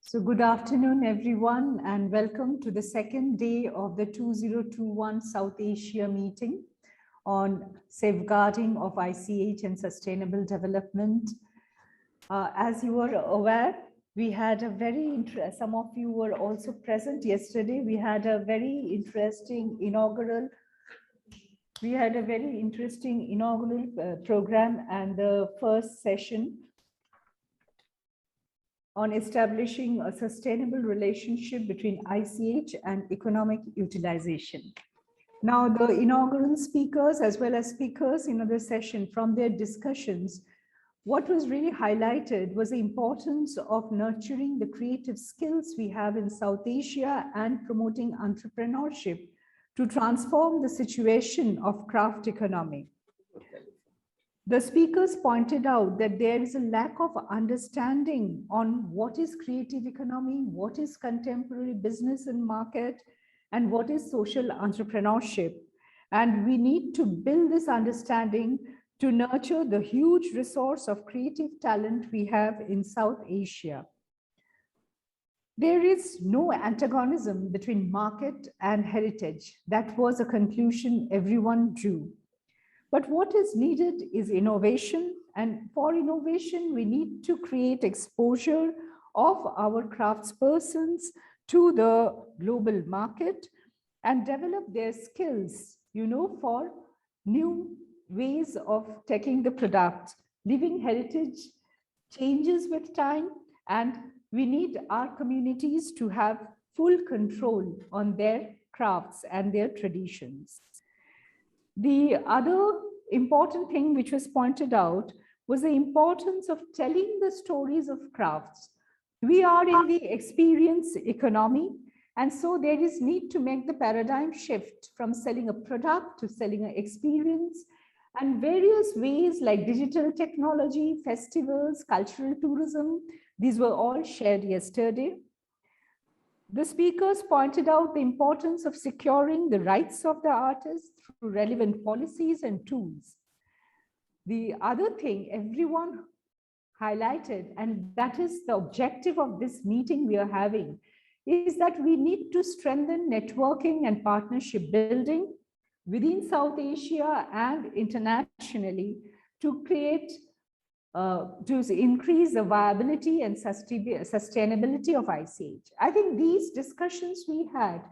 So good afternoon, everyone, and welcome to the second day of the 2021 South Asia meeting on safeguarding of ICH and sustainable development. As you are aware, we had a very some of you were also present yesterday. We had a very interesting inaugural program and the first session on establishing a sustainable relationship between ICH and economic utilization. Now, the inaugural speakers, as well as speakers in the session, from their discussions, what was really highlighted was the importance of nurturing the creative skills we have in South Asia and promoting entrepreneurship to transform the situation of craft economy. The speakers pointed out that there is a lack of understanding on what is creative economy, what is contemporary business and market, and what is social entrepreneurship. And we need to build this understanding to nurture the huge resource of creative talent we have in South Asia. There is no antagonism between market and heritage. That was a conclusion everyone drew. But what is needed is innovation, and for innovation, we need to create exposure of our craftspersons to the global market and develop their skills, for new ways of taking the product. Living heritage changes with time, and we need our communities to have full control on their crafts and their traditions. The other important thing which was pointed out was the importance of telling the stories of crafts. We are in the experience economy, and so there is need to make the paradigm shift from selling a product to selling an experience, and various ways like digital technology, festivals, cultural tourism, these were all shared yesterday. The speakers pointed out the importance of securing the rights of the artists through relevant policies and tools. The other thing everyone highlighted, and that is the objective of this meeting we are having, is that we need to strengthen networking and partnership building within South Asia and internationally to create to increase the viability and sustainability of ICH. I think these discussions we had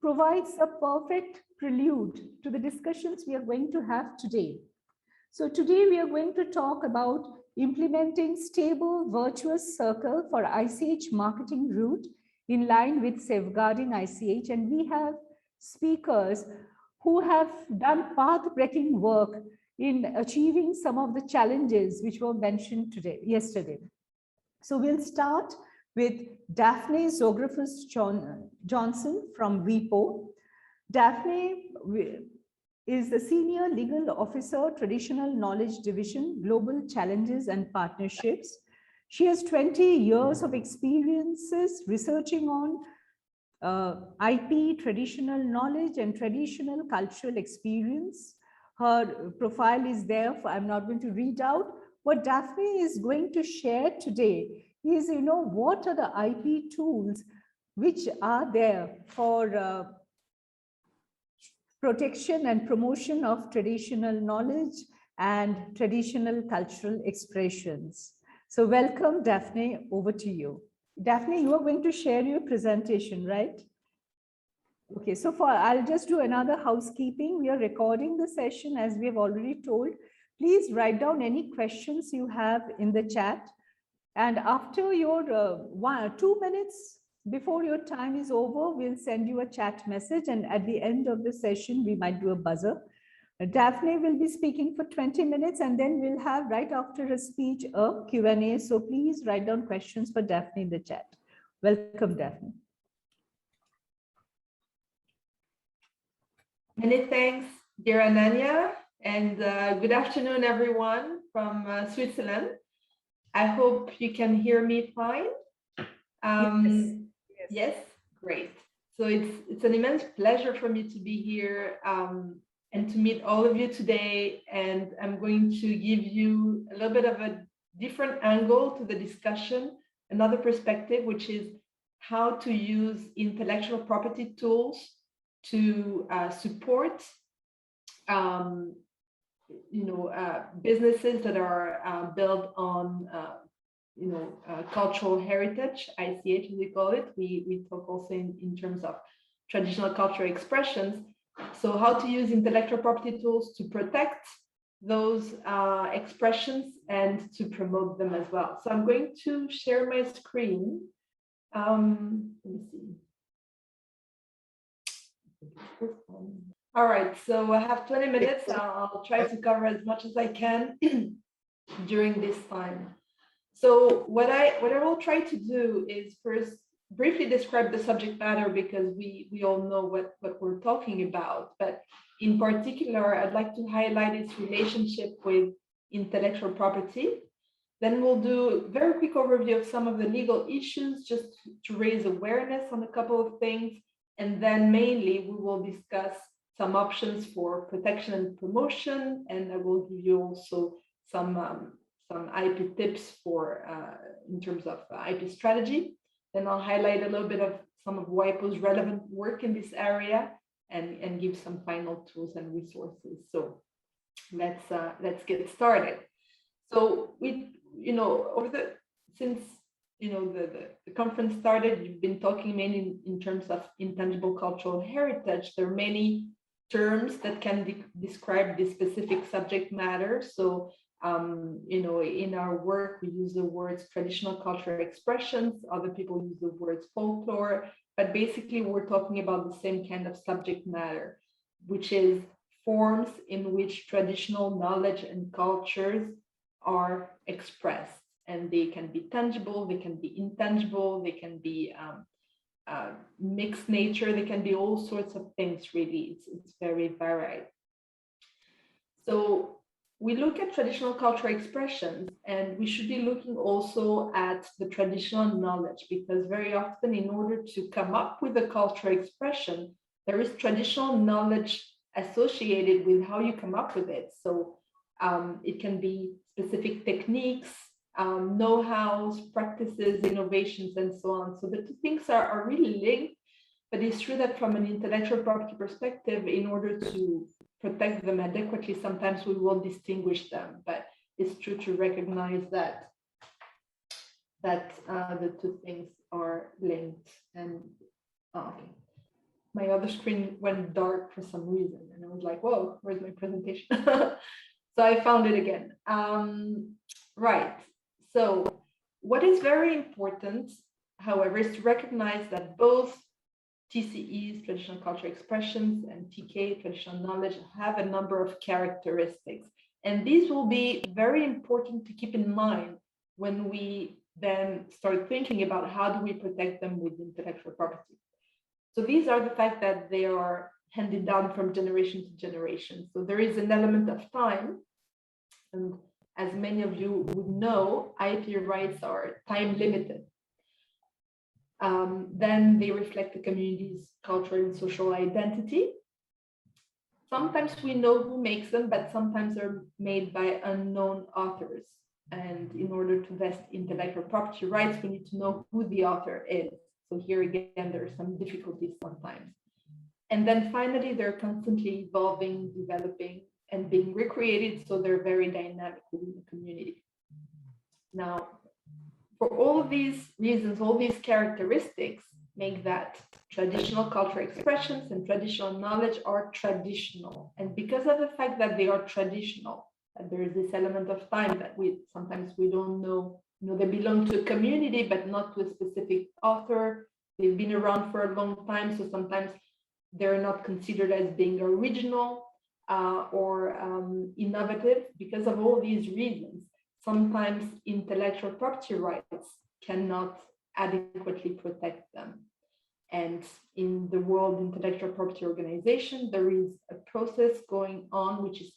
provides a perfect prelude to the discussions we are going to have today. So today we are going to talk about implementing Stable Virtuous Circle for ICH marketing route in line with safeguarding ICH, and we have speakers who have done path-breaking work in achieving some of the challenges which were mentioned yesterday. So we'll start with Daphne Zografos-Johnsson from WIPO. Daphne is the Senior Legal Officer, Traditional Knowledge Division, Global Challenges and Partnerships. She has 20 years of experiences researching on IP, traditional knowledge, and traditional cultural experience. Her profile is there. I'm not going to read out. What Daphne is going to share today is, what are the IP tools which are there for protection and promotion of traditional knowledge and traditional cultural expressions. So welcome, Daphne, over to you. Daphne, you are going to share your presentation, right? Okay, so I'll just do another housekeeping. We are recording the session, as we have already told. Please write down any questions you have in the chat. And after your 2 minutes before your time is over, we'll send you a chat message. And at the end of the session, we might do a buzzer. Daphne will be speaking for 20 minutes, and then we'll have, right after her speech, a Q&A. So please write down questions for Daphne in the chat. Welcome, Daphne. Many thanks, dear Ananya, and good afternoon, everyone from Switzerland. I hope you can hear me fine. Yes, great. So it's an immense pleasure for me to be here and to meet all of you today. And I'm going to give you a little bit of a different angle to the discussion another perspective, which is how to use intellectual property tools to support businesses that are built on cultural heritage, ICH as we call it. We talk also in terms of traditional cultural expressions. So how to use intellectual property tools to protect those expressions and to promote them as well. So I'm going to share my screen. Let me see. All right, so I have 20 minutes. I'll try to cover as much as I can during this time. So what I will try to do is first briefly describe the subject matter, because we all know what we're talking about. But in particular, I'd like to highlight its relationship with intellectual property. Then we'll do a very quick overview of some of the legal issues, just to raise awareness on a couple of things. And then mainly we will discuss some options for protection and promotion. And I will give you also some IP tips for in terms of IP strategy. Then I'll highlight a little bit of some of WIPO's relevant work in this area and give some final tools and resources. So let's get started. So since the conference started, you've been talking mainly in terms of intangible cultural heritage. There are many terms that can describe this specific subject matter. So in our work, we use the words traditional cultural expressions. Other people use the words folklore, but basically we're talking about the same kind of subject matter, which is forms in which traditional knowledge and cultures are expressed. And they can be tangible, they can be intangible, they can be mixed nature, they can be all sorts of things, really. It's very varied. So we look at traditional cultural expressions, and we should be looking also at the traditional knowledge, because very often in order to come up with a cultural expression, there is traditional knowledge associated with how you come up with it. So it can be specific techniques, know-hows, practices, innovations, and so on. So the two things are really linked, but it's true that from an intellectual property perspective, in order to protect them adequately, sometimes we will distinguish them, but it's true to recognize that the two things are linked. And okay, my other screen went dark for some reason, and I was like, whoa, where's my presentation? So I found it again. Right. So what is very important, however, is to recognize that both TCEs, traditional cultural expressions, and TK, traditional knowledge, have a number of characteristics. And these will be very important to keep in mind when we then start thinking about how do we protect them with intellectual property. So these are the fact that they are handed down from generation to generation. So there is an element of time. And as many of you would know, IP rights are time limited. Then they reflect the community's cultural and social identity. Sometimes we know who makes them, but sometimes they're made by unknown authors. And in order to vest intellectual property rights, we need to know who the author is. So here again, there are some difficulties sometimes. And then finally, they're constantly evolving, developing, and being recreated. So they're very dynamic within the community. Now, for all of these reasons, all these characteristics make that traditional cultural expressions and traditional knowledge are traditional. And because of the fact that they are traditional, that there is this element of time that sometimes we don't know, they belong to a community, but not to a specific author. They've been around for a long time, so sometimes they're not considered as being original or innovative. Because of all these reasons, sometimes intellectual property rights cannot adequately protect them. And in the World Intellectual Property Organization, there is a process going on, which is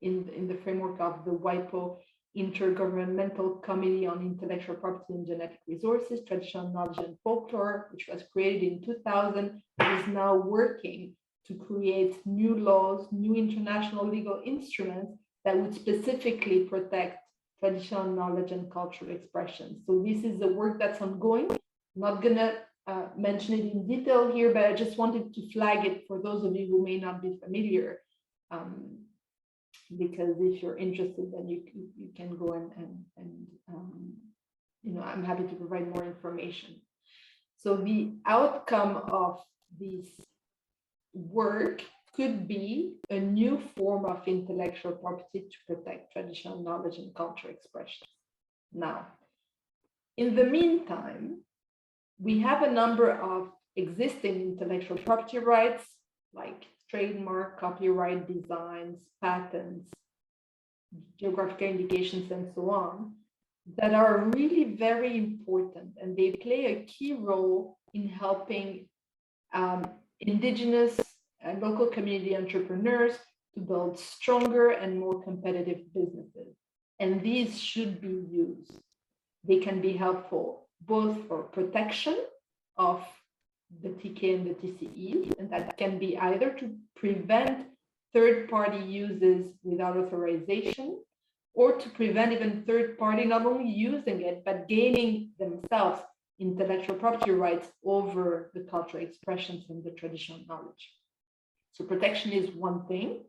in the framework of the WIPO Intergovernmental Committee on Intellectual Property and Genetic Resources, Traditional Knowledge and Folklore, which was created in 2000, is now working to create new laws, new international legal instruments that would specifically protect traditional knowledge and cultural expression. So this is the work that's ongoing. I'm not gonna mention it in detail here, but I just wanted to flag it for those of you who may not be familiar, because if you're interested, then you can go and I'm happy to provide more information. So the outcome of this work could be a new form of intellectual property to protect traditional knowledge and cultural expression. Now, in the meantime, we have a number of existing intellectual property rights like trademark, copyright, designs, patents, geographical indications, and so on, that are really very important, and they play a key role in helping Indigenous and local community entrepreneurs to build stronger and more competitive businesses. And these should be used. They can be helpful both for protection of the TK and the TCEs, and that can be either to prevent third-party uses without authorization, or to prevent even third-party not only using it, but gaining themselves intellectual property rights over the cultural expressions and the traditional knowledge. So protection is one thing.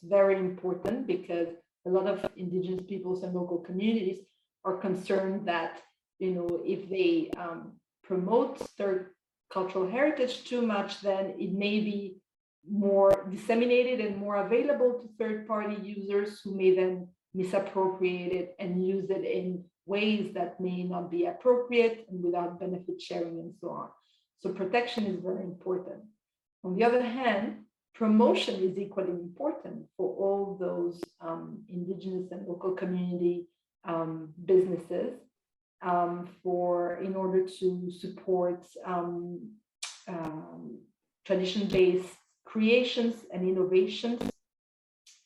It's very important because a lot of Indigenous peoples and local communities are concerned that, if they promote their cultural heritage too much, then it may be more disseminated and more available to third-party users who may then misappropriate it and use it in ways that may not be appropriate and without benefit sharing and so on. So protection is very important. On the other hand, promotion is equally important for all those Indigenous and local community businesses in order to support tradition-based creations and innovations.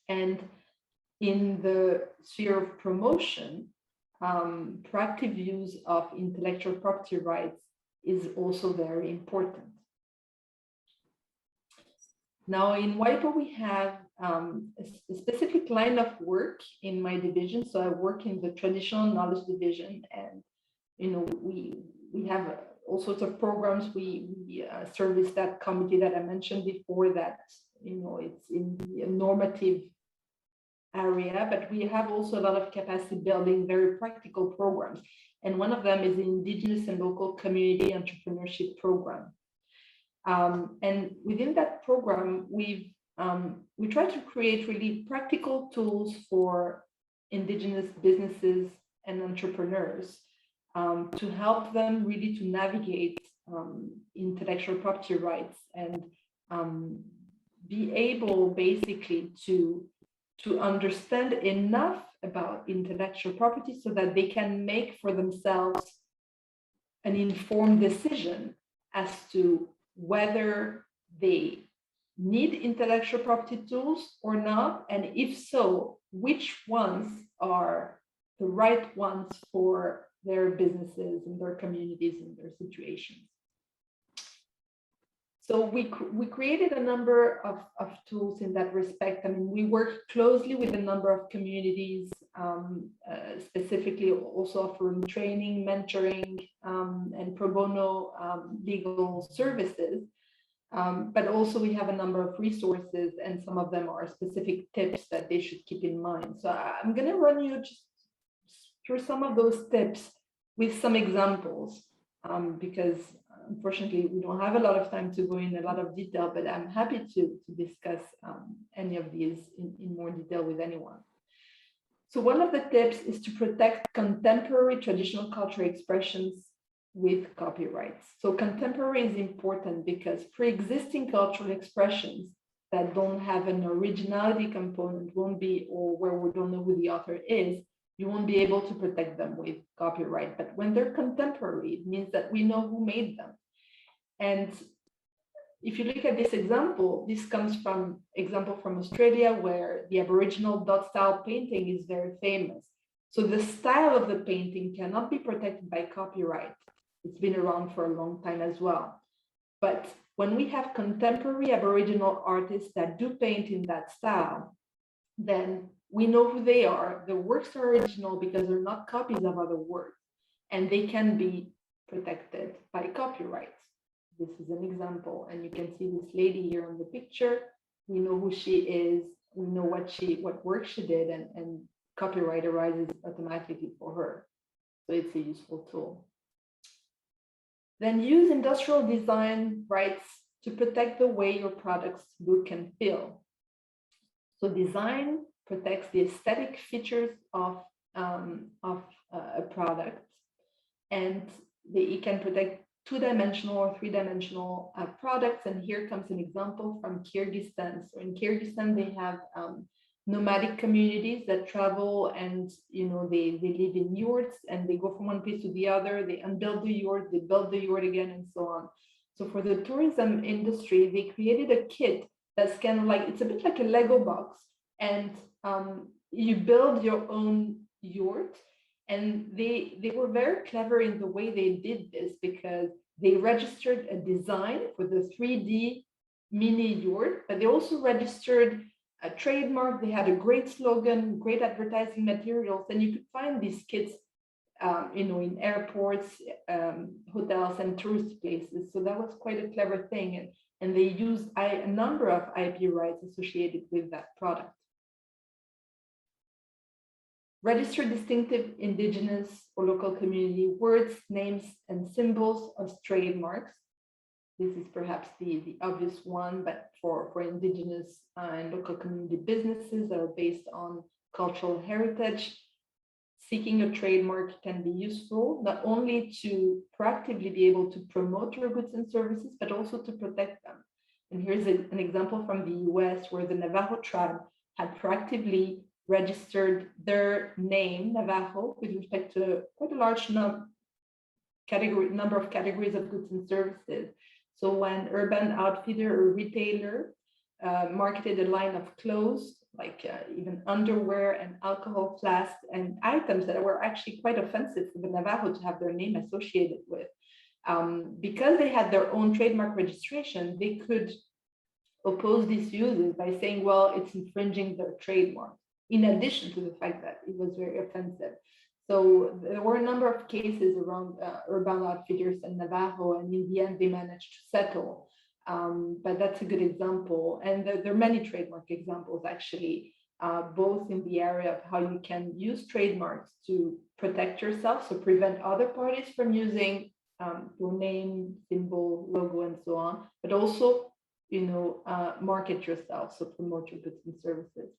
And in the sphere of promotion, proactive use of intellectual property rights is also very important. Now in WIPO, we have a specific line of work in my division. So I work in the traditional knowledge division, and we have all sorts of programs. We service that committee that I mentioned before, that it's in the normative area, but we have also a lot of capacity building, very practical programs. And one of them is the Indigenous and Local Community Entrepreneurship Program. And within that program, we try to create really practical tools for Indigenous businesses and entrepreneurs to help them really to navigate intellectual property rights and be able basically to understand enough about intellectual property so that they can make for themselves an informed decision as to whether they need intellectual property tools or not, and if so, which ones are the right ones for their businesses and their communities and their situations. So we created a number of tools in that respect. I mean, we work closely with a number of communities, specifically also offering training, mentoring, and pro bono legal services. But also we have a number of resources, and some of them are specific tips that they should keep in mind. So I'm going to run you just through some of those tips with some examples, because unfortunately, we don't have a lot of time to go in a lot of detail, but I'm happy to discuss any of these in more detail with anyone. So one of the tips is to protect contemporary traditional cultural expressions with copyrights. So contemporary is important because pre-existing cultural expressions that don't have an originality component won't be, or where we don't know who the author is, you won't be able to protect them with copyright. But when they're contemporary, it means that we know who made them. And if you look at this example, this comes from example from Australia, where the Aboriginal dot style painting is very famous. So the style of the painting cannot be protected by copyright. It's been around for a long time as well. But when we have contemporary Aboriginal artists that do paint in that style, then we know who they are. The works are original because they're not copies of other works, and they can be protected by copyright. This is an example, and you can see this lady here on the picture. We know who she is. We know what work she did, and copyright arises automatically for her. So it's a useful tool. Then use industrial design rights to protect the way your products look and feel. So design protects the aesthetic features of a product, and it can protect two-dimensional or three-dimensional products. And here comes an example from Kyrgyzstan. So in Kyrgyzstan, they have nomadic communities that travel, and they live in yurts, and they go from one place to the other. They unbuild the yurt, they build the yurt again, and so on. So for the tourism industry, they created a kit that's kind of like, it's a bit like a Lego box, and you build your own yurt. And they were very clever in the way they did this, because they registered a design for the 3D mini yurt, but they also registered a trademark. They had a great slogan, great advertising materials, and you could find these kits, in airports, hotels, and tourist places. So that was quite a clever thing, and they used a number of IP rights associated with that product. Register distinctive indigenous or local community words, names, and symbols as trademarks. This is perhaps the obvious one, but for indigenous and local community businesses that are based on cultural heritage, seeking a trademark can be useful, not only to proactively be able to promote your goods and services, but also to protect them. And here's an example from the US, where the Navajo tribe had proactively registered their name, Navajo, with respect to quite a large number of categories of goods and services. So when Urban Outfitter or retailer marketed a line of clothes, like even underwear and alcohol flasks and items that were actually quite offensive for the Navajo to have their name associated with, because they had their own trademark registration, they could oppose these uses by saying, well, it's infringing their trademark, in addition to the fact that it was very offensive. So there were a number of cases around Urban Outfitters and Navajo, and in the end, they managed to settle. But that's a good example. And there are many trademark examples, actually, both in the area of how you can use trademarks to protect yourself, so prevent other parties from using your name, symbol, logo, and so on, but also, market yourself, so promote your goods and services.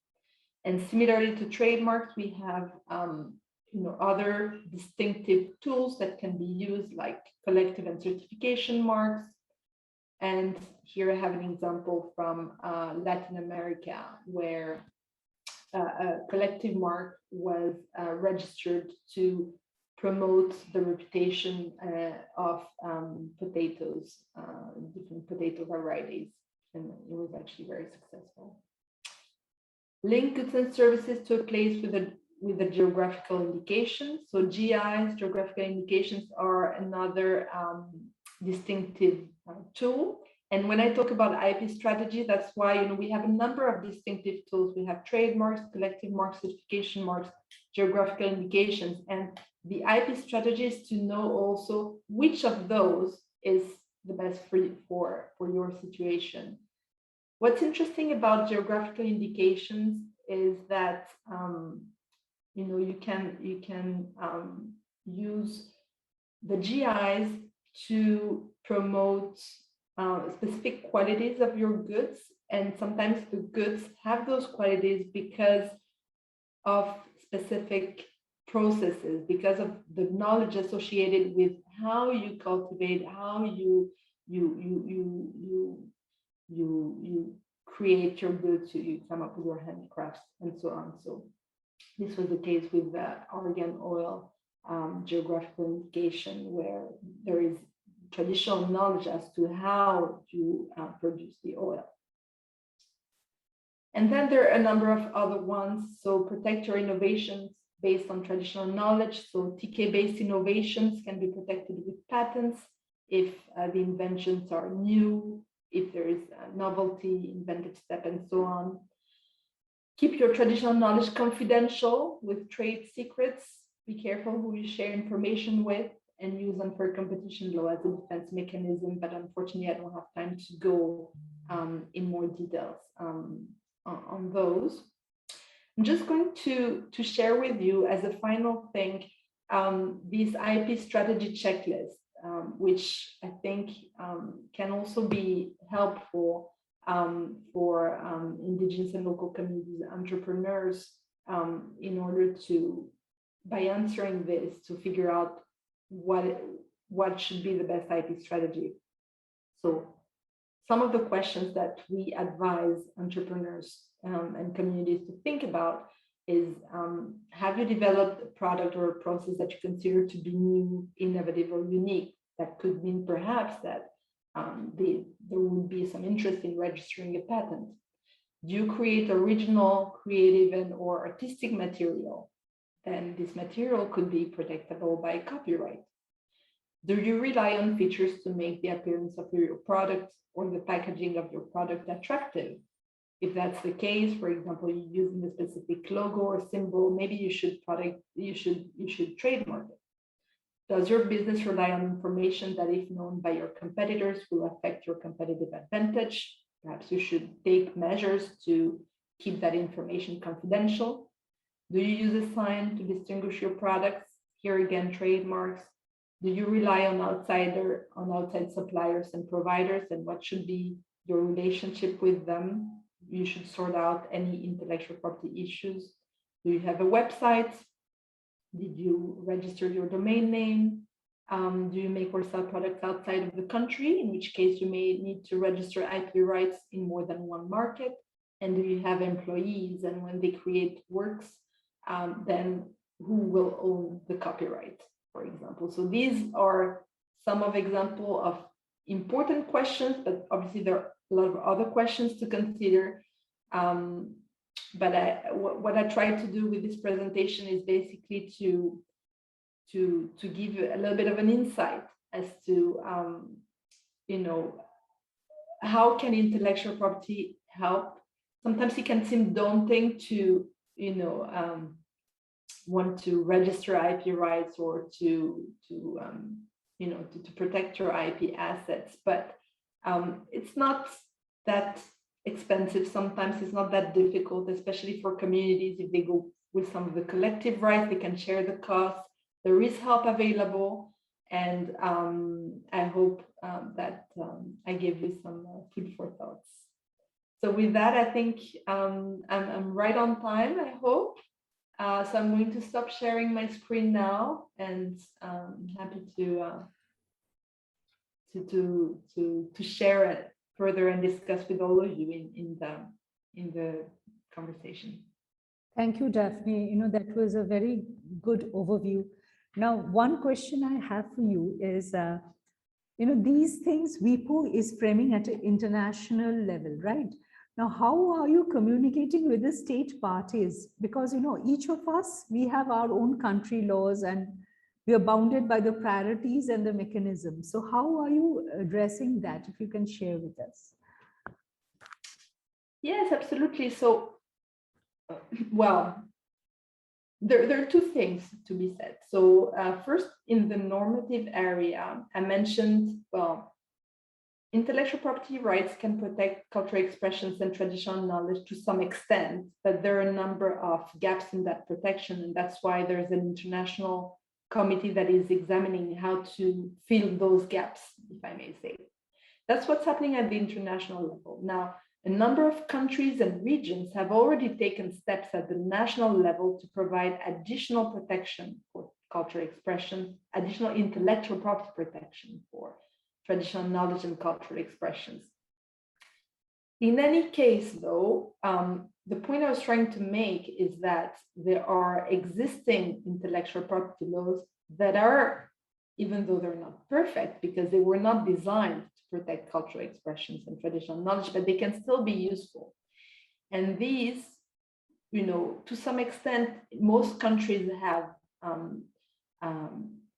And similarly to trademarks, we have other distinctive tools that can be used, like collective and certification marks. And here I have an example from Latin America, where a collective mark was registered to promote the reputation of potatoes, different potato varieties, and it was actually very successful. Link goods and services to a place with the geographical indications. So GIs, geographical indications, are another distinctive tool. And when I talk about IP strategy, that's why we have a number of distinctive tools. We have trademarks, collective marks, certification marks, geographical indications, and the IP strategy is to know also which of those is the best for your situation. What's interesting about geographical indications is that you can use the GIs to promote specific qualities of your goods, and sometimes the goods have those qualities because of specific processes, because of the knowledge associated with how you cultivate, how you create your goods, you come up with your handcrafts, and so on. So this was the case with the argan oil geographical indication, where there is traditional knowledge as to how to produce the oil. And then there are a number of other ones. So protect your innovations based on traditional knowledge. So TK-based innovations can be protected with patents if the inventions are new, if there is a novelty, inventive step, and so on. Keep your traditional knowledge confidential with trade secrets. Be careful who you share information with, and use unfair competition law as a defense mechanism. But unfortunately, I don't have time to go in more details on those. I'm just going to share with you as a final thing this Iep Strategy Checklist, which I think can also be helpful for Indigenous and local communities, entrepreneurs, in order to, by answering this, to figure out what should be the best Iep strategy. So some of the questions that we advise entrepreneurs and communities to think about is, have you developed a product or a process that you consider to be new, innovative, or unique? That could mean perhaps that there would be some interest in registering a patent. Do you create original, creative, and or artistic material? Then this material could be protectable by copyright. Do you rely on features to make the appearance of your product or the packaging of your product attractive? If that's the case, for example, you're using a specific logo or symbol, maybe you should trademark it. Does your business rely on information that, if known by your competitors, will affect your competitive advantage? Perhaps you should take measures to keep that information confidential. Do you use a sign to distinguish your products? Here again, trademarks. Do you rely on outside suppliers and providers, and what should be your relationship with them? You should sort out any intellectual property issues. Do you have a website? Did you register your domain name? Do you make or sell products outside of the country, in which case you may need to register IP rights in more than one market? And do you have employees? And when they create works, then who will own the copyright, for example? So these are some of example of important questions, but obviously there are a lot of other questions to consider. But what I tried to do with this presentation is basically to give you a little bit of an insight as to how can intellectual property help. Sometimes it can seem daunting to want to register IP rights or to protect your IP assets, but it's not that expensive. Sometimes it's not that difficult, especially for communities. If they go with some of the collective rights, they can share the cost. There is help available, and I hope that I gave you some food for thoughts. So with that, I think I'm right on time, I hope. So I'm going to stop sharing my screen now, and I'm happy to share it further and discuss with all of you in the conversation. Thank you, Daphne. That was a very good overview. Now, one question I have for you is, these things WIPO is framing at an international level, right? Now, how are you communicating with the state parties? Because, each of us, we have our own country laws, and we are bounded by the priorities and the mechanisms. So how are you addressing that, if you can share with us? Yes, absolutely. So, well, there are two things to be said. So first, in the normative area, I mentioned, well, intellectual property rights can protect cultural expressions and traditional knowledge to some extent, but there are a number of gaps in that protection. And that's why there's an international committee that is examining how to fill those gaps, if I may say. That's what's happening at the international level. Now, a number of countries and regions have already taken steps at the national level to provide additional protection for cultural expression, additional intellectual property protection for traditional knowledge and cultural expressions. In any case, though, the point I was trying to make is that there are existing intellectual property laws that are, even though they're not perfect, because they were not designed to protect cultural expressions and traditional knowledge, but they can still be useful. And these, to some extent, most countries have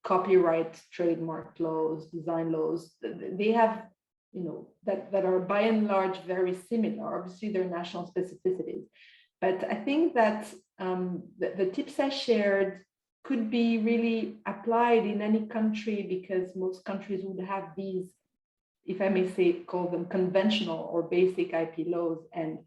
copyright, trademark laws, design laws. They have, that are by and large very similar. Obviously, there are national specificities, But I think that the tips I shared could be really applied in any country, because most countries would have these, if I may say, call them conventional or basic IP laws, and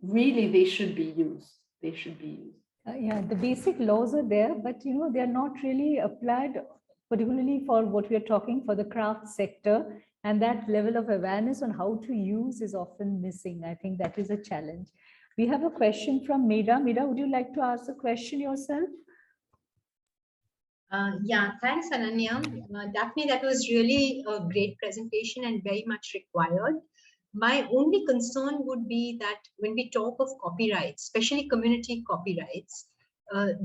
really they should be used. They should be used. Yeah, the basic laws are there, but they are not really applied, particularly for what we are talking for the craft sector. And that level of awareness on how to use is often missing. I think that is a challenge. We have a question from Meera. Meera, would you like to ask a question yourself? Yeah, thanks, Ananya. Daphne, that was really a great presentation and very much required. My only concern would be that when we talk of copyrights, especially community copyrights,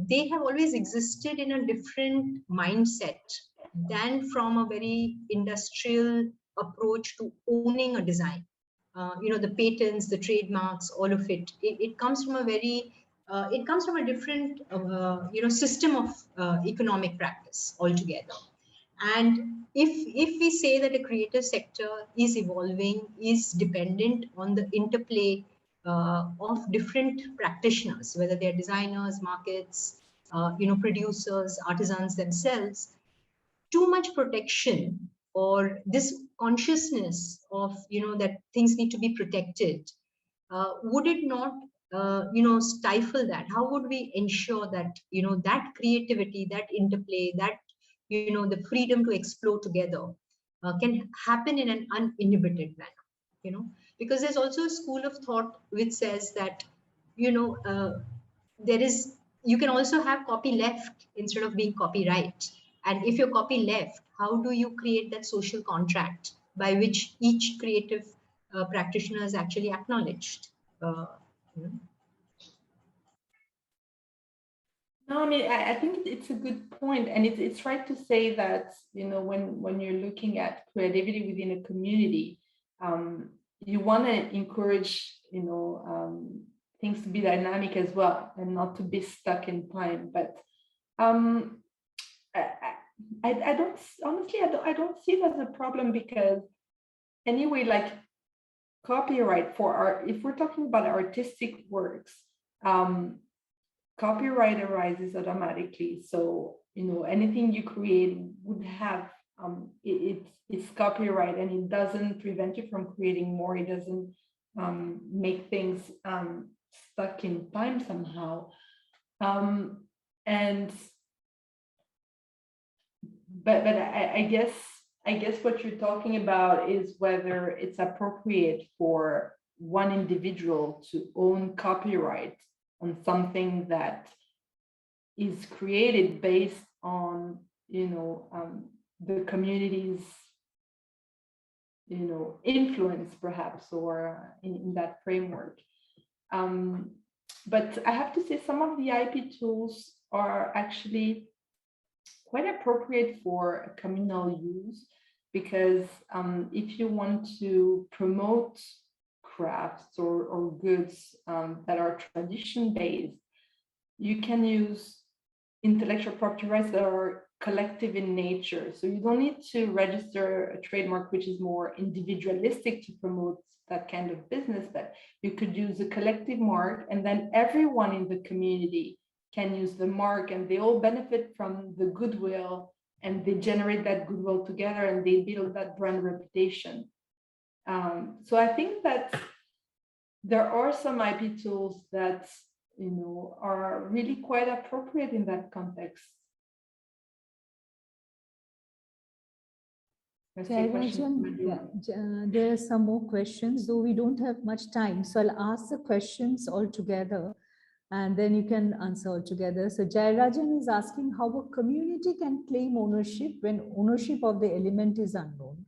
they have always existed in a different mindset than from a very industrial approach to owning a design. The patents, the trademarks, all of it. It comes from a very it comes from a different system of economic practice altogether. And if we say that a creative sector is evolving, is dependent on the interplay of different practitioners, whether they're designers, markets, producers, artisans themselves, too much protection or this consciousness of that things need to be protected, would it not stifle that? How would we ensure that that creativity, that interplay, that the freedom to explore together can happen in an uninhibited manner? Because there's also a school of thought which says that there is, you can also have copy left instead of being copyright. And if you're copy left, how do you create that social contract by which each creative practitioner is actually acknowledged? No, I mean, I think it's a good point, and it's right to say that when you're looking at creativity within a community, you want to encourage things to be dynamic as well, and not to be stuck in time. But I don't, honestly, I don't see it as a problem, because anyway, like copyright for art, if we're talking about artistic works, copyright arises automatically. So anything you create would have it's copyright, and it doesn't prevent you from creating more. It doesn't make things stuck in time somehow. But I guess what you're talking about is whether it's appropriate for one individual to own copyright on something that is created based on the community's influence, perhaps, or in that framework. But I have to say, some of the IP tools are actually quite appropriate for communal use, because if you want to promote crafts or goods that are tradition-based, you can use intellectual property rights that are collective in nature. So you don't need to register a trademark which is more individualistic to promote that kind of business, but you could use a collective mark, and then everyone in the community can use the mark, and they all benefit from the goodwill, and they generate that goodwill together, and they build that brand reputation. So I think that there are some IP tools that are really quite appropriate in that context. There are some more questions, though we don't have much time. So I'll ask the questions all together, and then you can answer all together. So Jayarajan is asking how a community can claim ownership when ownership of the element is unknown.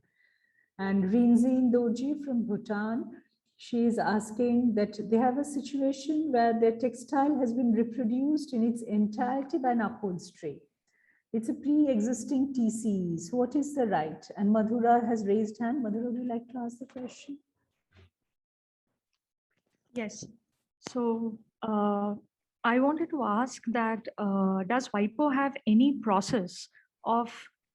And Rinzin Doji from Bhutan, she is asking that they have a situation where their textile has been reproduced in its entirety by an upholstery. It's a pre-existing TCE. So what is the right? And Madhura has raised hand. Madhura, would you like to ask the question? Yes. So I wanted to ask that does WIPO have any process of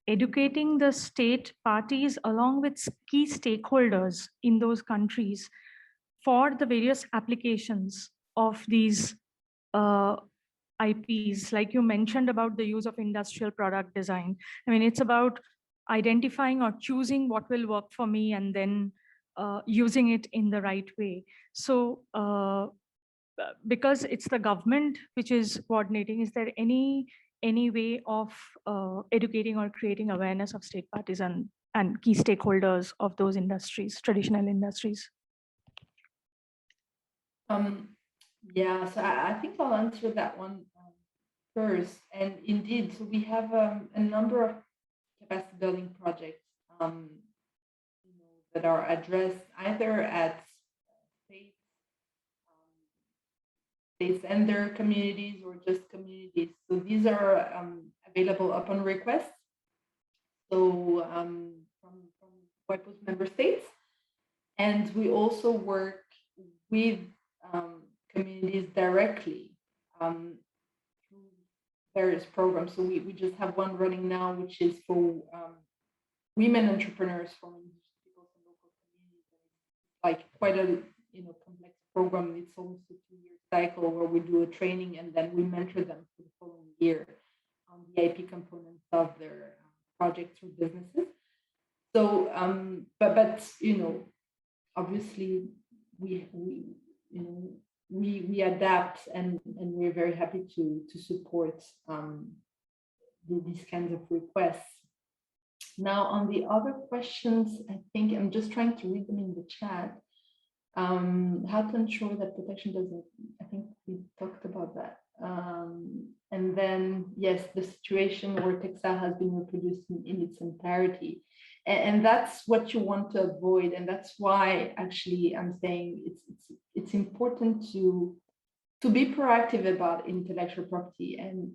educating the state parties along with key stakeholders in those countries for the various applications of these IPs, like you mentioned about the use of industrial product design. I mean, it's about identifying or choosing what will work for me and then using it in the right way. So because it's the government which is coordinating, is there any way of educating or creating awareness of state parties and key stakeholders of those industries, traditional industries? Yeah, so I think I'll answer that one first. And indeed, so we have a number of capacity building projects that are addressed either at states and their communities or just communities. So these are available upon request. So from WIPO's member states. And we also work with communities directly through various programs. So we just have one running now, which is for women entrepreneurs from indigenous peoples and local communities. Like quite a complex program. It's almost a 2-year cycle where we do a training and then we mentor them for the following year on the IP components of their projects or businesses. So, but obviously we adapt and we're very happy to support these kinds of requests. Now, on the other questions, I think I'm just trying to read them in the chat. How to ensure that protection doesn't, I think we talked about that. And then, yes, the situation where textile has been reproduced in its entirety. And that's what you want to avoid. And that's why actually I'm saying it's important to be proactive about intellectual property and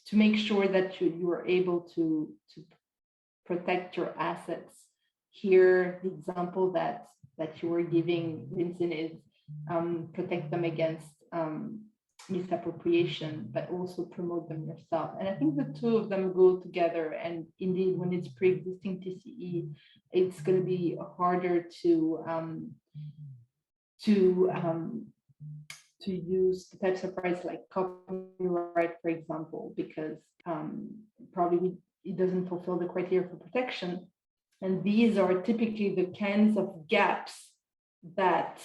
to make sure that you are able to protect your assets. Here, the example that you were giving, Vincent, is protect them against misappropriation, but also promote them yourself. And I think the two of them go together. And indeed, when it's pre-existing TCE, it's going to be harder to use the types of rights like copyright, for example, because probably it doesn't fulfill the criteria for protection. And these are typically the kinds of gaps that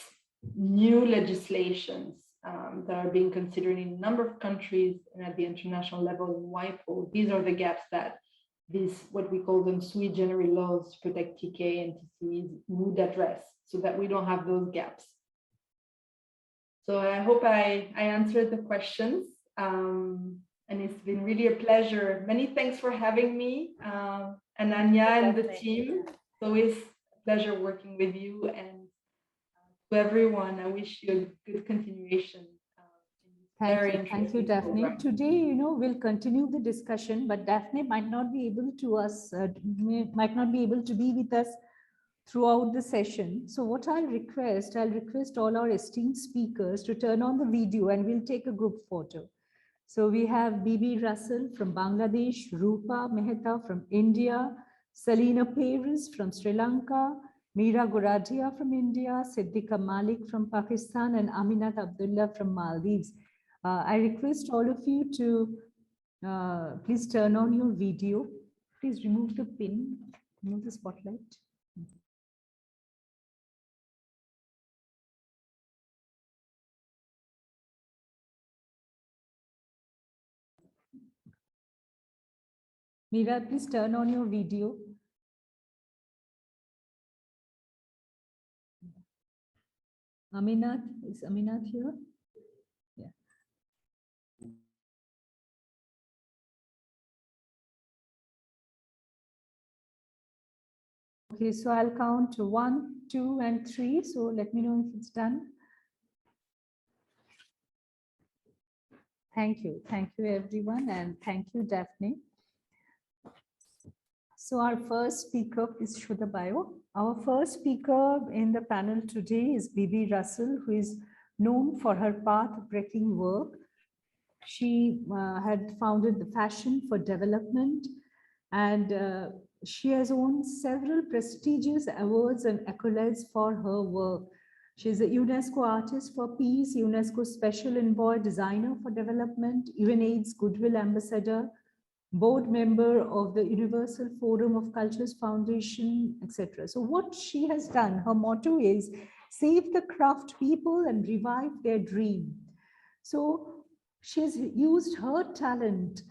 new legislations that are being considered in a number of countries and at the international level in WIPO, these are the gaps that these, what we call them sui generis laws to protect TK and TCEs would address, so that we don't have those gaps. So I hope I answered the questions. And it's been really a pleasure. Many thanks for having me, Ananya and the team. It's always a pleasure working with you. And to everyone, I wish you a good continuation. Thank you, Daphne. Program. Today, we'll continue the discussion, but Daphne might not be able to be with us throughout the session. So what I'll request all our esteemed speakers to turn on the video and we'll take a group photo. So we have Bibi Russell from Bangladesh, Roopa Mehta from India, Selyna Peiris from Sri Lanka, Meera Goradia from India, Siddiqa Malik from Pakistan, and Aminath Abdulla from Maldives. I request all of you to please turn on your video. Please remove the pin, remove the spotlight. Meera, please turn on your video. Aminath, is Aminath here? Yeah. Okay, so I'll count 1, 2, and 3. So let me know if it's done. Thank you everyone, and thank you, Daphne. So our first speaker, please show the bio. Our first speaker in the panel today is Bibi Russell, who is known for her path-breaking work. She had founded the Fashion for Development, and she has won several prestigious awards and accolades for her work. She's a UNESCO Artist for Peace, UNESCO Special Envoy Designer for Development, UNAIDS Goodwill Ambassador, board member of the Universal Forum of Cultures Foundation, etc. So what she has done, her motto is save the craft people and revive their dream. So she's used her talent,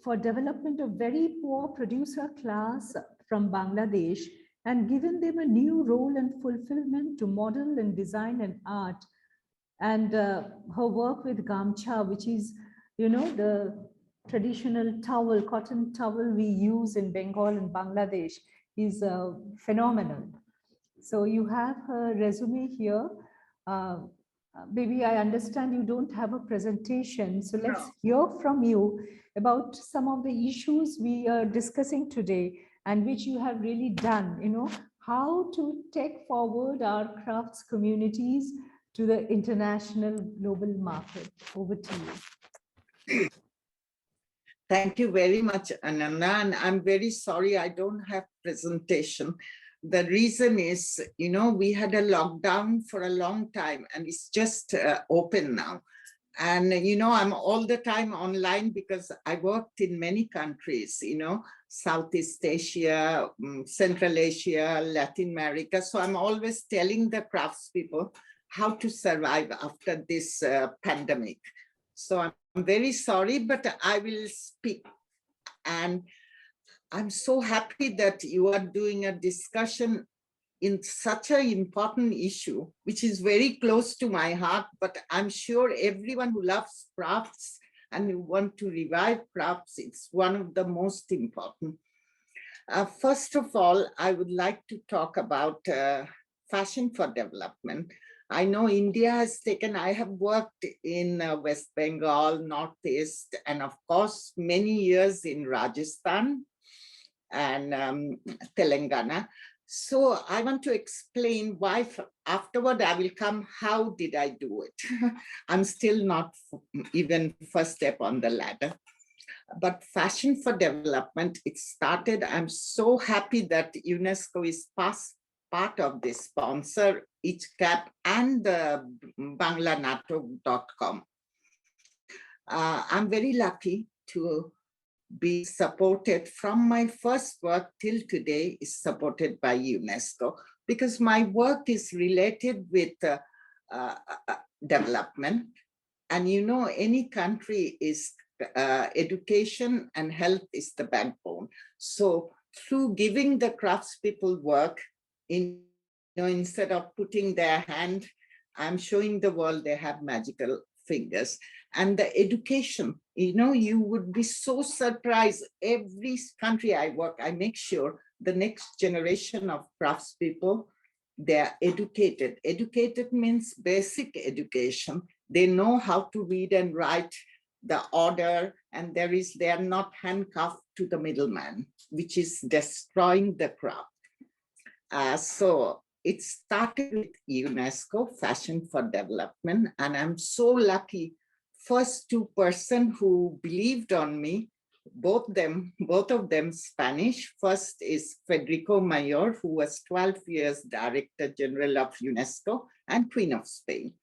for development of very poor producer class from Bangladesh and given them a new role and fulfillment to model and design and art. And her work with Gamcha, which is, the traditional towel, cotton towel we use in Bengal and Bangladesh, is phenomenal. So you have her resume here. Baby, I understand you don't have a presentation. So let's hear from you about some of the issues we are discussing today and which you have really done, how to take forward our crafts communities to the international global market. Over to you. Thank you very much, Ananda. And I'm very sorry I don't have presentation. The reason is, we had a lockdown for a long time and it's just open now. And, I'm all the time online because I worked in many countries, Southeast Asia, Central Asia, Latin America. So I'm always telling the craftspeople how to survive after this pandemic. So I'm very sorry, but I will speak. And I'm so happy that you are doing a discussion in such an important issue, which is very close to my heart, but I'm sure everyone who loves crafts and who want to revive crafts, it's one of the most important. First of all, I would like to talk about fashion for development. I know India has taken, I have worked in West Bengal, Northeast, and of course, many years in Rajasthan and Telangana. So I want to explain why, afterward I will come, how did I do it? I'm still not even first step on the ladder. But Fashion for Development, it started, I'm so happy that UNESCO is part of this sponsor, ICCAP and banglanato.com. I'm very lucky to be supported from my first work till today is supported by UNESCO because my work is related with development. And any country is education and health is the backbone. So through giving the craftspeople work, instead of putting their hand, I'm showing the world they have magical fingers. And the education, you would be so surprised. Every country I work, I make sure the next generation of craftspeople, they're educated. Educated means basic education. They know how to read and write the order, and they are not handcuffed to the middleman, which is destroying the craft. So it started with UNESCO, Fashion for Development, and I'm so lucky. First two person who believed on me, both of them Spanish. First is Federico Mayor, who was 12 years Director General of UNESCO and Queen of Spain.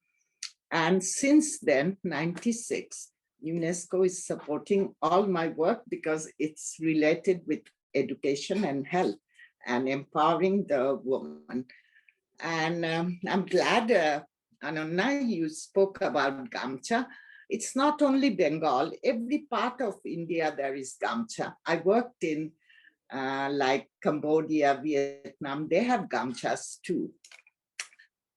And since then, 96, UNESCO is supporting all my work because it's related with education and health and empowering the woman. And I'm glad, Ananda, you spoke about Gamcha. It's not only Bengal, every part of India there is Gamcha. I worked in like Cambodia, Vietnam, they have Gamchas too.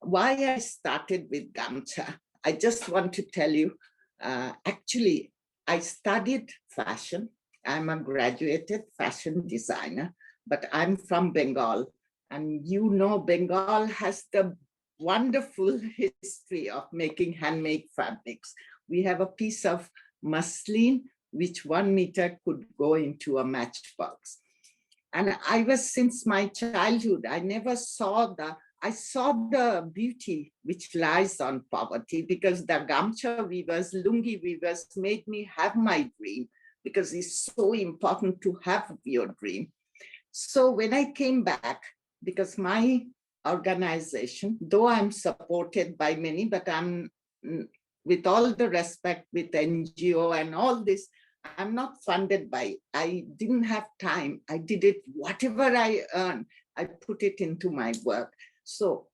Why I started with Gamcha, I just want to tell you, actually, I studied fashion. I'm a graduated fashion designer, but I'm from Bengal. And Bengal has the wonderful history of making handmade fabrics. We have a piece of muslin, which 1 meter could go into a matchbox. And since my childhood, I saw the beauty which lies on poverty, because the Gamcha weavers, Lungi weavers made me have my dream, because it's so important to have your dream. So when I came back, because my organization, though I'm supported by many, but I'm, with all the respect with NGO and all this, I'm not funded by, I didn't have time. I did it, whatever I earned, I put it into my work. So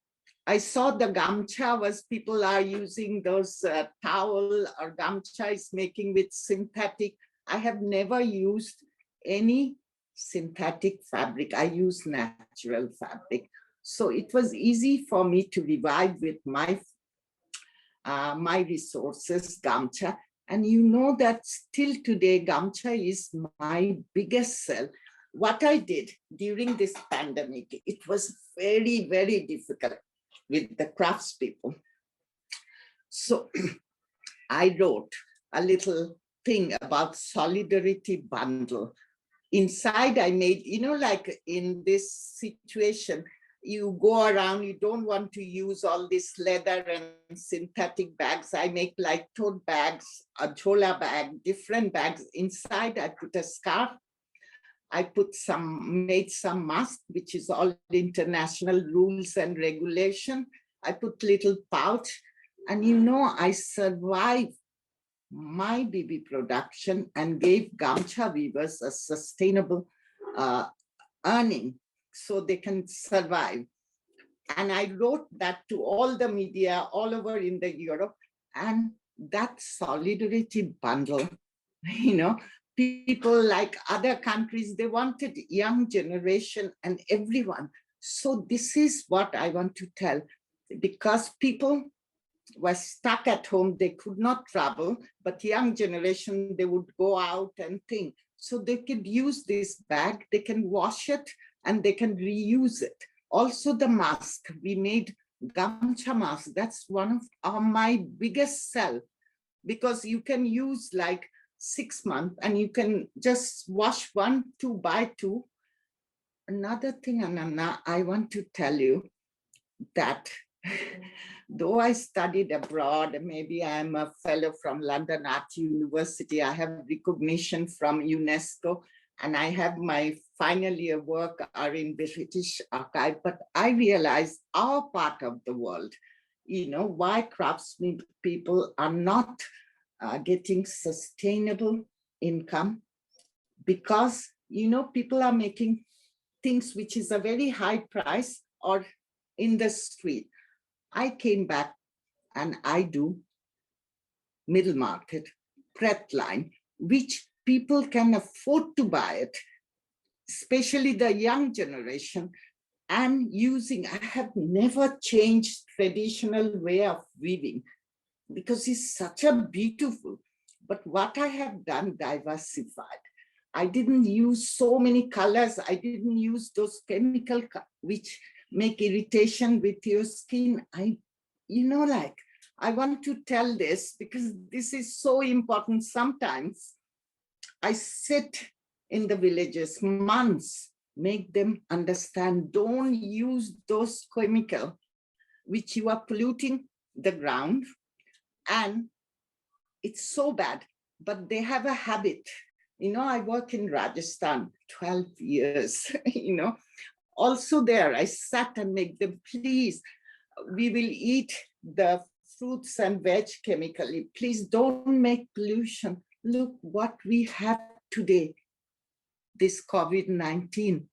I saw the gamcha was, people are using those towel or gamcha is making with synthetic. I have never used any synthetic fabric. I use natural fabric. So it was easy for me to revive with my my resources, gamcha. And you know that still today, gamcha is my biggest sell. What I did during this pandemic, it was very, very difficult with the craftspeople. So I wrote a little thing about solidarity bundle. Inside I made, you know, like in this situation, you go around, you don't want to use all this leather and synthetic bags. I make like tote bags, a chola bag, different bags. Inside I put a scarf. I put made some mask, which is all international rules and regulation. I put little pouch, and you know, I survived my Bibi production and gave gamcha weavers a sustainable earning so they can survive. And I wrote that to all the media all over in the Europe, and that solidarity bundle, you know, people like other countries, they wanted young generation and everyone. So this is what I want to tell, because people were stuck at home, they could not travel, but young generation, they would go out and think. So they could use this bag, they can wash it and they can reuse it. Also the mask, we made gamcha mask. That's one of my biggest sell, because you can use like 6 months and you can just wash 1, 2, buy 2. Another thing, Ananna, I want to tell you that though I studied abroad, maybe I'm a fellow from London Art University, I have recognition from UNESCO, and I have my final year work are in British Archive, but I realize our part of the world, you know, why craftsmen people are not getting sustainable income, because, you know, people are making things which is a very high price or in the street. I came back and I do middle market, breadth line, which people can afford to buy it, especially the young generation, and using, I have never changed traditional way of weaving because it's such a beautiful, but what I have done, diversified. I didn't use so many colors. I didn't use those chemical which make irritation with your skin. You know, like, I want to tell this because this is so important. Sometimes I sit in the villages months, make them understand, don't use those chemicals which you are polluting the ground, and it's so bad, but they have a habit. You know, I work in Rajasthan, 12 years, you know, also there I sat and make them, please, we will eat the fruits and veg chemically. Please don't make pollution. Look what we have today, this COVID-19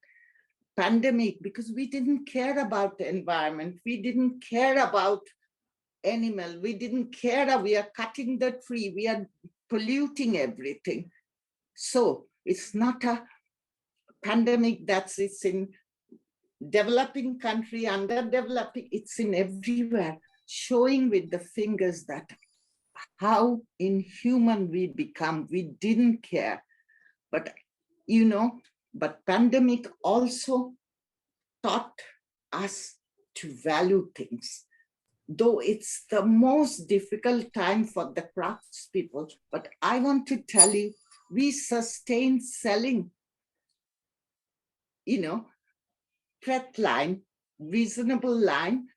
pandemic, because we didn't care about the environment. We didn't care about animal. We didn't care. We are cutting the tree. We are polluting everything. So it's not a pandemic it's in developing country, underdeveloping, it's in everywhere, showing with the fingers that how inhuman we become. We didn't care. But, you know, but pandemic also taught us to value things. Though it's the most difficult time for the craftspeople, but I want to tell you, we sustain selling, you know, thread line, reasonable line,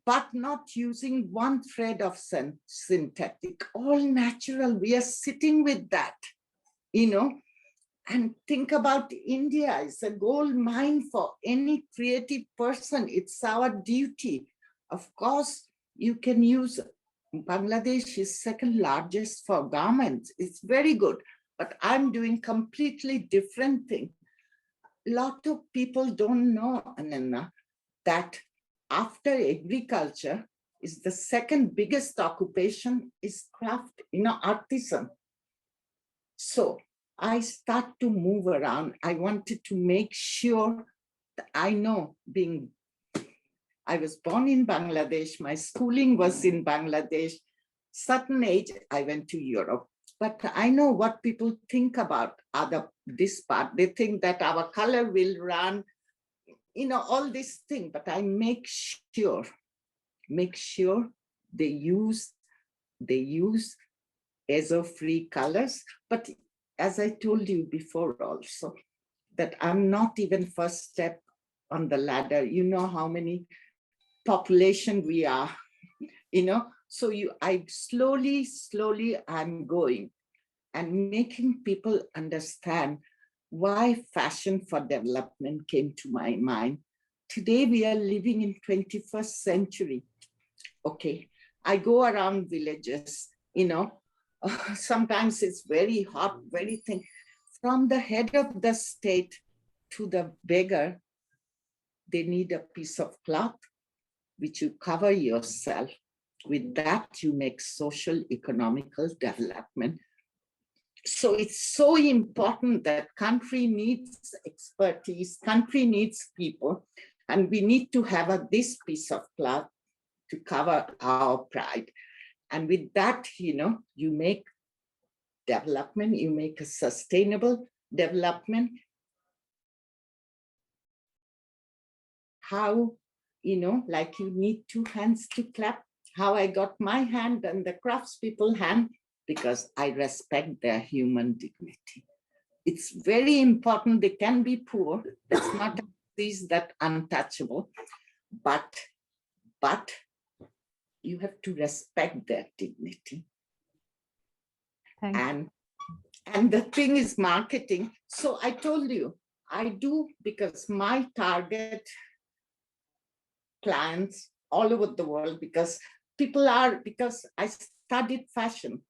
but not using one thread of synthetic, all natural. We are sitting with that, you know, And think about India. It's a gold mine for any creative person. It's our duty. Of course, you can use Bangladesh is second largest for garments. It's very good, but I'm doing completely different thing. A lot of people don't know, Ananna, that after agriculture is the second biggest occupation is craft, artisan. So I start to move around. I wanted to make sure that I know I was born in Bangladesh, my schooling was in Bangladesh. Certain age, I went to Europe. But I know what people think about this part. They think that our color will run, all this thing. But I make sure they use ESO-free colors. But as I told you before also, that I'm not even first step on the ladder. You know how many population we are, so I slowly I'm going and making people understand why fashion for development came to my mind. Today we are living in 21st century. Okay, I go around villages, sometimes it's very hot, very thin. From the head of the state to the beggar, they need a piece of cloth which you cover yourself. With that, you make social, economical development. So it's so important that country needs expertise, country needs people, and we need to have this piece of cloth to cover our pride. And with that, you make development, you make a sustainable development. How, like you need two hands to clap, how I got my hand and the craftspeople hand, because I respect their human dignity. It's very important. They can be poor. That's not that untouchable, but you have to respect their dignity. And the thing is marketing. So I told you, I do, because my target clients all over the world, because I studied fashion.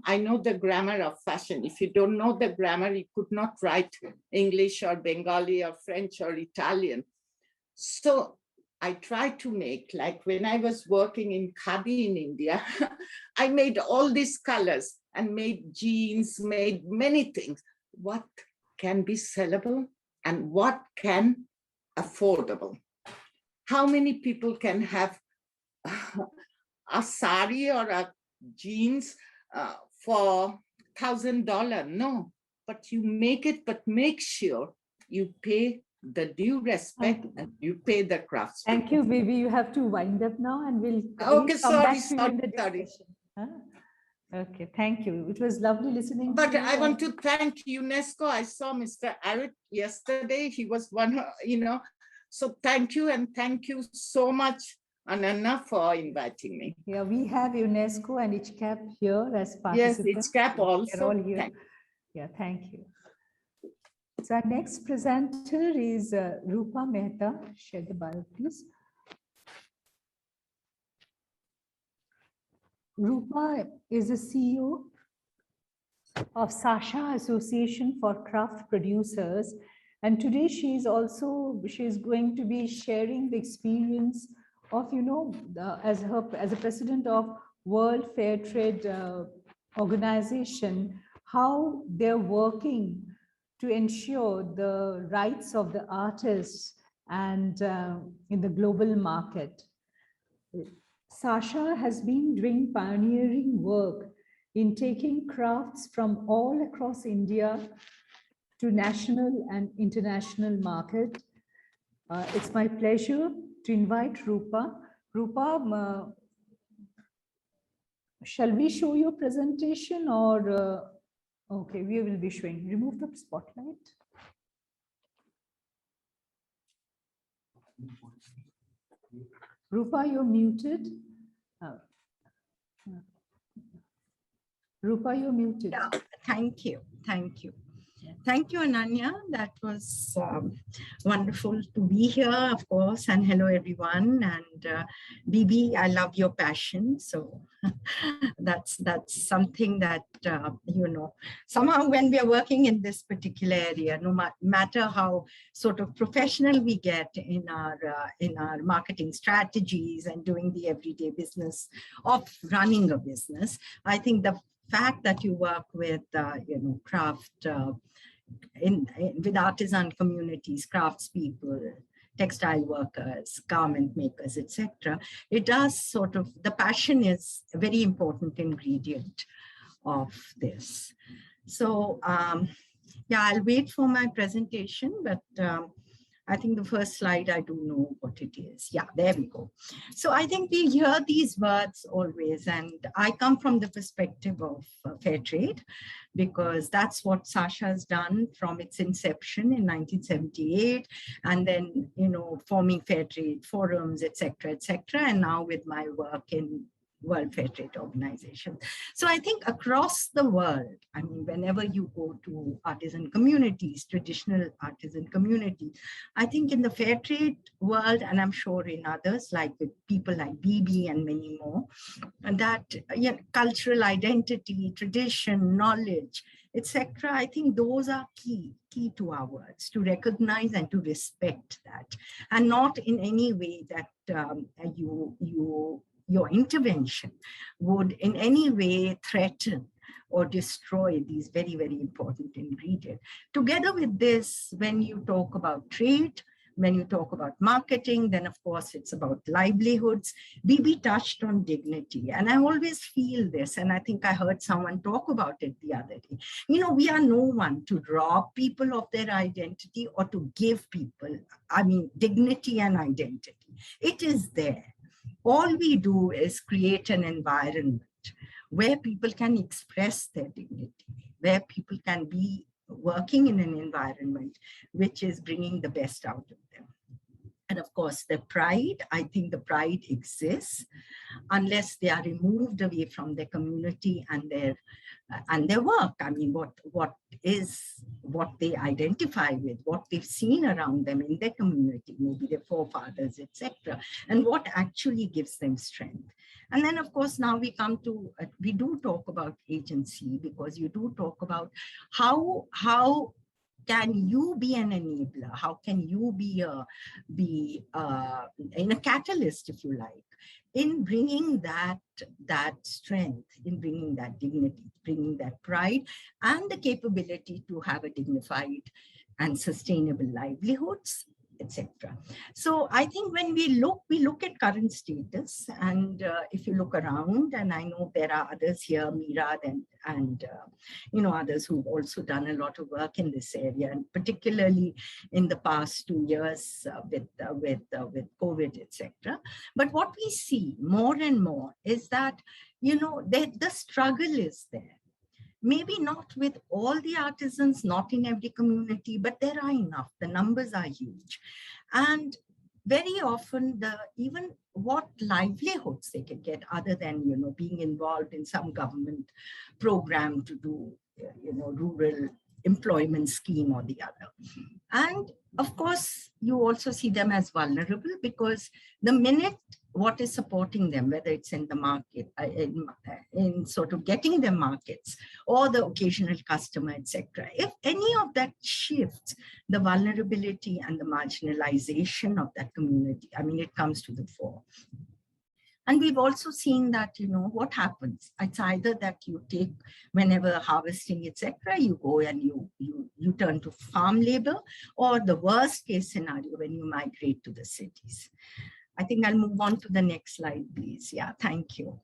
I know the grammar of fashion. If you don't know the grammar, you could not write English or Bengali or French or Italian. So I try to make, like when I was working in Khadi in India, I made all these colors and made jeans, made many things. What can be sellable and what can affordable? How many people can have a sari or a jeans for $1,000? No, but you make it, but make sure you pay the due respect and you pay the crafts. Thank you, Bibi. You have to wind up now and we'll come back sorry. to you in the discussion. Okay, thank you. It was lovely listening to you. But I want to thank UNESCO. I saw Mr. Arit yesterday. He was one, so thank you, and thank you so much, Ananna, for inviting me. Yeah, we have UNESCO and ICCAP here as participants. Yes, ICCAP also. They're all here. Yeah, thank you. So our next presenter is Roopa Mehta. Share the bio, please. Roopa is the CEO of SASHA, Association for Craft Producers. And today she's going to be sharing the experience of, as a president of World Fair Trade Organization, how they're working to ensure the rights of the artists and in the global market. SASHA has been doing pioneering work in taking crafts from all across India to national and international market. It's my pleasure to invite Roopa. Roopa, shall we show your presentation or? Okay, we will be showing. Remove the spotlight. Roopa, you're muted. Roopa, you're muted. Yeah, thank you. Thank you. Thank you, Ananya. That was wonderful to be here, of course, and hello, everyone. And Bibi, I love your passion. So that's something that, you know, somehow when we are working in this particular area, no matter how sort of professional we get in our marketing strategies and doing the everyday business of running a business, I think the fact that you work with, you know, craft, with artisan communities, craftspeople, textile workers, garment makers, etc. It does sort of, the passion is a very important ingredient of this. So yeah, I'll wait for my presentation, but I think the first slide, I do know what it is. Yeah, there we go. So I think we hear these words always, and I come from the perspective of fair trade, because that's what SASHA has done from its inception in 1978, and then, you know, forming fair trade forums, etc., and now with my work in World Fair Trade Organization. So I think across the world, I mean, whenever you go to artisan communities, traditional artisan communities, I think in the fair trade world, and I'm sure in others, like with people like Bibi and many more, and that, you know, cultural identity, tradition, knowledge, etc., I think those are key to our words, to recognize and to respect that, and not in any way that your intervention would in any way threaten or destroy these very, very important ingredients. Together with this, when you talk about trade, when you talk about marketing, then of course it's about livelihoods. Bibi touched on dignity, and I always feel this, and I think I heard someone talk about it the other day. You know, we are no one to rob people of their identity or to give people, I mean, dignity and identity. It is there. All we do is create an environment where people can express their dignity, where people can be working in an environment which is bringing the best out of them. And of course, the pride, I think the pride exists unless they are removed away from their community and their work. I mean, what they identify with, what they've seen around them in their community, maybe their forefathers, etc., and what actually gives them strength. And then, of course, now we come to, we do talk about agency, because you do talk about how can you be an enabler? How can you be in a catalyst, if you like, in bringing that strength, in bringing that dignity, bringing that pride, and the capability to have a dignified and sustainable livelihoods, etc. So I think when we look at current status, and if you look around, and I know there are others here, Meera and you know, others who've also done a lot of work in this area, and particularly in the past 2 years with COVID, etc. But what we see more and more is that, you know, the struggle is there. Maybe not with all the artisans, not in every community, but there are enough. The numbers are huge. And very often, even what livelihoods they can get other than, you know, being involved in some government program to do, you know, rural employment scheme or the other. And of course, you also see them as vulnerable, because the minute what is supporting them, whether it's in the market, in sort of getting them markets, or the occasional customer, etc., if any of that shifts, the vulnerability and the marginalization of that community, I mean, it comes to the fore. And we've also seen that, you know, what happens. It's either that you take, whenever harvesting, etc., you go and you turn to farm labor, or the worst case scenario, when you migrate to the cities. I think I'll move on to the next slide, please. Yeah, thank you.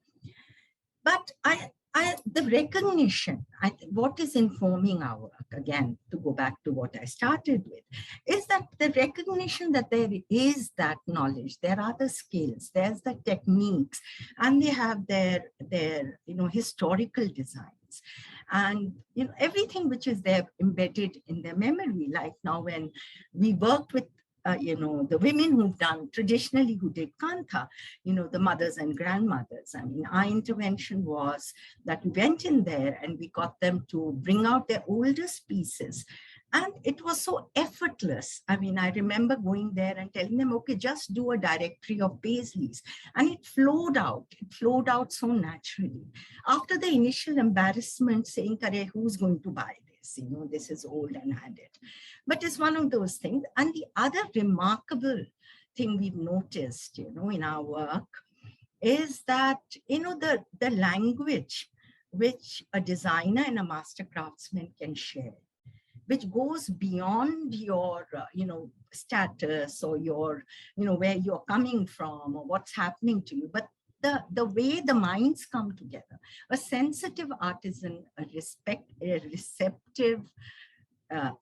But the recognition, what is informing our work, again, to go back to what I started with, is that the recognition that there is that knowledge, there are the skills, there's the techniques, and they have their you know, historical designs, and, you know, everything which is there embedded in their memory. Like now, when we worked with the women who've done traditionally, who did Kantha, the mothers and grandmothers. I mean, our intervention was that we went in there and we got them to bring out their oldest pieces. And it was so effortless. I mean, I remember going there and telling them, okay, just do a directory of Paisleys. And it flowed out. It flowed out so naturally. After the initial embarrassment saying, Kare, who's going to buy this? This is old and had it. But it's one of those things. And the other remarkable thing we've noticed, in our work is that, the language which a designer and a master craftsman can share, which goes beyond your, status or your, where you're coming from or what's happening to you, but the way the minds come together. A sensitive artisan, a receptive, a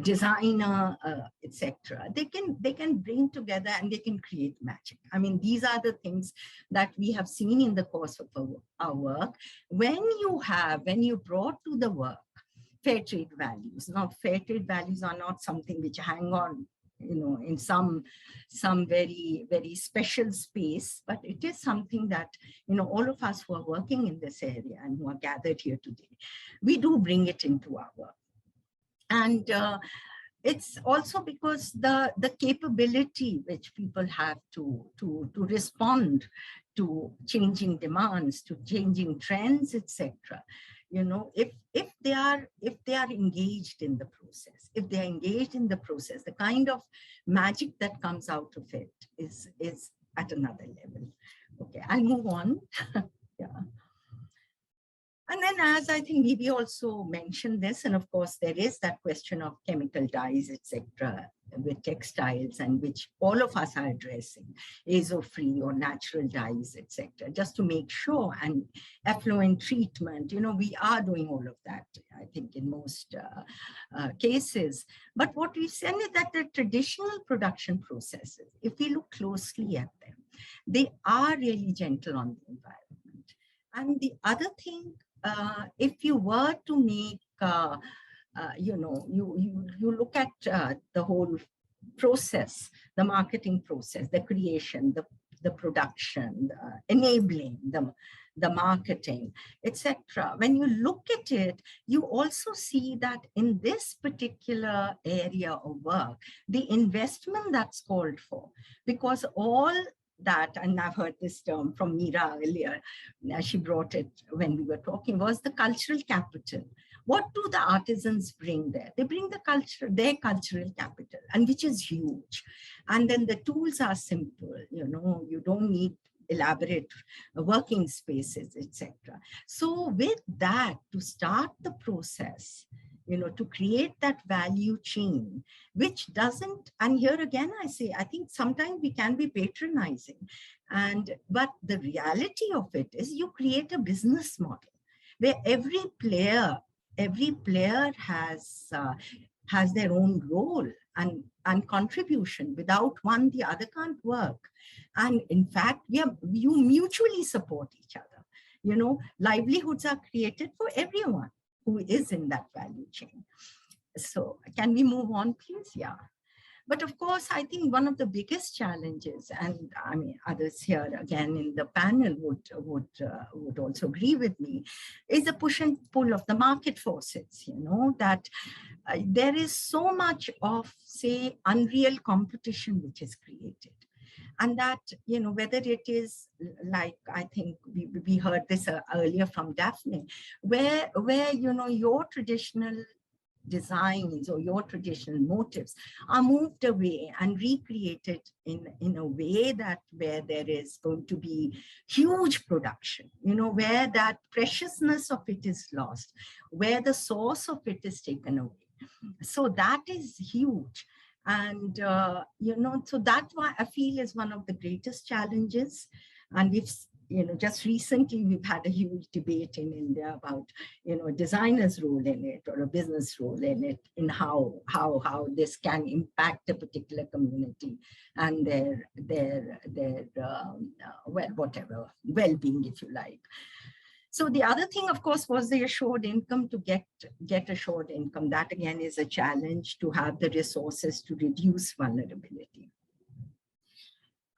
designer, etc. They can bring together and they can create magic. I mean, these are the things that we have seen in the course of our work. When you brought to the work fair trade values. Now, fair trade values are not something which hang on, in some very, very special space, but it is something that, all of us who are working in this area and who are gathered here today, we do bring it into our work. And it's also because the capability which people have to respond to changing demands, to changing trends, etc. If they are engaged in the process, the kind of magic that comes out of it is at another level. Okay, I'll move on. Yeah. And then, as I think Bibi also mentioned this, and of course there is that question of chemical dyes, etc., with textiles, and which all of us are addressing, azo-free or natural dyes, etc., just to make sure, and effluent treatment, we are doing all of that, I think, in most cases. But what we've seen is that the traditional production processes, if we look closely at them, they are really gentle on the environment. And the other thing, if you were to make, you look at the whole process, the marketing process, the creation, the production, the enabling, the marketing, etc. When you look at it, you also see that in this particular area of work, the investment that's called for, because all that, and I've heard this term from Meera earlier, she brought it when we were talking, was the cultural capital. What do the artisans bring there? They bring their cultural capital, and which is huge. And then the tools are simple, you don't need elaborate working spaces, etc. So with that, to start the process, to create that value chain, which doesn't, and here again, I say, I think sometimes we can be patronizing, but the reality of it is you create a business model where every player has their own role and contribution. Without one, the other can't work. And in fact, you mutually support each other. Livelihoods are created for everyone who is in that value chain. So can we move on, please? Yeah. But of course, I think one of the biggest challenges, and I mean, others here again in the panel would also agree with me, is the push and pull of the market forces, that there is so much of, say, unreal competition which is created. And that, whether it is like, I think we heard this earlier from Daphne, where your traditional designs or your traditional motifs are moved away and recreated in a way where there is going to be huge production, where that preciousness of it is lost, where the source of it is taken away. So that is huge. And, so that's why I feel is one of the greatest challenges. And we've, just recently we've had a huge debate in India about, a designer's role in it or a business role in it, in how this can impact a particular community and their well-being, if you like. So the other thing, of course, was the assured income. To get assured income. That again is a challenge, to have the resources to reduce vulnerability.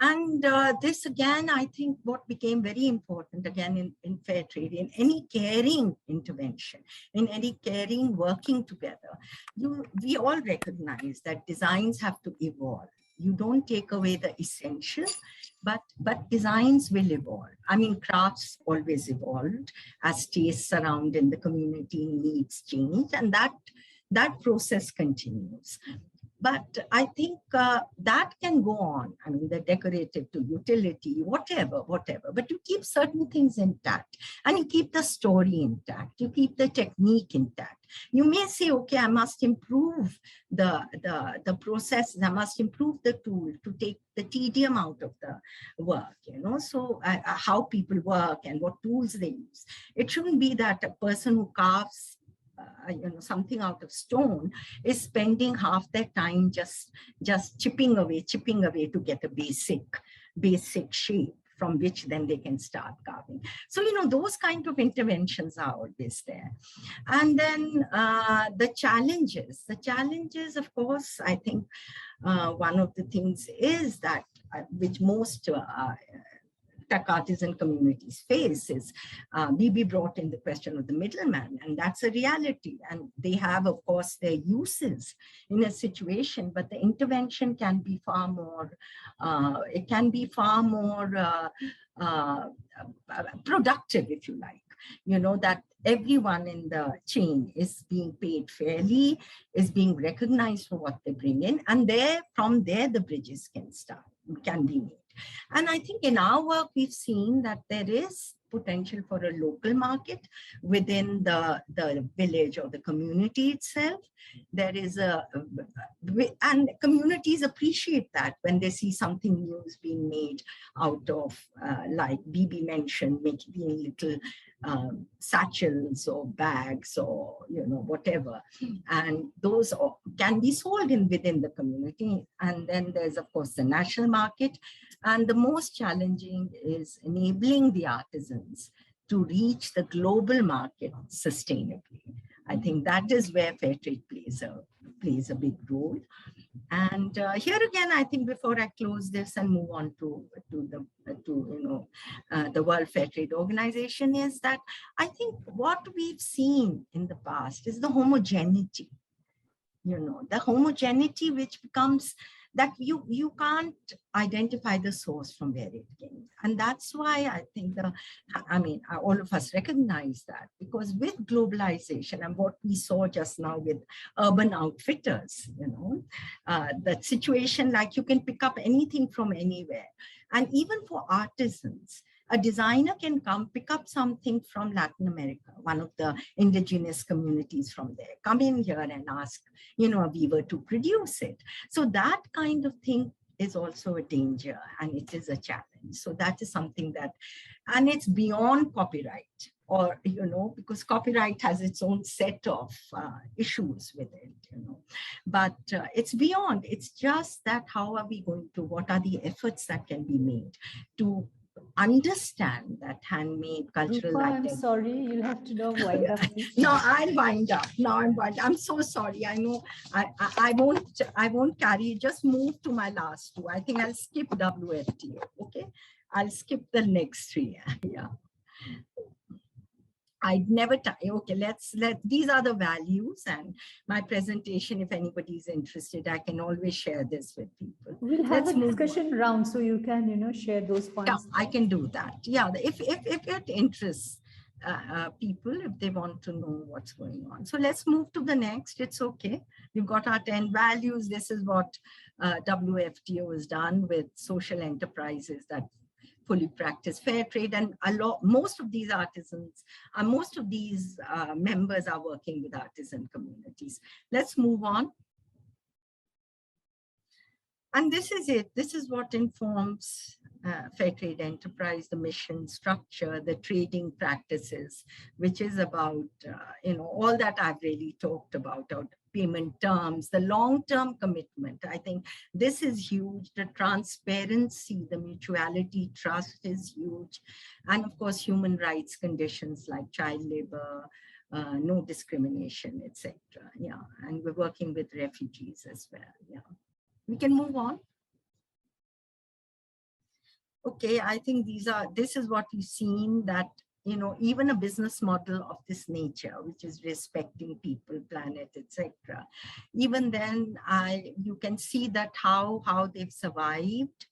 And this again, I think what became very important again in fair trade, in any caring intervention, in any caring working together, we all recognize that designs have to evolve. You don't take away the essential, but designs will evolve. I mean, crafts always evolved as tastes around in the community, needs change, and that process continues. But I think that can go on. I mean, the decorative to utility, whatever. But you keep certain things intact, and you keep the story intact. You keep the technique intact. You may say, okay, I must improve the process. I must improve the tool to take the tedium out of the work. So how people work and what tools they use. It shouldn't be that a person who carves something out of stone is spending half their time just chipping away to get a basic shape from which then they can start carving. So, those kind of interventions are always there. And then the challenges, of course, I think one of the things is that which most tech artisan communities face is Bibi brought in the question of the middleman, and that's a reality. And they have, of course, their uses in a situation, but the intervention can be far more, productive, if you like. That everyone in the chain is being paid fairly, is being recognized for what they bring in, and from there the bridges can be made. And I think in our work, we've seen that there is potential for a local market within the village or the community itself. There is and communities appreciate that when they see something new is being made out of, like Bibi mentioned, making little satchels or bags or whatever, and those can be sold within the community. And then there's, of course, the national market, and the most challenging is enabling the artisans to reach the global market sustainably. I think that is where fair trade plays a big role. And here again, I think before I close this and move on to the World Fair Trade Organization, is that I think what we've seen in the past is the homogeneity. The homogeneity which becomes that you can't identify the source from where it came. And that's why I think all of us recognize that, because with globalization and what we saw just now with urban outfitters, that situation, like you can pick up anything from anywhere. And even for artisans, a designer can come pick up something from Latin America, one of the indigenous communities from there, come in here and ask, a weaver to produce it. So that kind of thing is also a danger, and it is a challenge. So that is something that, and it's beyond copyright, or, because copyright has its own set of issues with it, but it's beyond. It's just that how are we going to, what are the efforts that can be made to understand that handmade cultural Roopa, items. I'm sorry, you'll have to know wind up. No, I'll wind up. Now I'm so sorry. I know I won't carry, just move to my last two. I think I'll skip WFTO. Okay. I'll skip the next three. Yeah. I'd never, okay, these are the values, and my presentation, if anybody's interested, I can always share this with people. We'll have a discussion round so you can, share those points. Yeah, I can do that. Yeah, if it interests people, if they want to know what's going on. So let's move to the next. It's okay. We've got our 10 values. This is what WFTO has done with social enterprises that fully practice fair trade, and most of these artisans, most of these members are working with artisan communities. Let's move on. And this is it. This is what informs fair trade enterprise, the mission structure, the trading practices, which is about, all that I've really talked about, payment terms, the long-term commitment. I think this is huge. The transparency, the mutuality, trust is huge. And of course, human rights conditions like child labor, no discrimination, etc. Yeah, and we're working with refugees as well. Yeah, we can move on. Okay, I think this is what we've seen, that, even a business model of this nature, which is respecting people, planet, etc. Even then, you can see that how they've survived.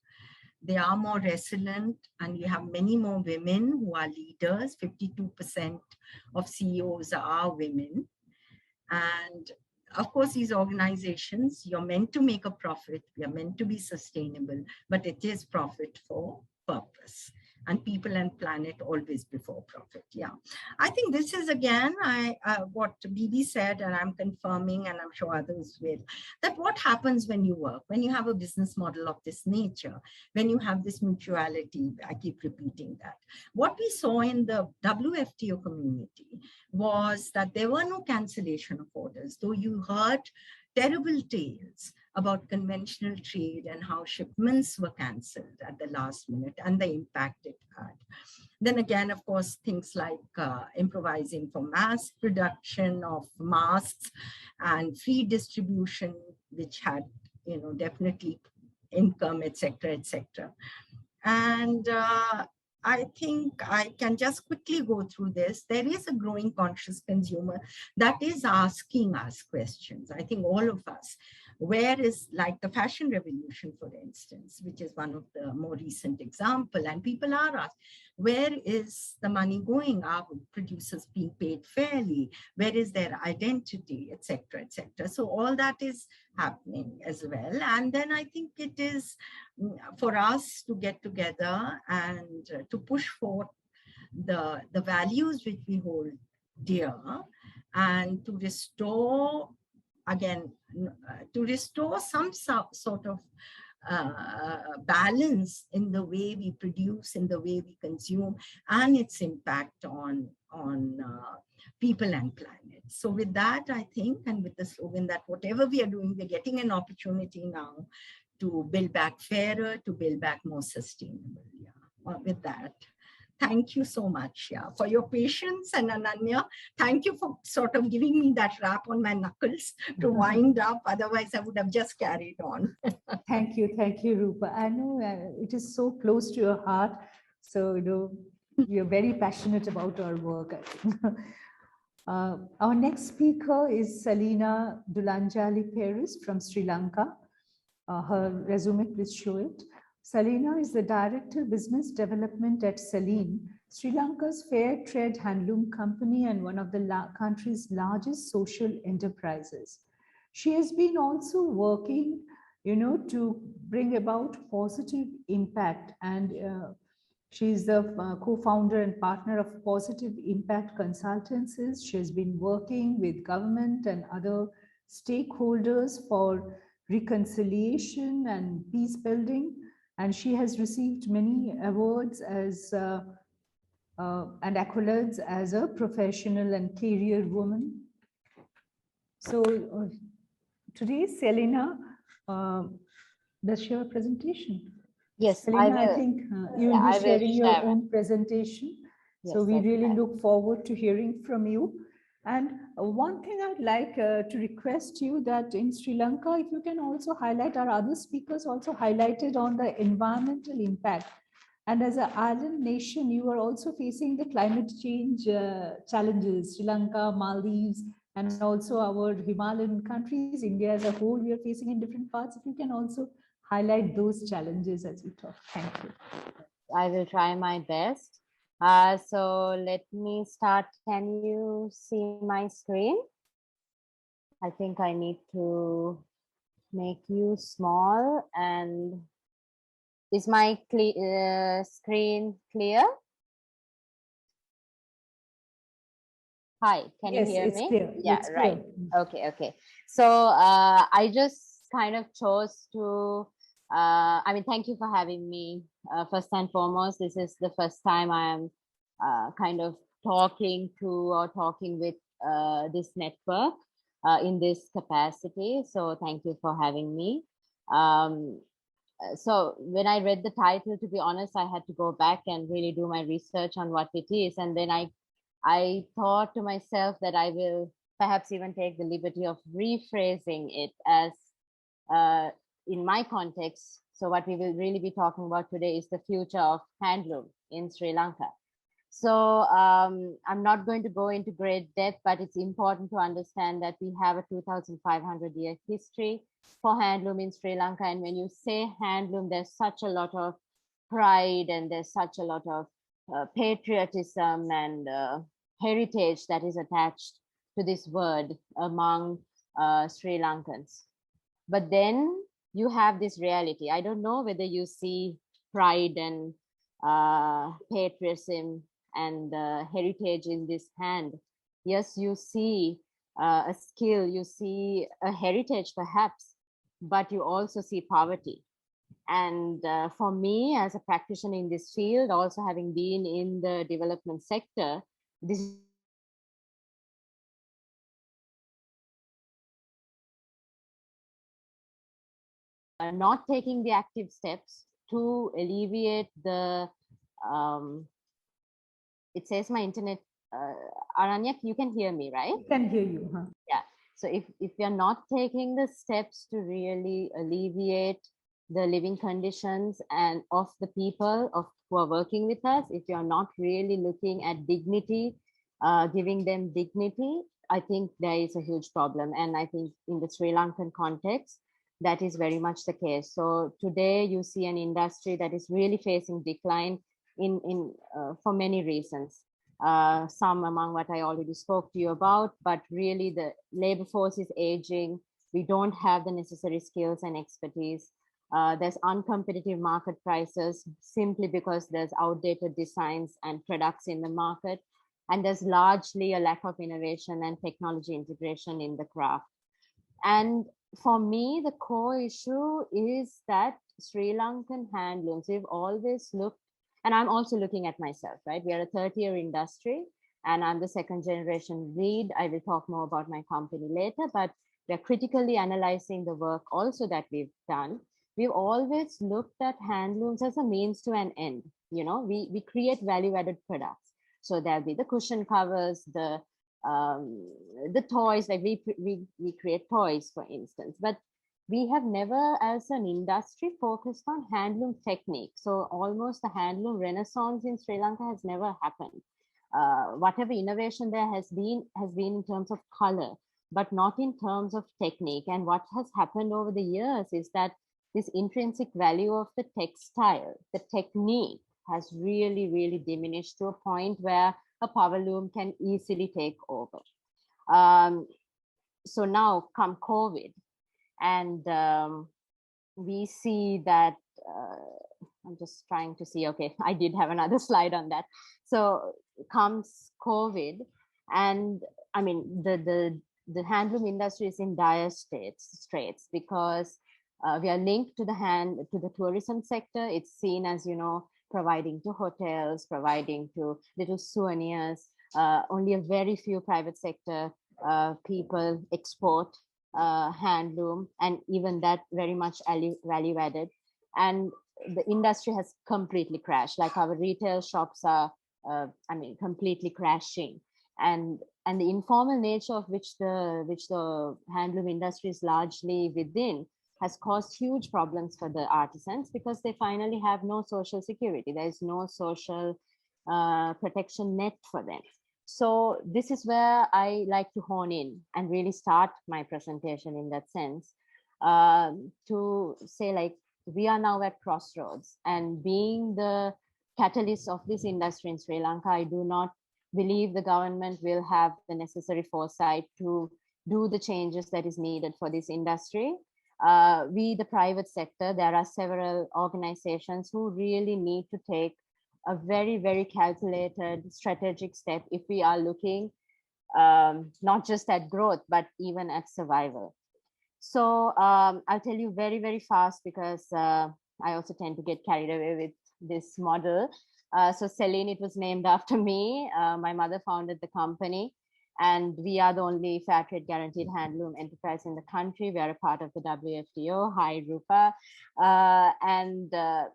They are more resilient, and you have many more women who are leaders. 52% of CEOs are women. And of course, these organizations, you're meant to make a profit, we are meant to be sustainable, but it is profit for purpose, and people and planet always before profit. Yeah, I think this is again what Bibi said, and I'm confirming, and I'm sure others will, that what happens when you work, when you have a business model of this nature, when you have this mutuality. I keep repeating that. What we saw in the WFTO community was that there were no cancellation of orders, though you heard terrible tales about conventional trade and how shipments were cancelled at the last minute and the impact it had. Then again, of course, things like improvising for mass production of masks and free distribution, which had, definitely income, etc., etc. And I think I can just quickly go through this. There is a growing conscious consumer that is asking us questions. I think all of us, where is, like the fashion revolution, for instance, which is one of the more recent example, and people are asked, where is the money going? Are producers being paid fairly? Where is their identity, etc., etc.? So all that is happening as well. And then I think it is for us to get together and to push forth the values which we hold dear, and to restore, again, to restore some sort of balance in the way we produce, in the way we consume, and its impact on people and planet. So with that, I think, and with the slogan that whatever we are doing, we're getting an opportunity now to build back fairer, to build back more sustainable. Yeah. With that, thank you so much, for your patience. And Ananya, thank you for sort of giving me that rap on my knuckles to wind up. Otherwise, I would have just carried on. Thank you, Roopa. I know it is so close to your heart. So, you're very passionate about our work, I think. Our next speaker is Selyna Peiris from Sri Lanka. Her resume, please show it. Selyna is the Director Business Development at Selyn, Sri Lanka's fair trade handloom company and one of the country's largest social enterprises. She has been also working, to bring about positive impact, and she's the co-founder and partner of Positive Impact Consultancies. She has been working with government and other stakeholders for reconciliation and peace building. And she has received many awards as and accolades as a professional and career woman. So today, Selyna does share a presentation. Yes, Selyna, I think you will be sharing your own presentation. Yes, so we really look forward to hearing from you. And one thing I'd like to request you that in Sri Lanka, if you can also highlight, our other speakers also highlighted on the environmental impact. And as an island nation, you are also facing the climate change challenges, Sri Lanka, Maldives, and also our Himalayan countries, India as a whole, we are facing in different parts. If you can also highlight those challenges as we talk. Thank you. I will try my best. So let me start. Can you see my screen? I think I need to make you small. And is my screen clear? Hi, can you hear me? Clear. Yeah, it's right. Clear. Okay. So I just kind of chose to I mean, thank you for having me. First and foremost, this is the first time I am kind of talking with this network in this capacity. So thank you for having me. So when I read the title, to be honest, I had to go back and really do my research on what it is. And then I thought to myself that I will perhaps even take the liberty of rephrasing it as in my context. So what we will really be talking about today is the future of handloom in Sri Lanka. So I'm not going to go into great depth, but it's important to understand that we have a 2,500-year history for handloom in Sri Lanka. And when you say handloom, there's such a lot of pride and there's such a lot of patriotism and heritage that is attached to this word among Sri Lankans. But then you have this reality. I don't know whether you see pride and patriotism and heritage in this hand. Yes, you see a skill, you see a heritage perhaps, but you also see poverty. And for me as a practitioner in this field, also having been in the development sector, this not taking the active steps to alleviate the it says my internet, Aranyak, you can hear me, right? I can hear you. Huh? Yeah. So if we are not taking the steps to really alleviate the living conditions and of the people who are working with us, if you're not really looking at dignity, giving them dignity, I think there is a huge problem. And I think in the Sri Lankan context, that is very much the case. So today you see an industry that is really facing decline for many reasons. Some among what I already spoke to you about, but really the labor force is aging. We don't have the necessary skills and expertise. There's uncompetitive market prices simply because there's outdated designs and products in the market. And there's largely a lack of innovation and technology integration in the craft. And for me, the core issue is that Sri Lankan handlooms, we've always looked, and I'm also looking at myself, right? We are a 30-year industry and I'm the second generation lead. I will talk more about my company later, but we're critically analyzing the work also that we've done. We've always looked at handlooms as a means to an end. You know, we create value-added products. So there'll be the cushion covers, the toys, like we create toys, for instance, but we have never as an industry focused on handloom technique. So almost the handloom renaissance in Sri Lanka has never happened. Whatever innovation there has been in terms of color, but not in terms of technique. And what has happened over the years is that this intrinsic value of the textile, the technique, has really, really diminished to a point where a power loom can easily take over. So now come COVID, and we see that, I'm just trying to see, okay, I did have another slide on that. So comes COVID, and I mean, the handloom industry is in dire straits because we are linked to the tourism sector. It's seen as, you know, providing to hotels, providing to little souvenirs. Only a very few private sector people export handloom, and even that very much value added. And the industry has completely crashed. Like our retail shops are, I mean, completely crashing. And the informal nature of which the handloom industry is largely within has caused huge problems for the artisans because they finally have no social security. There is no social protection net for them. So this is where I like to hone in and really start my presentation in that sense, to say, like, we are now at crossroads, and being the catalyst of this industry in Sri Lanka, I do not believe the government will have the necessary foresight to do the changes that is needed for this industry. We, the private sector, there are several organizations who really need to take a very, very calculated strategic step if we are looking not just at growth, but even at survival. So I'll tell you very, very fast because I also tend to get carried away with this model. So Selyn, it was named after me. My mother founded the company, and we are the only fair trade guaranteed handloom enterprise in the country. We are a part of the WFTO. Hi, Roopa. And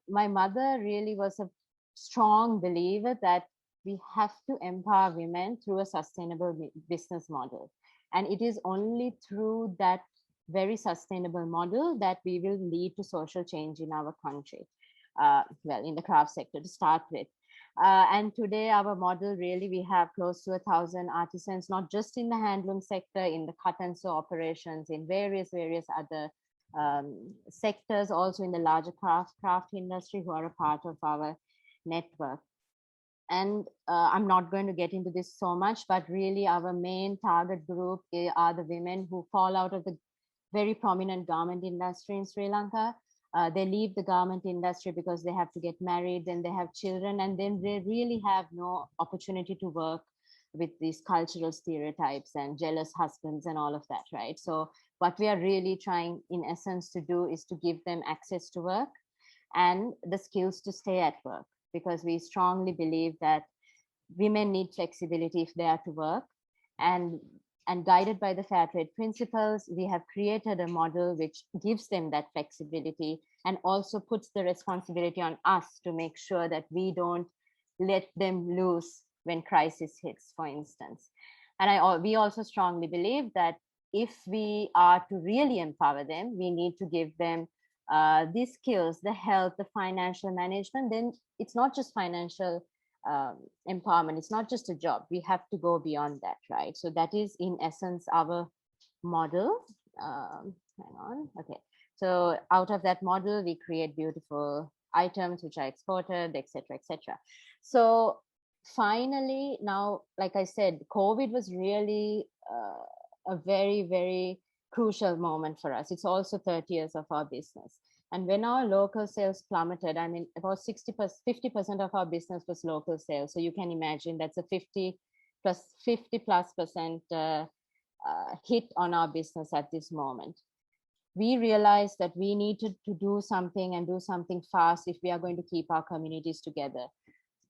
my mother really was a strong believer that we have to empower women through a sustainable business model. And it is only through that very sustainable model that we will lead to social change in our country. Well, in the craft sector to start with. And today our model really, we have close to 1,000 artisans, not just in the handloom sector, in the cut and sew operations, in various other sectors, also in the larger craft industry who are a part of our network. And I'm not going to get into this so much, but really our main target group are the women who fall out of the very prominent garment industry in Sri Lanka. They leave the garment industry because they have to get married, then they have children, and then they really have no opportunity to work with these cultural stereotypes and jealous husbands and all of that, right? So what we are really trying in essence to do is to give them access to work and the skills to stay at work, because we strongly believe that women need flexibility if they are to work. And guided by the fair trade principles, we have created a model which gives them that flexibility and also puts the responsibility on us to make sure that we don't let them loose when crisis hits, for instance. And we also strongly believe that if we are to really empower them, we need to give them these skills, the health, the financial management. Then it's not just financial empowerment, it's not just a job, we have to go beyond that, right? So that is in essence our model. Hang on. Okay, so out of that model we create beautiful items which are exported, etc., etc. So finally, now, like I said, COVID was really a very, very crucial moment for us. It's also 30 years of our business. And when our local sales plummeted, I mean, about 50% of our business was local sales. So you can imagine that's a 50+ percent hit on our business at this moment. We realized that we needed to do something and do something fast if we are going to keep our communities together.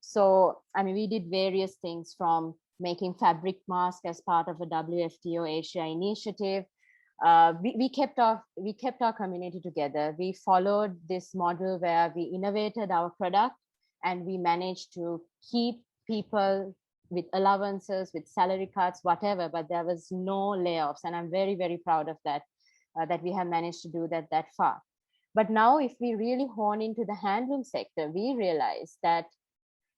So, I mean, we did various things from making fabric masks as part of a WFTO Asia initiative. We kept our community together. We followed this model where we innovated our product and we managed to keep people with allowances, with salary cuts, whatever, but there was no layoffs. And I'm very, very proud of that, that we have managed to do that far. But now if we really hone into the handloom sector, we realize that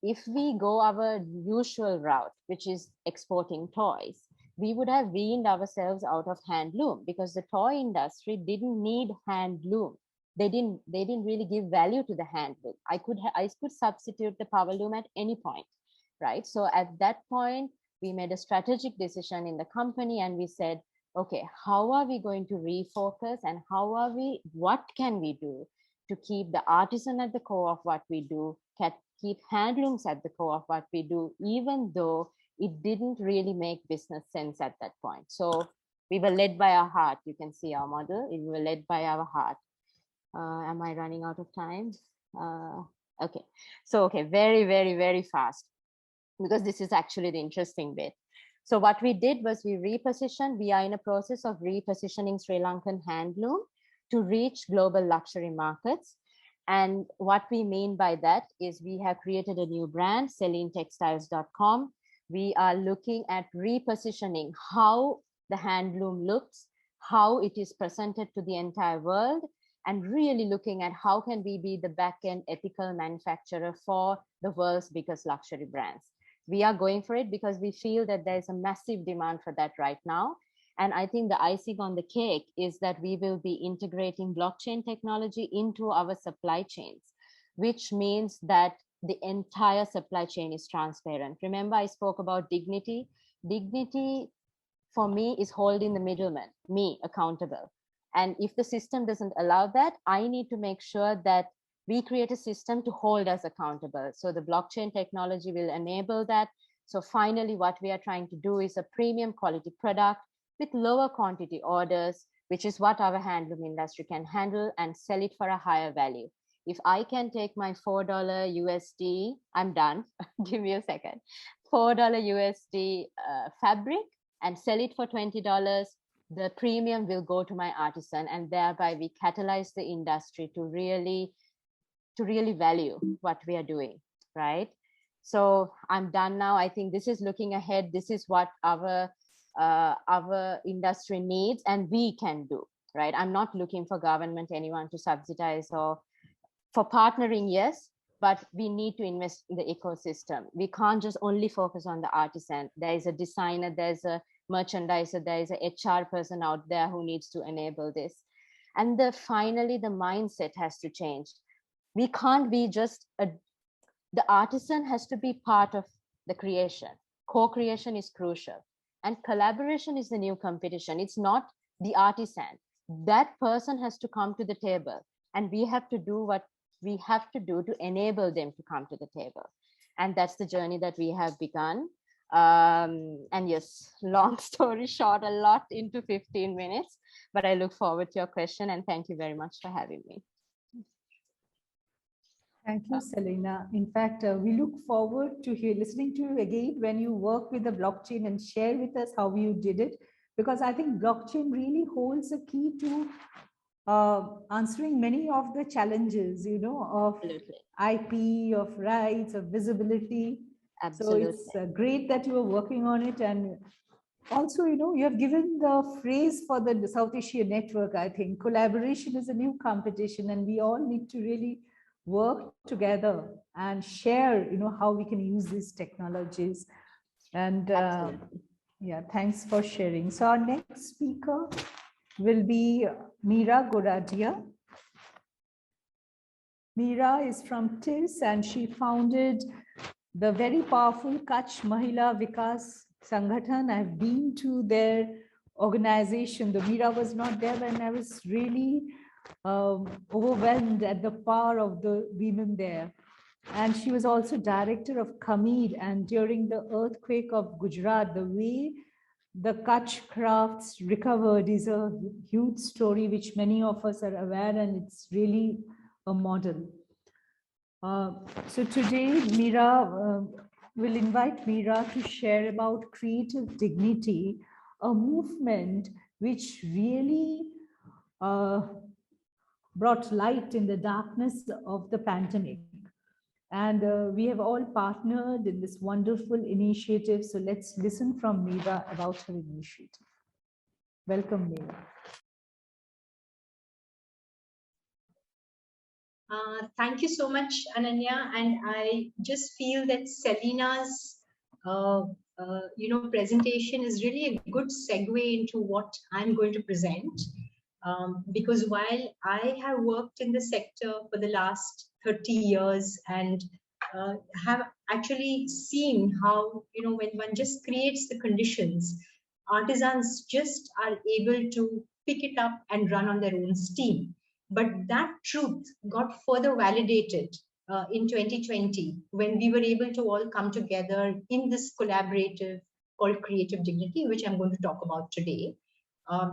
if we go our usual route, which is exporting toys, we would have weaned ourselves out of handloom, because the toy industry didn't need handloom. They didn't really give value to the handloom. I could substitute the power loom at any point, right? So at that point, we made a strategic decision in the company and we said, okay, how are we going to refocus and what can we do to keep the artisan at the core of what we do, keep handlooms at the core of what we do, even though it didn't really make business sense at that point. So we were led by our heart. You can see our model. We were led by our heart. Am I running out of time? Okay. So, okay, very, very, very fast, because this is actually the interesting bit. So what we did was we repositioned. We are in a process of repositioning Sri Lankan handloom to reach global luxury markets. And what we mean by that is we have created a new brand, SelynTextiles.com. We are looking at repositioning how the handloom looks, how it is presented to the entire world, and really looking at how can we be the back-end ethical manufacturer for the world's biggest luxury brands. We are going for it because we feel that there's a massive demand for that right now. And I think the icing on the cake is that we will be integrating blockchain technology into our supply chains, which means that the entire supply chain is transparent. Remember, I spoke about dignity. Dignity for me is holding the middleman, me accountable. And if the system doesn't allow that, I need to make sure that we create a system to hold us accountable. So the blockchain technology will enable that. So finally, what we are trying to do is a premium quality product with lower quantity orders which is what our handloom industry can handle, and sell it for a higher value. If I can take my $4 USD, I'm done. Give me a second. $4 USD fabric and sell it for $20, the premium will go to my artisan, and thereby we catalyze the industry to really value what we are doing, right? So I'm done now. I think this is looking ahead. This is what our industry needs and we can do, right? I'm not looking for government, anyone to subsidize or for partnering, yes, but we need to invest in the ecosystem. We can't just only focus on the artisan. There is a designer, there's a merchandiser, there is a HR person out there who needs to enable this. And finally, the mindset has to change. We can't be just the artisan has to be part of the creation. Co-creation is crucial. And collaboration is the new competition. It's not the artisan. That person has to come to the table. And we have to do what we have to do to enable them to come to the table. And that's the journey that we have begun. And yes, long story short, a lot into 15 minutes, but I look forward to your question and thank you very much for having me. Thank you, Selyna. In fact, we look forward to listening to you again when you work with the blockchain and share with us how you did it, because I think blockchain really holds a key to answering many of the challenges, you know, of Absolutely. IP, of rights, of visibility. Absolutely. So it's great that you are working on it. And also, you know, you have given the phrase for the South Asia network. I think collaboration is a new competition and we all need to really work together and share, you know, how we can use these technologies. And yeah, thanks for sharing. So our next speaker will be Meera Goradia. Meera is from TIS and she founded the very powerful Kutch Mahila Vikas Sangathan. I've been to their organization. The Meera was not there when I was really overwhelmed at the power of the women there. And she was also director of Khamid. And during the earthquake of Gujarat, the way the Kutch crafts recovered is a huge story, which many of us are aware, and it's really a model. So today, Meera, will invite Meera to share about creative dignity, a movement which really brought light in the darkness of the pandemic. And we have all partnered in this wonderful initiative. So let's listen from Meera about her initiative. Welcome, Meera. Thank you so much, Ananya. And I just feel that Selyna's presentation is really a good segue into what I'm going to present. Because while I have worked in the sector for the last 30 years and have actually seen how, you know, when one just creates the conditions, artisans just are able to pick it up and run on their own steam. But that truth got further validated in 2020 when we were able to all come together in this collaborative called Creative Dignity, which I'm going to talk about today.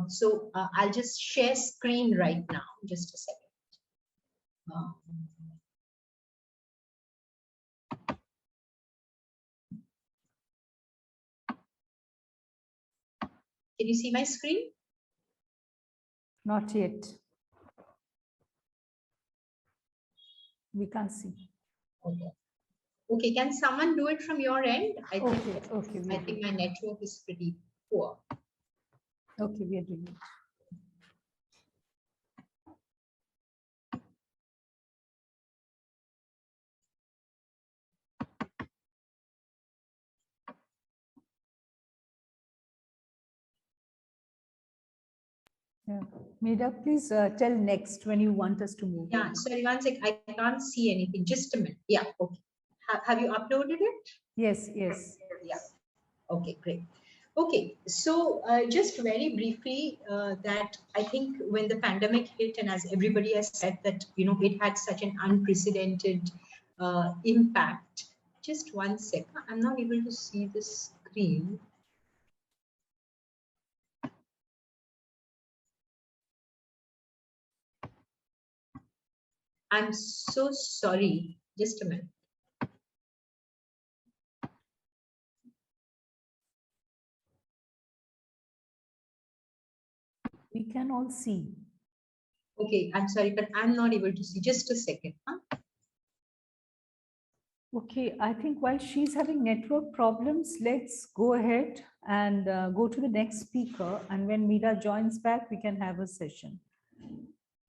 So I'll just share screen right now, just a second. Can you see my screen? Not yet. We can't see. Okay. Okay, can someone do it from your end? I think my network is pretty poor. Okay, we are doing it. Yeah. Meera, please tell next when you want us to move. Yeah, sorry, one sec. I can't see anything. Just a minute. Yeah, okay. Have you uploaded it? Yes, yes. Yeah. Okay, great. Okay, so just very briefly, that I think when the pandemic hit, and as everybody has said that, you know, it had such an unprecedented impact. Just one sec. I'm not able to see the screen. I'm so sorry. Just a minute. We can all see. Okay, I'm sorry, but I'm not able to see. Just a second. Huh? Okay, I think while she's having network problems, let's go ahead and go to the next speaker. And when Meera joins back, we can have a session.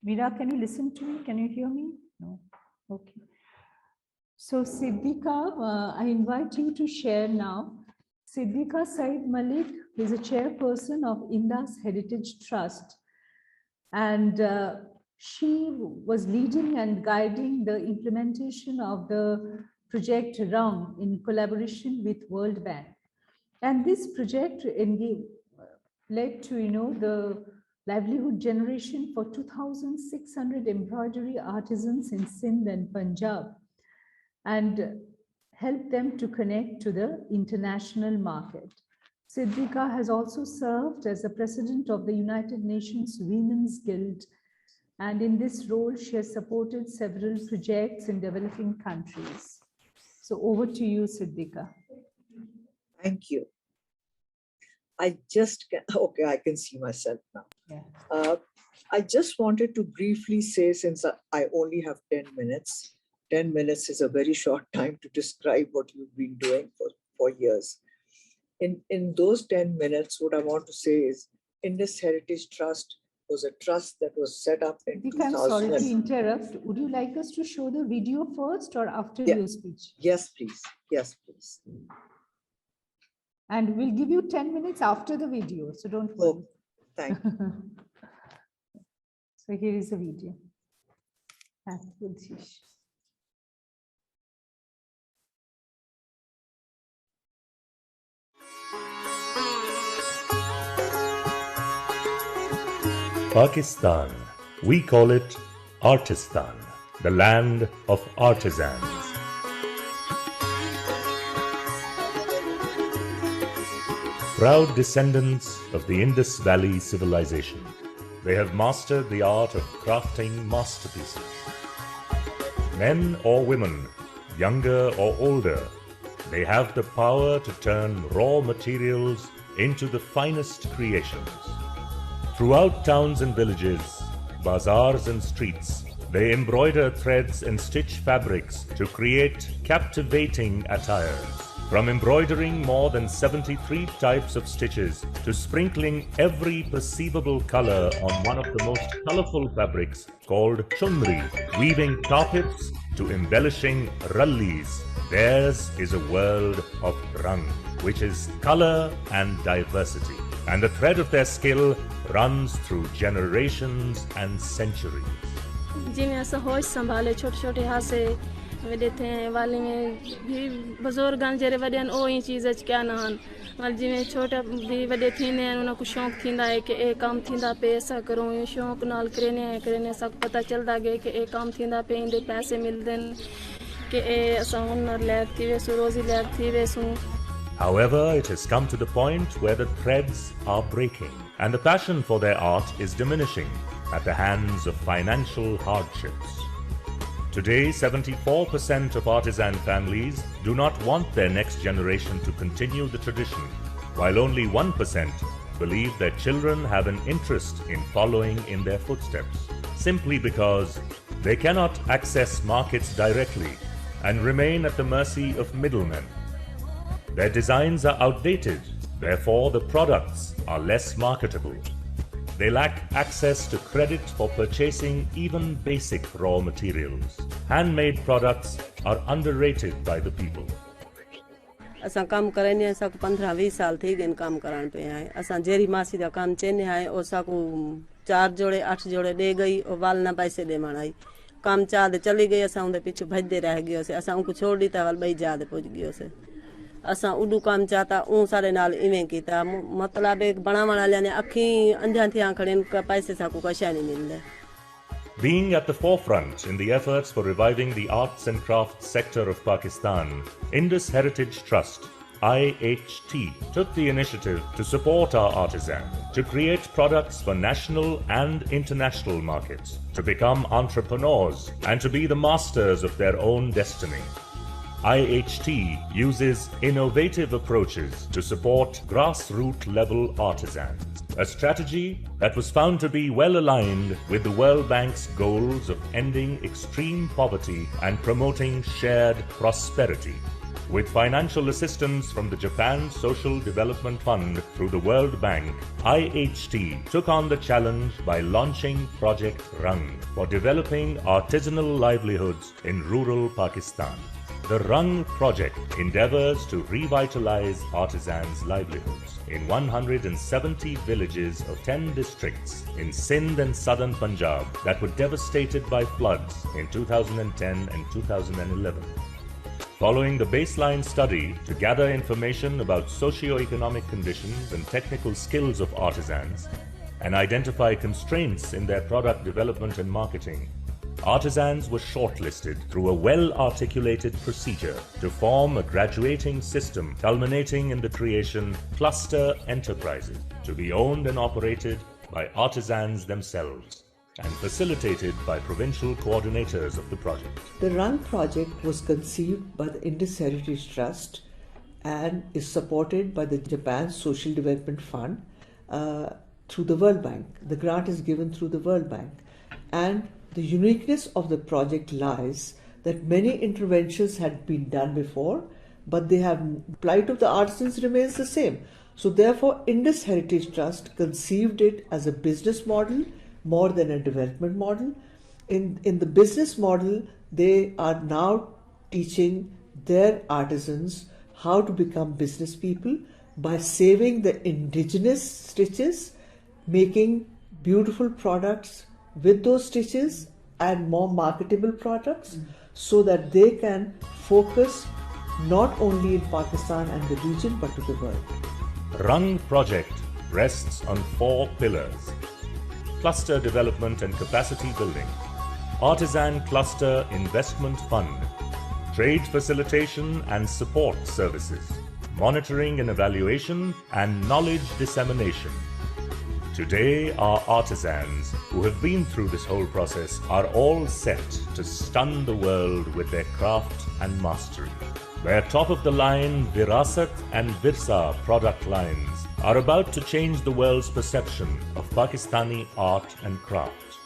Meera, can you listen to me? Can you hear me? No. Okay. So Siddiqa, I invite you to share now. Siddiqa Said Malik is a chairperson of Indus Heritage Trust. And she was leading and guiding the implementation of the project RUM in collaboration with World Bank. And this project led to, the livelihood generation for 2,600 embroidery artisans in Sindh and Punjab, and help them to connect to the international market. Siddiqa has also served as the president of the United Nations Women's Guild, and in this role, she has supported several projects in developing countries. So over to you, Siddiqa. Thank you. Okay, I can see myself now. Yeah. I just wanted to briefly say, since I only have 10 minutes, 10 minutes is a very short time to describe what you've been doing for years. In those 10 minutes, what I want to say is Indus Heritage Trust was a trust that was set up in 2000. I'm sorry to interrupt. Would you like us to show the video first or after your speech? Yes, please. Yes, please. And we'll give you 10 minutes after the video, so don't worry. Oh, thank you. So here is the video. Pakistan, we call it Artistan, the land of artisans. Proud descendants of the Indus Valley civilization, they have mastered the art of crafting masterpieces. Men or women, younger or older, they have the power to turn raw materials into the finest creations. Throughout towns and villages, bazaars and streets, they embroider threads and stitch fabrics to create captivating attires. From embroidering more than 73 types of stitches to sprinkling every perceivable color on one of the most colorful fabrics called chunri, weaving carpets to embellishing rallis, theirs is a world of rang, which is color and diversity. And the thread of their skill runs through generations and centuries. जिन्हें ऐसा होश संभाले छोटे-छोटे हाथ से वडे थे वाले में भी बुजुर्गां जेरे वडन ओ ही चीज क्या नहन वाल जिवें छोटा भी वडे थीने उन को शौक थींदा है कि ए काम थींदा पे ऐसा करूं ये शौक नाल करने सब पता चलदा गए कि ए काम थींदा पे इंदे पैसे मिलदन कि ए असा हुनर लैक थी वे रोजी लैक थी वे सु. However, it has come to the point where the threads are breaking and the passion for their art is diminishing at the hands of financial hardships. Today, 74% of artisan families do not want their next generation to continue the tradition, while only 1% believe their children have an interest in following in their footsteps, simply because they cannot access markets directly and remain at the mercy of middlemen. Their designs are outdated, therefore the products are less marketable. They lack access to credit for purchasing even basic raw materials. Handmade products are underrated by the people. असां काम करने असां को 15-20 साल थी गए काम करण पे आए असां जेरी मासी दा काम चेने आए ओसा को 4 जोड़े 8 जोड़े दे गई और वाल ना पैसे दे मणाई काम चा दे चली गई असां उनके पीछे भजदे रह गयो से असां उनको छोड़ दी ता वाल बई जा दे पहुंच गयो से असां उडू काम चाहता ऊ सारे नाल इवें कीता मतलब एक बनावण वाले ने अखी अंधा थी आंखड़न का पैसे सा को कशा नहीं मिलदे. Being at the forefront in the efforts for reviving the arts and crafts sector of Pakistan, Indus Heritage Trust IHT, took the initiative to support our artisans, to create products for national and international markets, to become entrepreneurs, and to be the masters of their own destiny. IHT uses innovative approaches to support grassroots level artisans, a strategy that was found to be well aligned with the World Bank's goals of ending extreme poverty and promoting shared prosperity. With financial assistance from the Japan Social Development Fund through the World Bank, IHT took on the challenge by launching Project Rang for developing artisanal livelihoods in rural Pakistan. The Rang project endeavors to revitalize artisans' livelihoods in 170 villages of 10 districts in Sindh and southern Punjab that were devastated by floods in 2010 and 2011. Following the baseline study to gather information about socio-economic conditions and technical skills of artisans and identify constraints in their product development and marketing, artisans were shortlisted through a well-articulated procedure to form a graduating system culminating in the creation of cluster enterprises to be owned and operated by artisans themselves and facilitated by provincial coordinators of the project. The Rang project was conceived by the Indus Heritage Trust and is supported by the Japan Social Development Fund through the World Bank. The grant is given through the World Bank. And the uniqueness of the project lies that many interventions had been done before, but the plight of the artisans remains the same. So therefore, Indus Heritage Trust conceived it as a business model more than a development model. In the business model, they are now teaching their artisans how to become business people by saving the indigenous stitches, making beautiful products with those stitches and more marketable products so that they can focus not only in Pakistan and the region but to the world. Rang project rests on 4 pillars: cluster development and capacity building, artisan cluster investment fund, trade facilitation and support services, monitoring and evaluation, and knowledge dissemination. Today, our artisans who have been through this whole process are all set to stun the world with their craft and mastery. Their top-of-the-line Virasat and Virsa product lines are about to change the world's perception of Pakistani art and craft.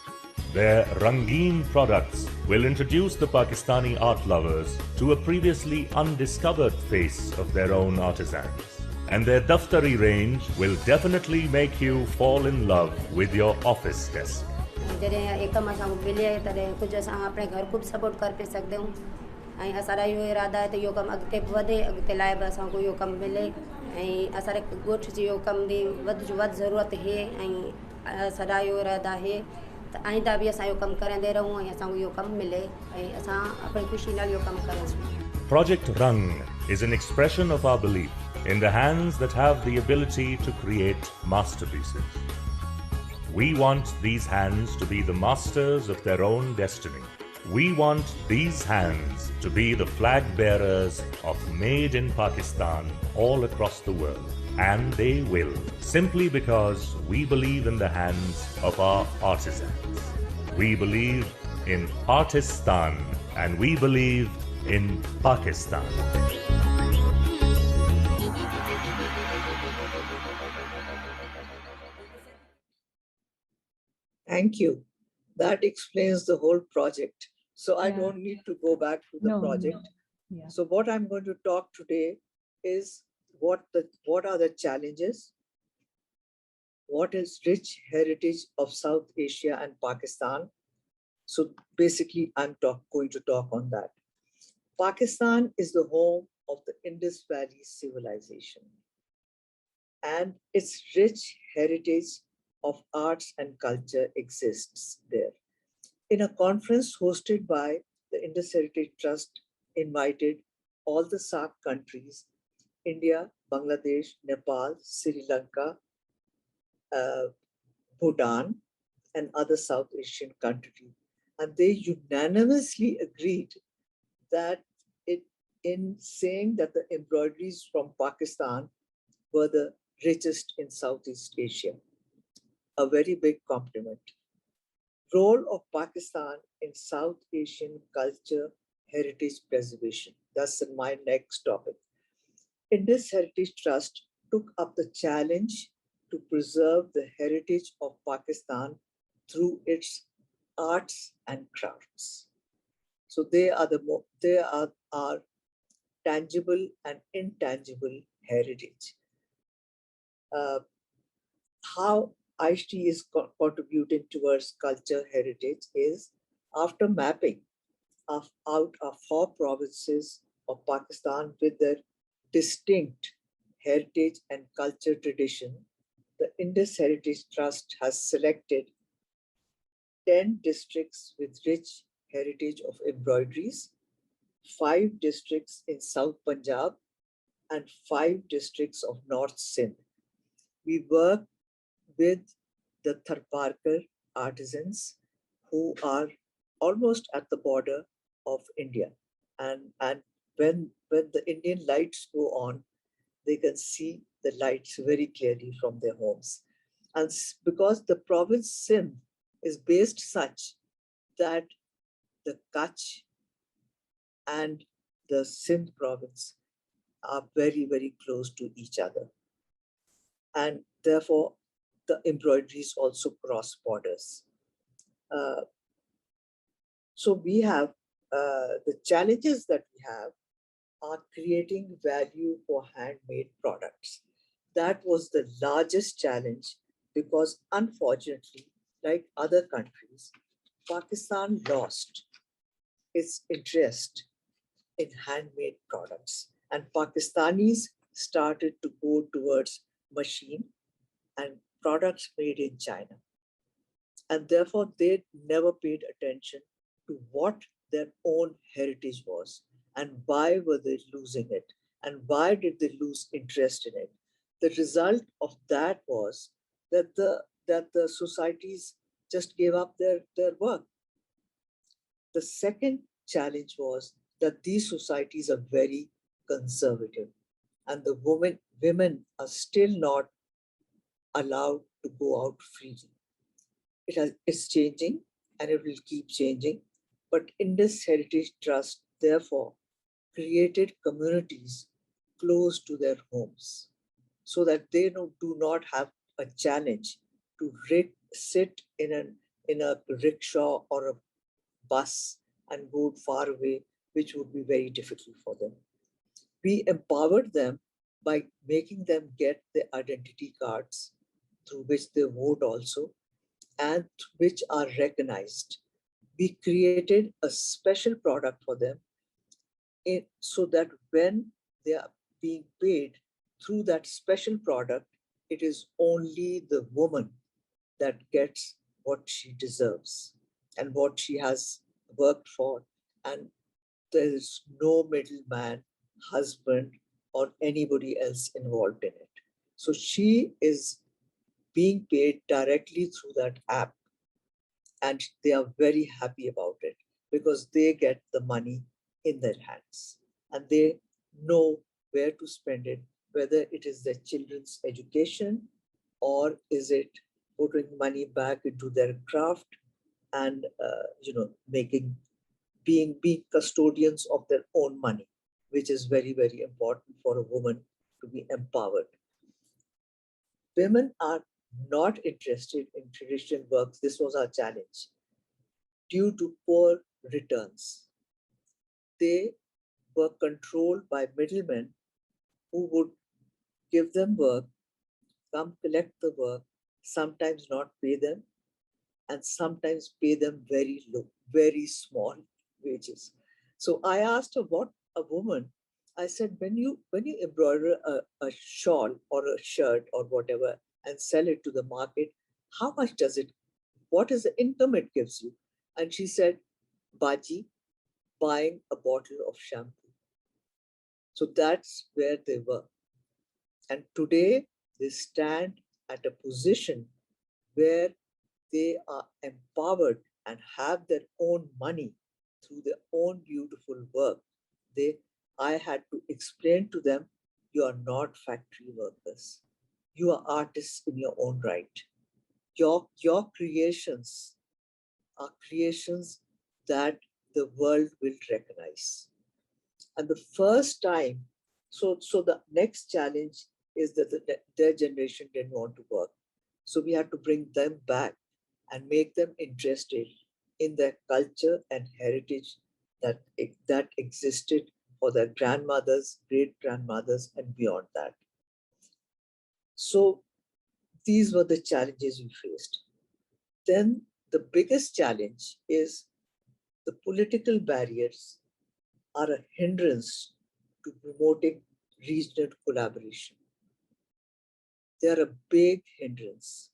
Their Rangeen products will introduce the Pakistani art lovers to a previously undiscovered face of their own artisans. And their Daftari range will definitely make you fall in love with your office desk. असारा यो इरादा है तो यो कम अगते वधे अगते लाए बस को यो कम मिले असारे गोठ जी यो कम दी वध जरूरत है असारा यो इरादा है तो आइंदा भी असा यो कम करंदे रहूं असा को यो कम मिले असा अपनी खुशी नाल यो कम करें. Project Rang is an expression of our belief in the hands that have the ability to create masterpieces. We want these hands to be the masters of their own destiny. We want these hands to be the flag bearers of Made in Pakistan all across the world. And they will, simply because we believe in the hands of our artisans. We believe in Artistan and we believe in Pakistan. Thank you. That explains the whole project. So I don't need to go back to the project. No. Yeah. So what I'm going to talk today is what are the challenges, what is rich heritage of South Asia and Pakistan. So basically, I'm going to talk on that. Pakistan is the home of the Indus Valley civilization, and its rich heritage of arts and culture exists there. In a conference hosted by the Indus Heritage Trust, invited all the SAARC countries, India, Bangladesh, Nepal, Sri Lanka, Bhutan, and other South Asian countries. And they unanimously agreed that in saying that the embroideries from Pakistan were the richest in Southeast Asia. A very big compliment. Role of Pakistan in South Asian culture heritage preservation. That's my next topic. Indus Heritage Trust took up the challenge to preserve the heritage of Pakistan through its arts and crafts. So they are our tangible and intangible heritage. How IST is contributing towards culture heritage is after mapping out of 4 provinces of Pakistan with their distinct heritage and culture tradition, the Indus Heritage Trust has selected 10 districts with rich heritage of embroideries, 5 districts in South Punjab, and 5 districts of North Sindh. We work with the Tharparkar artisans who are almost at the border of India. And when the Indian lights go on, they can see the lights very clearly from their homes. And because the province Sindh is based such that the Kutch and the Sindh province are very, very close to each other. And therefore, the embroideries also cross borders. So we have the challenges that we have are creating value for handmade products. That was the largest challenge because unfortunately, like other countries, Pakistan lost its interest in handmade products, and Pakistanis started to go towards machine and products made in China. And therefore, they never paid attention to what their own heritage was and why were they losing it and why did they lose interest in it. The result of that was that the societies just gave up their work. The second challenge was that these societies are very conservative and the women are still not allowed to go out freely. It's changing and it will keep changing. But Indus Heritage Trust, therefore, created communities close to their homes so that they do not have a challenge to sit in a rickshaw or a bus and go far away, which would be very difficult for them. We empowered them by making them get their identity cards through which they vote also and which are recognized. We created a special product for them so that when they are being paid through that special product, it is only the woman that gets what she deserves and what she has worked for. And there is no middleman, husband, or anybody else involved in it. So she is being paid directly through that app. And they are very happy about it because they get the money in their hands and they know where to spend it, whether it is their children's education or is it putting money back into their craft and being custodians of their own money, which is very, very important for a woman to be empowered. Women are not interested in traditional works. This was our challenge. Due to poor returns, they were controlled by middlemen who would give them work, come collect the work, sometimes not pay them, and sometimes pay them very low, very small wages. So I asked her, what a woman, I said, when you embroider a shawl or a shirt or whatever and sell it to the market, how much does it, what is the income it gives you? And she said, Baji, buying a bottle of shampoo. So that's where they were. And today they stand at a position where they are empowered and have their own money through their own beautiful work. They I had to explain to them, you are not factory workers. You are artists in your own right. Your creations are creations that the world will recognize. And the first time, so the next challenge is that their generation didn't want to work. So we had to bring them back and make them interested in their culture and heritage that existed for their grandmothers, great-grandmothers, and beyond that. So these were the challenges we faced. Then the biggest challenge is the political barriers are a hindrance to promoting regional collaboration. They are a big hindrance.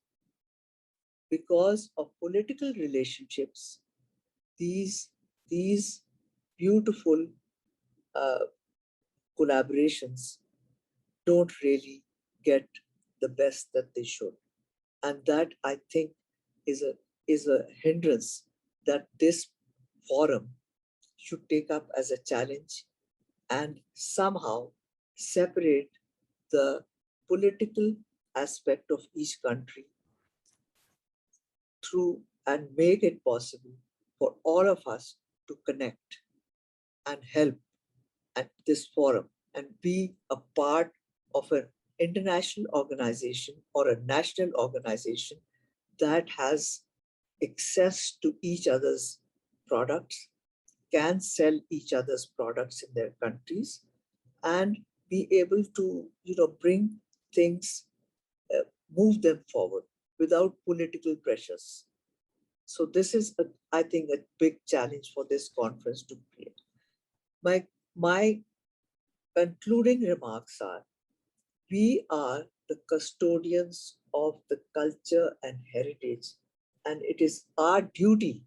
Because of political relationships, these beautiful collaborations don't really get the best that they should. And that, I think, is a hindrance that this forum should take up as a challenge and somehow separate the political aspect of each country through and make it possible for all of us to connect and help at this forum and be a part of an international organization or a national organization that has access to each other's products, can sell each other's products in their countries, and be able to, bring things, move them forward without political pressures. So this is, I think, a big challenge for this conference to create. My concluding remarks are, we are the custodians of the culture and heritage, and it is our duty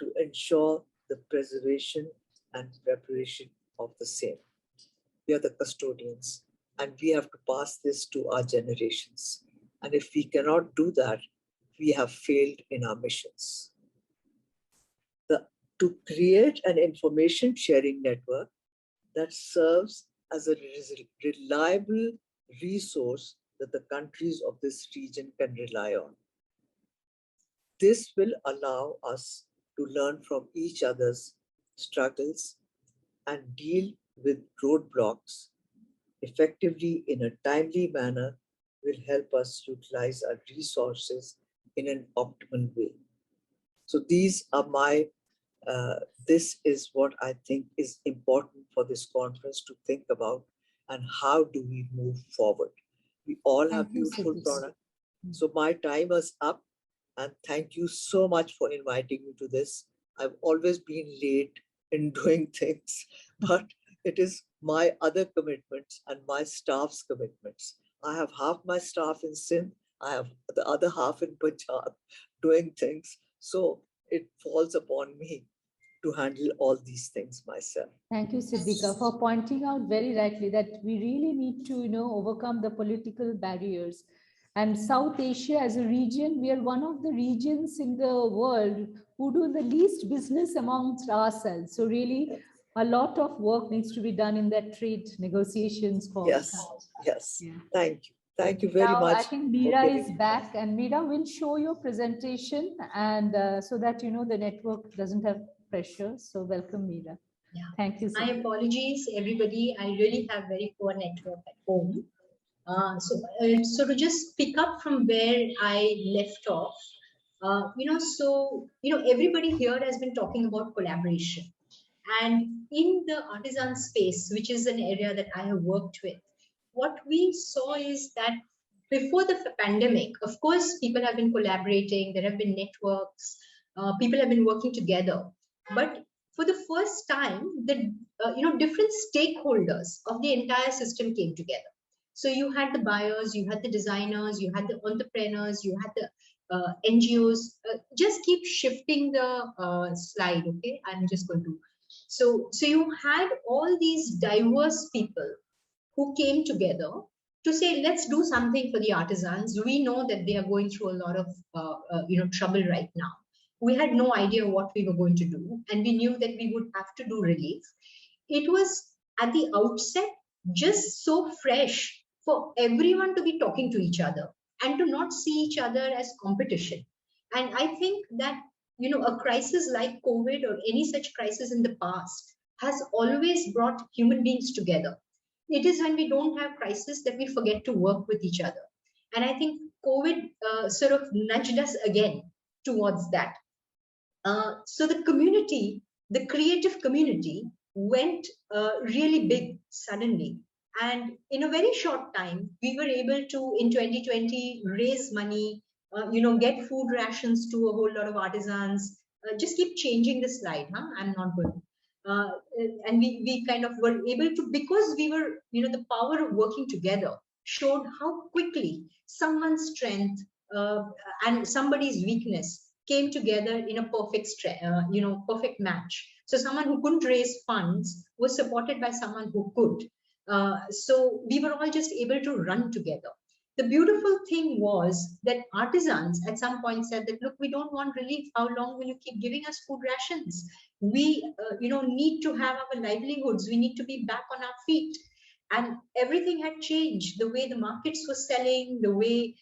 to ensure the preservation and preparation of the same. We are the custodians, and we have to pass this to our generations. And if we cannot do that, we have failed in our missions. To create an information sharing network that serves as a reliable resource that the countries of this region can rely on. This will allow us to learn from each other's struggles and deal with roadblocks effectively in a timely manner, will help us utilize our resources in an optimal way. So these are this is what I think is important for this conference to think about, and how do we move forward. We all have beautiful products. So my time is up, and thank you so much for inviting me to this. I've always been late in doing things, but it is my other commitments and my staff's commitments. I have half my staff in Sindh, I have the other half in Punjab doing things. So it falls upon me to handle all these things myself. Thank you, Siddiqa, for pointing out very rightly that we really need to, overcome the political barriers. And South Asia as a region, we are one of the regions in the world who do the least business amongst ourselves. So really, a lot of work needs to be done in that trade negotiations for. Yes. Yeah. Thank you. Thank you very much. I think Meera is back, and Meera will show your presentation, and so that the network doesn't have pressure. So welcome, Meera. Yeah. Thank you. My apologies, everybody. I really have very poor network at home. So to just pick up from where I left off, everybody here has been talking about collaboration. And in the artisan space, which is an area that I have worked with, what we saw is that before the pandemic, of course, people have been collaborating, there have been networks, people have been working together. But for the first time, the different stakeholders of the entire system came together. So you had the buyers, you had the designers, you had the entrepreneurs, you had the NGOs. Just keep shifting the slide, okay? I'm just going to. So you had all these diverse people who came together to say, let's do something for the artisans. We know that they are going through a lot of trouble right now. We had no idea what we were going to do, and we knew that we would have to do relief. It was at the outset just so fresh for everyone to be talking to each other and to not see each other as competition. And I think that, you know, a crisis like COVID or any such crisis in the past has always brought human beings together. It is when we don't have crisis that we forget to work with each other. And I think COVID sort of nudged us again towards that. So the community, the creative community, went really big suddenly. And in a very short time, we were able to, in 2020, raise money, you know, get food rations to a whole lot of artisans. Just keep changing the slide, huh? I'm not going. And we kind of were able to, because we were, you know, the power of working together showed how quickly someone's strength and somebody's weakness came together in a perfect, you know, perfect match. So someone who couldn't raise funds was supported by someone who could. So we were all just able to run together. The beautiful thing was that artisans at some point said that, look, we don't want relief. How long will you keep giving us food rations? We, you know, need to have our livelihoods. We need to be back on our feet. And everything had changed. The way the markets were selling, the way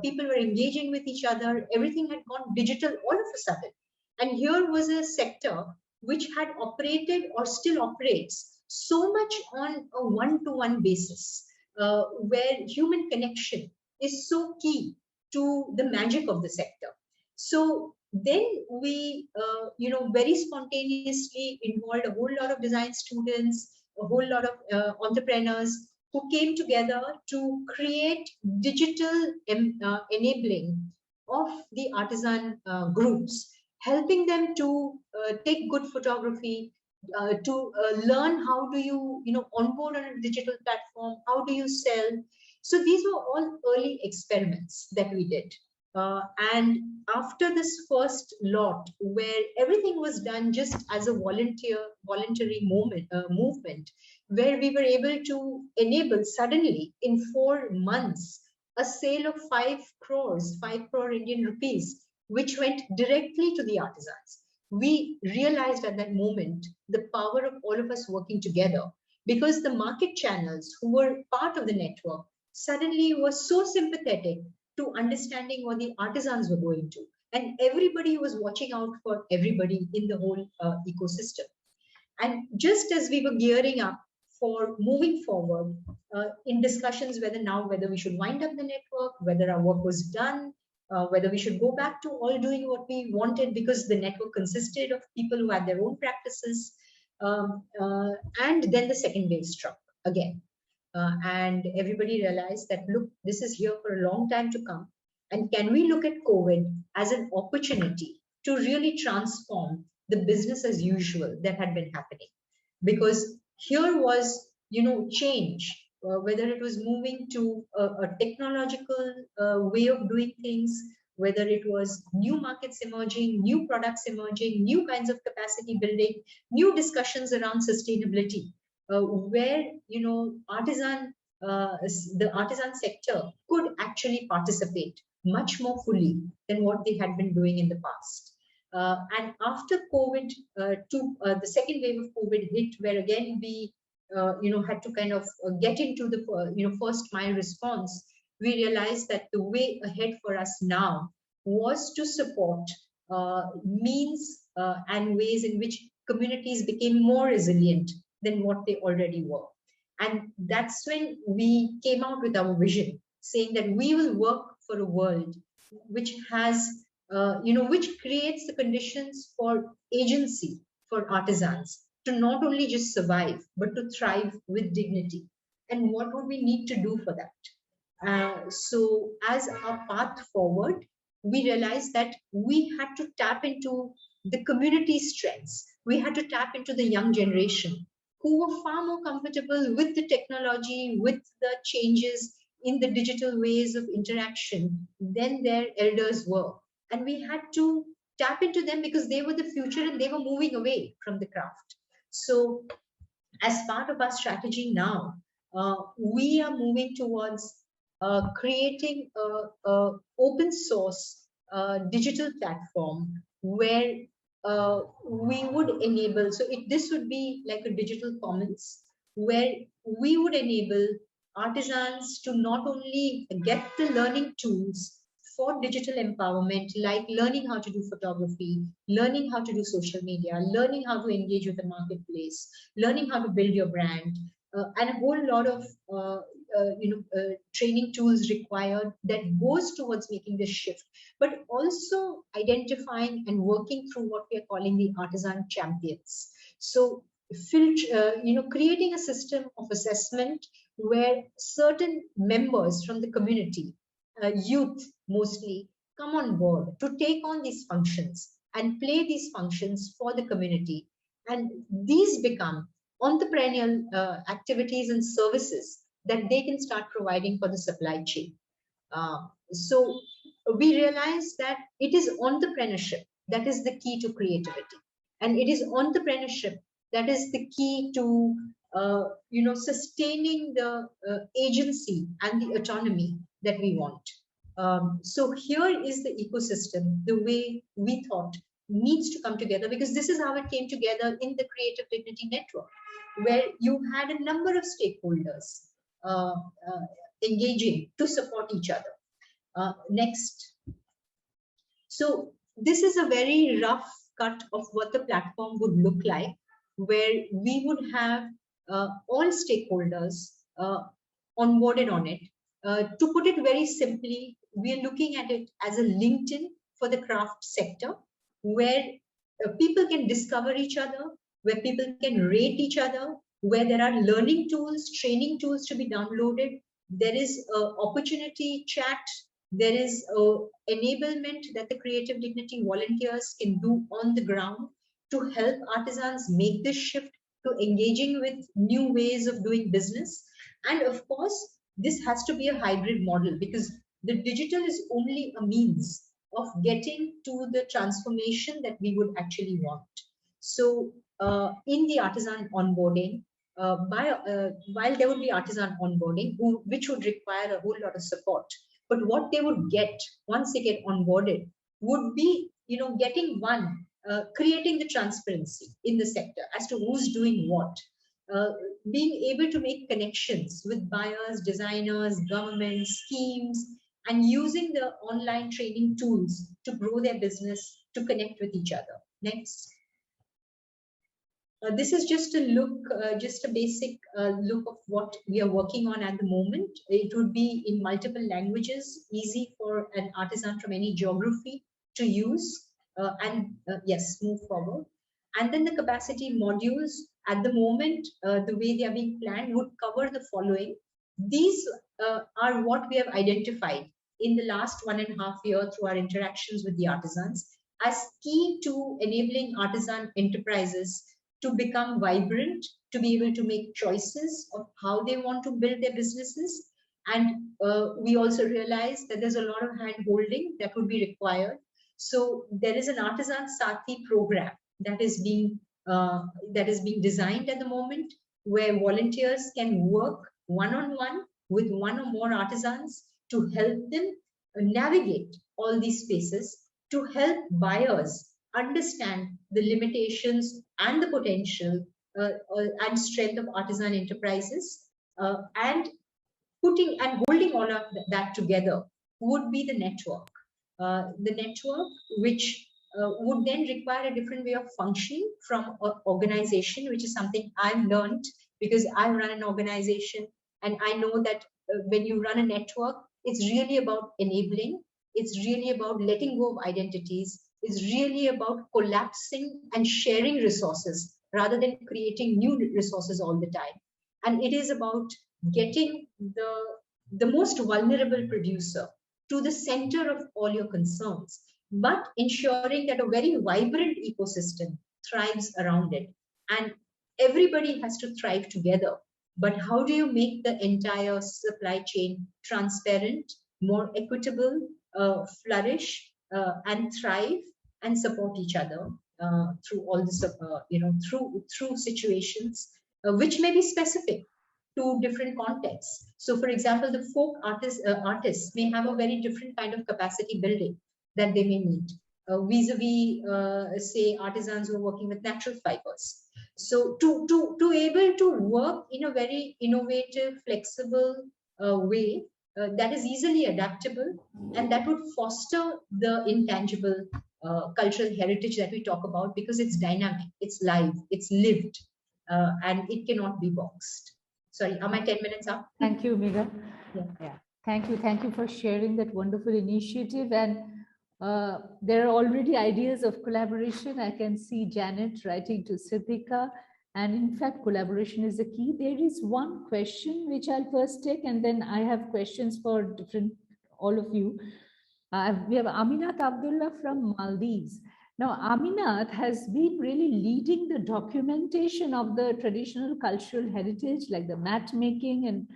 people were engaging with each other, everything had gone digital all of a sudden. And here was a sector which had operated or still operates so much on a one-to-one basis, where human connection is so key to the magic of the sector. So then we, you know, very spontaneously involved a whole lot of design students, a whole lot of entrepreneurs who came together to create digital enabling of the artisan groups, helping them to take good photography, to learn how do you, you know, onboard on a digital platform, how do you sell. So these were all early experiments that we did. And after this first lot, where everything was done just as a voluntary movement, where we were able to enable suddenly in 4 months a sale of 5 crore Indian rupees, which went directly to the artisans. We realized at that moment the power of all of us working together, because the market channels who were part of the network suddenly were so sympathetic to understanding what the artisans were going to. And everybody was watching out for everybody in the whole ecosystem. And just as we were gearing up for moving forward in discussions whether we should wind up the network, whether our work was done, whether we should go back to all doing what we wanted, because the network consisted of people who had their own practices. And then the second wave struck again. And everybody realized that, look, this is here for a long time to come. And can we look at COVID as an opportunity to really transform the business as usual that had been happening? Because here was, you know, change, whether it was moving to a technological way of doing things, whether it was new markets emerging, new products emerging, new kinds of capacity building, new discussions around sustainability, where, you know, the artisan sector could actually participate much more fully than what they had been doing in the past. And after COVID, the second wave of COVID hit, where again we, you know, had to kind of get into the, you know, first mile response. We realized that the way ahead for us now was to support means and ways in which communities became more resilient than what they already were. And that's when we came out with our vision, saying that we will work for a world which has, you know, which creates the conditions for agency for artisans to not only just survive, but to thrive with dignity. And what would we need to do for that? So as our path forward, we realized that we had to tap into the community strengths. We had to tap into the young generation who were far more comfortable with the technology, with the changes in the digital ways of interaction than their elders were. And we had to tap into them because they were the future and they were moving away from the craft. So as part of our strategy now, we are moving towards creating a open source digital platform where we would enable, so this would be like a digital commons where we would enable artisans to not only get the learning tools for digital empowerment, like learning how to do photography, learning how to do social media, learning how to engage with the marketplace, learning how to build your brand, and a whole lot of training tools required that goes towards making this shift, but also identifying and working through what we are calling the Artisan Champions. So creating a system of assessment where certain members from the community, youth mostly, come on board to take on these functions and play these functions for the community. And these become entrepreneurial activities and services that they can start providing for the supply chain. So we realize that it is entrepreneurship that is the key to creativity. And it is entrepreneurship that is the key to sustaining the agency and the autonomy that we want. So here is the ecosystem, the way we thought needs to come together, because this is how it came together in the Creative Dignity Network, where you had a number of stakeholders engaging to support each other. Next. So this is a very rough cut of what the platform would look like, where we would have all stakeholders onboarded on it. To put it very simply, we are looking at it as a LinkedIn for the craft sector, where people can discover each other, where people can rate each other, where there are learning tools, training tools to be downloaded. There is opportunity chat. There is enablement that the Creative Dignity volunteers can do on the ground to help artisans make this shift to engaging with new ways of doing business. And of course, this has to be a hybrid model, because the digital is only a means of getting to the transformation that we would actually want. So in the artisan onboarding, while there would be artisan onboarding, which would require a whole lot of support, but what they would get once they get onboarded would be, getting one, creating the transparency in the sector as to who's doing what, being able to make connections with buyers, designers, governments, schemes, and using the online training tools to grow their business, to connect with each other. Next. This is just a look, just a basic look of what we are working on at the moment. It would be in multiple languages, easy for an artisan from any geography to use. Yes, move forward. And then the capacity modules at the moment, the way they are being planned, would cover the following. These are what we have identified in the last 1.5 years through our interactions with the artisans as key to enabling artisan enterprises to become vibrant, to be able to make choices of how they want to build their businesses. And we also realize that there's a lot of hand holding that would be required. So there is an Artisan Sati program that is being designed at the moment, where volunteers can work one-on-one with one or more artisans to help them navigate all these spaces, to help buyers understand the limitations and the potential and strength of artisan enterprises, and putting and holding all of that together would be the network. The network, which would then require a different way of functioning from an organization, which is something I've learned because I run an organization, and I know that when you run a network, it's really about enabling. It's really about letting go of identities. It's really about collapsing and sharing resources rather than creating new resources all the time. And it is about getting the most vulnerable producer to the center of all your concerns, but ensuring that a very vibrant ecosystem thrives around it. And everybody has to thrive together. But how do you make the entire supply chain transparent, more equitable, flourish, and thrive and support each other through all this, through situations which may be specific to different contexts. So, for example, the folk artists may have a very different kind of capacity building that they may need vis-a-vis, say, artisans who are working with natural fibers. So to able to work in a very innovative, flexible way that is easily adaptable, and that would foster the intangible cultural heritage that we talk about, because it's dynamic, it's live, it's lived, and it cannot be boxed. Sorry, are my 10 minutes up? Thank you, Meera. Yeah. Thank you for sharing that wonderful initiative. And there are already ideas of collaboration. I can see Janet writing to Siddiqa, and in fact, collaboration is the key. There is one question which I'll first take, and then I have questions for all of you. We have Aminath Abdulla from Maldives. Now, Aminath has been really leading the documentation of the traditional cultural heritage, like the mat making and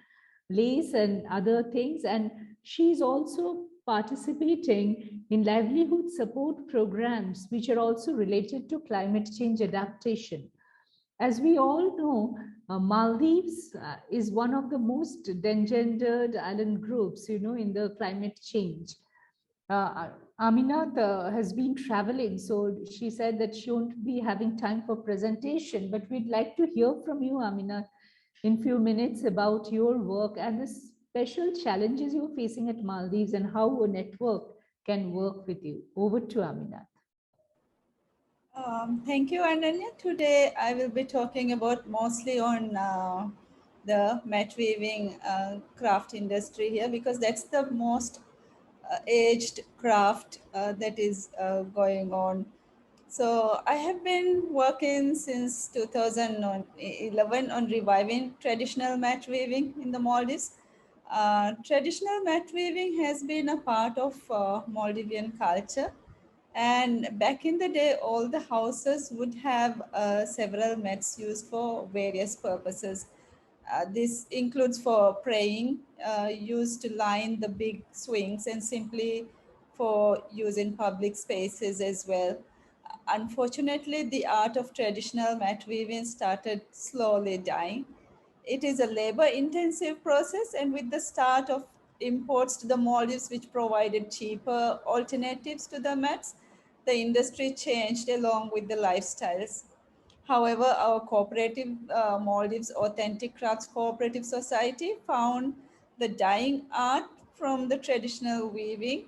lace and other things. And she's also participating in livelihood support programs, which are also related to climate change adaptation. As we all know, Maldives is one of the most endangered island groups, in the climate change. Aminath has been traveling, so she said that she won't be having time for presentation, but we'd like to hear from you, Aminath, in few minutes about your work and the special challenges you're facing at Maldives and how a network can work with you. Over to Aminath. Thank you, Ananya. Today I will be talking about mostly on the mat weaving craft industry here, because that's the most aged craft that is going on. So I have been working since 2011 on reviving traditional mat weaving in the Maldives. Traditional mat weaving has been a part of Maldivian culture. And back in the day, all the houses would have several mats used for various purposes. This includes for praying, used to line the big swings, and simply for use in public spaces as well. Unfortunately, the art of traditional mat weaving started slowly dying. It is a labor-intensive process, and with the start of imports to the Maldives, which provided cheaper alternatives to the mats, the industry changed along with the lifestyles. However, our cooperative, Maldives Authentic Crafts Cooperative Society, found the dying art from the traditional weaving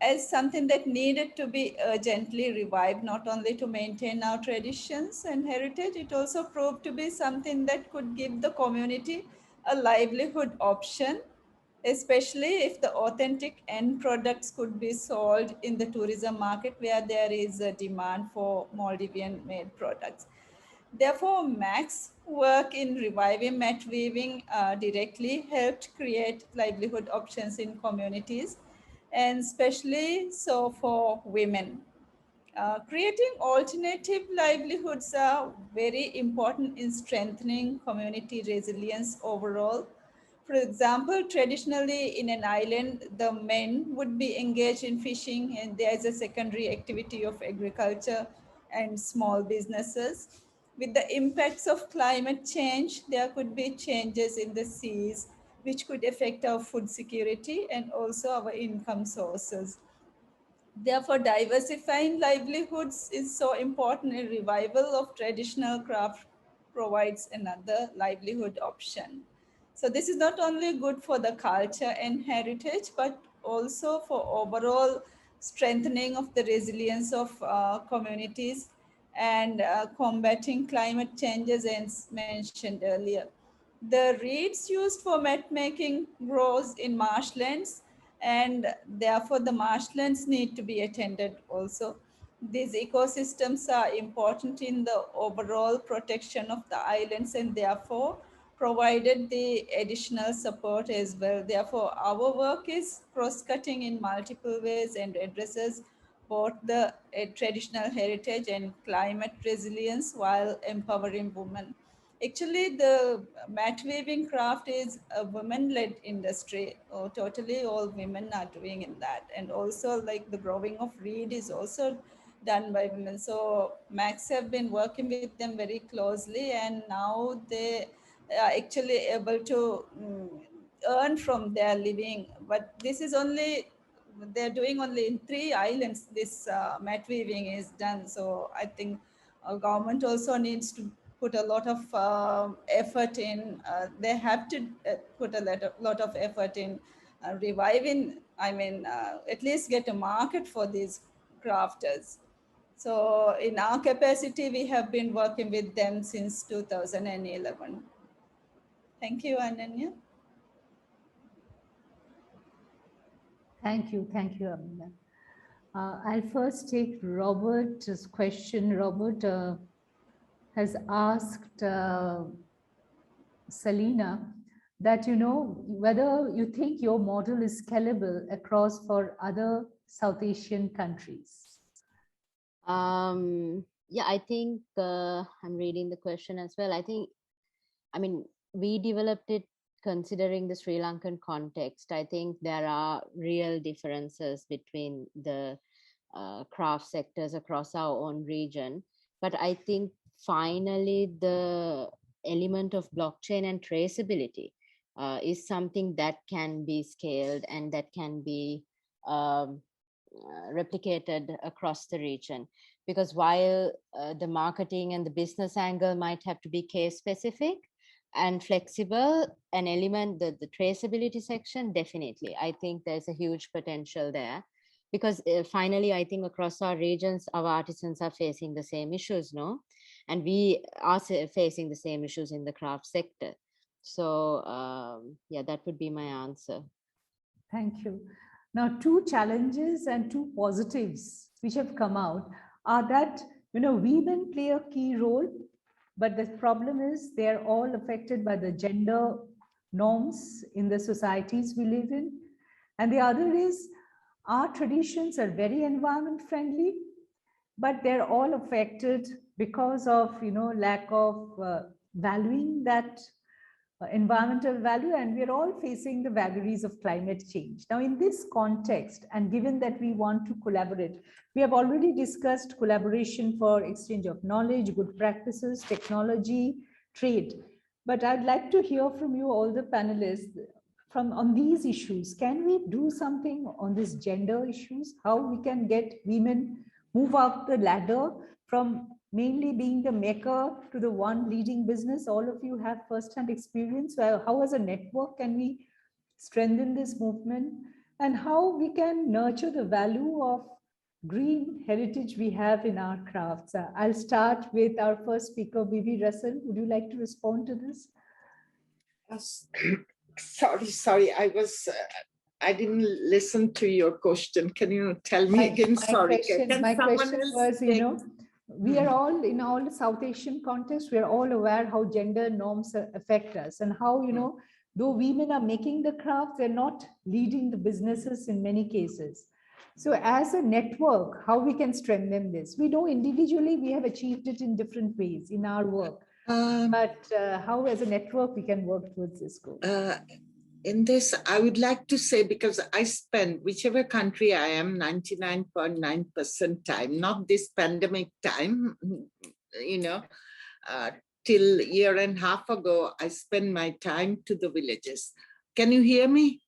as something that needed to be urgently revived, not only to maintain our traditions and heritage, it also proved to be something that could give the community a livelihood option, especially if the authentic end products could be sold in the tourism market where there is a demand for Maldivian-made products. Therefore, Mac's work in reviving mat weaving directly helped create livelihood options in communities, and especially so for women. Creating alternative livelihoods are very important in strengthening community resilience overall. For example, traditionally in an island, the men would be engaged in fishing, and there is a secondary activity of agriculture and small businesses. With the impacts of climate change, there could be changes in the seas, which could affect our food security and also our income sources. Therefore, diversifying livelihoods is so important. A revival of traditional craft provides another livelihood option. So this is not only good for the culture and heritage, but also for overall strengthening of the resilience of communities and combating climate changes, as mentioned earlier. The reeds used for mat making grows in marshlands, and therefore the marshlands need to be attended also. These ecosystems are important in the overall protection of the islands, and therefore provided the additional support as well. Therefore, our work is cross-cutting in multiple ways and addresses both the traditional heritage and climate resilience while empowering women. Actually, the mat weaving craft is a women-led industry. Totally all women are doing in that. And also like the growing of reed is also done by women. So Max have been working with them very closely, and now they are actually able to earn from their living. But this is only, they're doing only in 3 islands, this mat weaving is done. So I think our government also needs to put a lot of effort in, they have to put a lot of effort in reviving, at least get a market for these crafters. So in our capacity, we have been working with them since 2011. Thank you, Ananya. Thank you, Amina. I'll first take Robert's question. Robert has asked Selyna that, whether you think your model is scalable across for other South Asian countries. Yeah, I think I'm reading the question as well. We developed it considering the Sri Lankan context. I think there are real differences between the craft sectors across our own region. But I think finally the element of blockchain and traceability is something that can be scaled and that can be replicated across the region. Because while the marketing and the business angle might have to be case specific and flexible, an element, the traceability section, definitely. I think there's a huge potential there. Because finally, I think across our regions, our artisans are facing the same issues, no? And we are facing the same issues in the craft sector. So yeah, that would be my answer. Thank you. Now, two challenges and two positives which have come out are that, women play a key role, but the problem is they're all affected by the gender norms in the societies we live in. And the other is our traditions are very environment friendly, but they're all affected because of, lack of valuing that environmental value, and we're all facing the vagaries of climate change. Now, in this context, and given that we want to collaborate, we have already discussed collaboration for exchange of knowledge, good practices, technology, trade. But I'd like to hear from you, all the panelists, on these issues. Can we do something on these gender issues? How we can get women move up the ladder from mainly being the maker to the one leading business? All of you have first-hand experience. How as a network can we strengthen this movement, and how we can nurture the value of green heritage we have in our crafts? I'll start with our first speaker, Bibi Russell. Would you like to respond to this? Yes. Sorry, I didn't listen to your question. Can you tell me again? Sorry. My question was, we are all in all the South Asian context, we are all aware how gender norms affect us, and how, though women are making the crafts, they're not leading the businesses in many cases. So as a network, how we can strengthen this? We know individually we have achieved it in different ways in our work. But how as a network we can work towards this goal? In this, I would like to say, because I spend, whichever country I am, 99.9% time, not this pandemic time, till a year and a half ago, I spent my time to the villages. Can you hear me?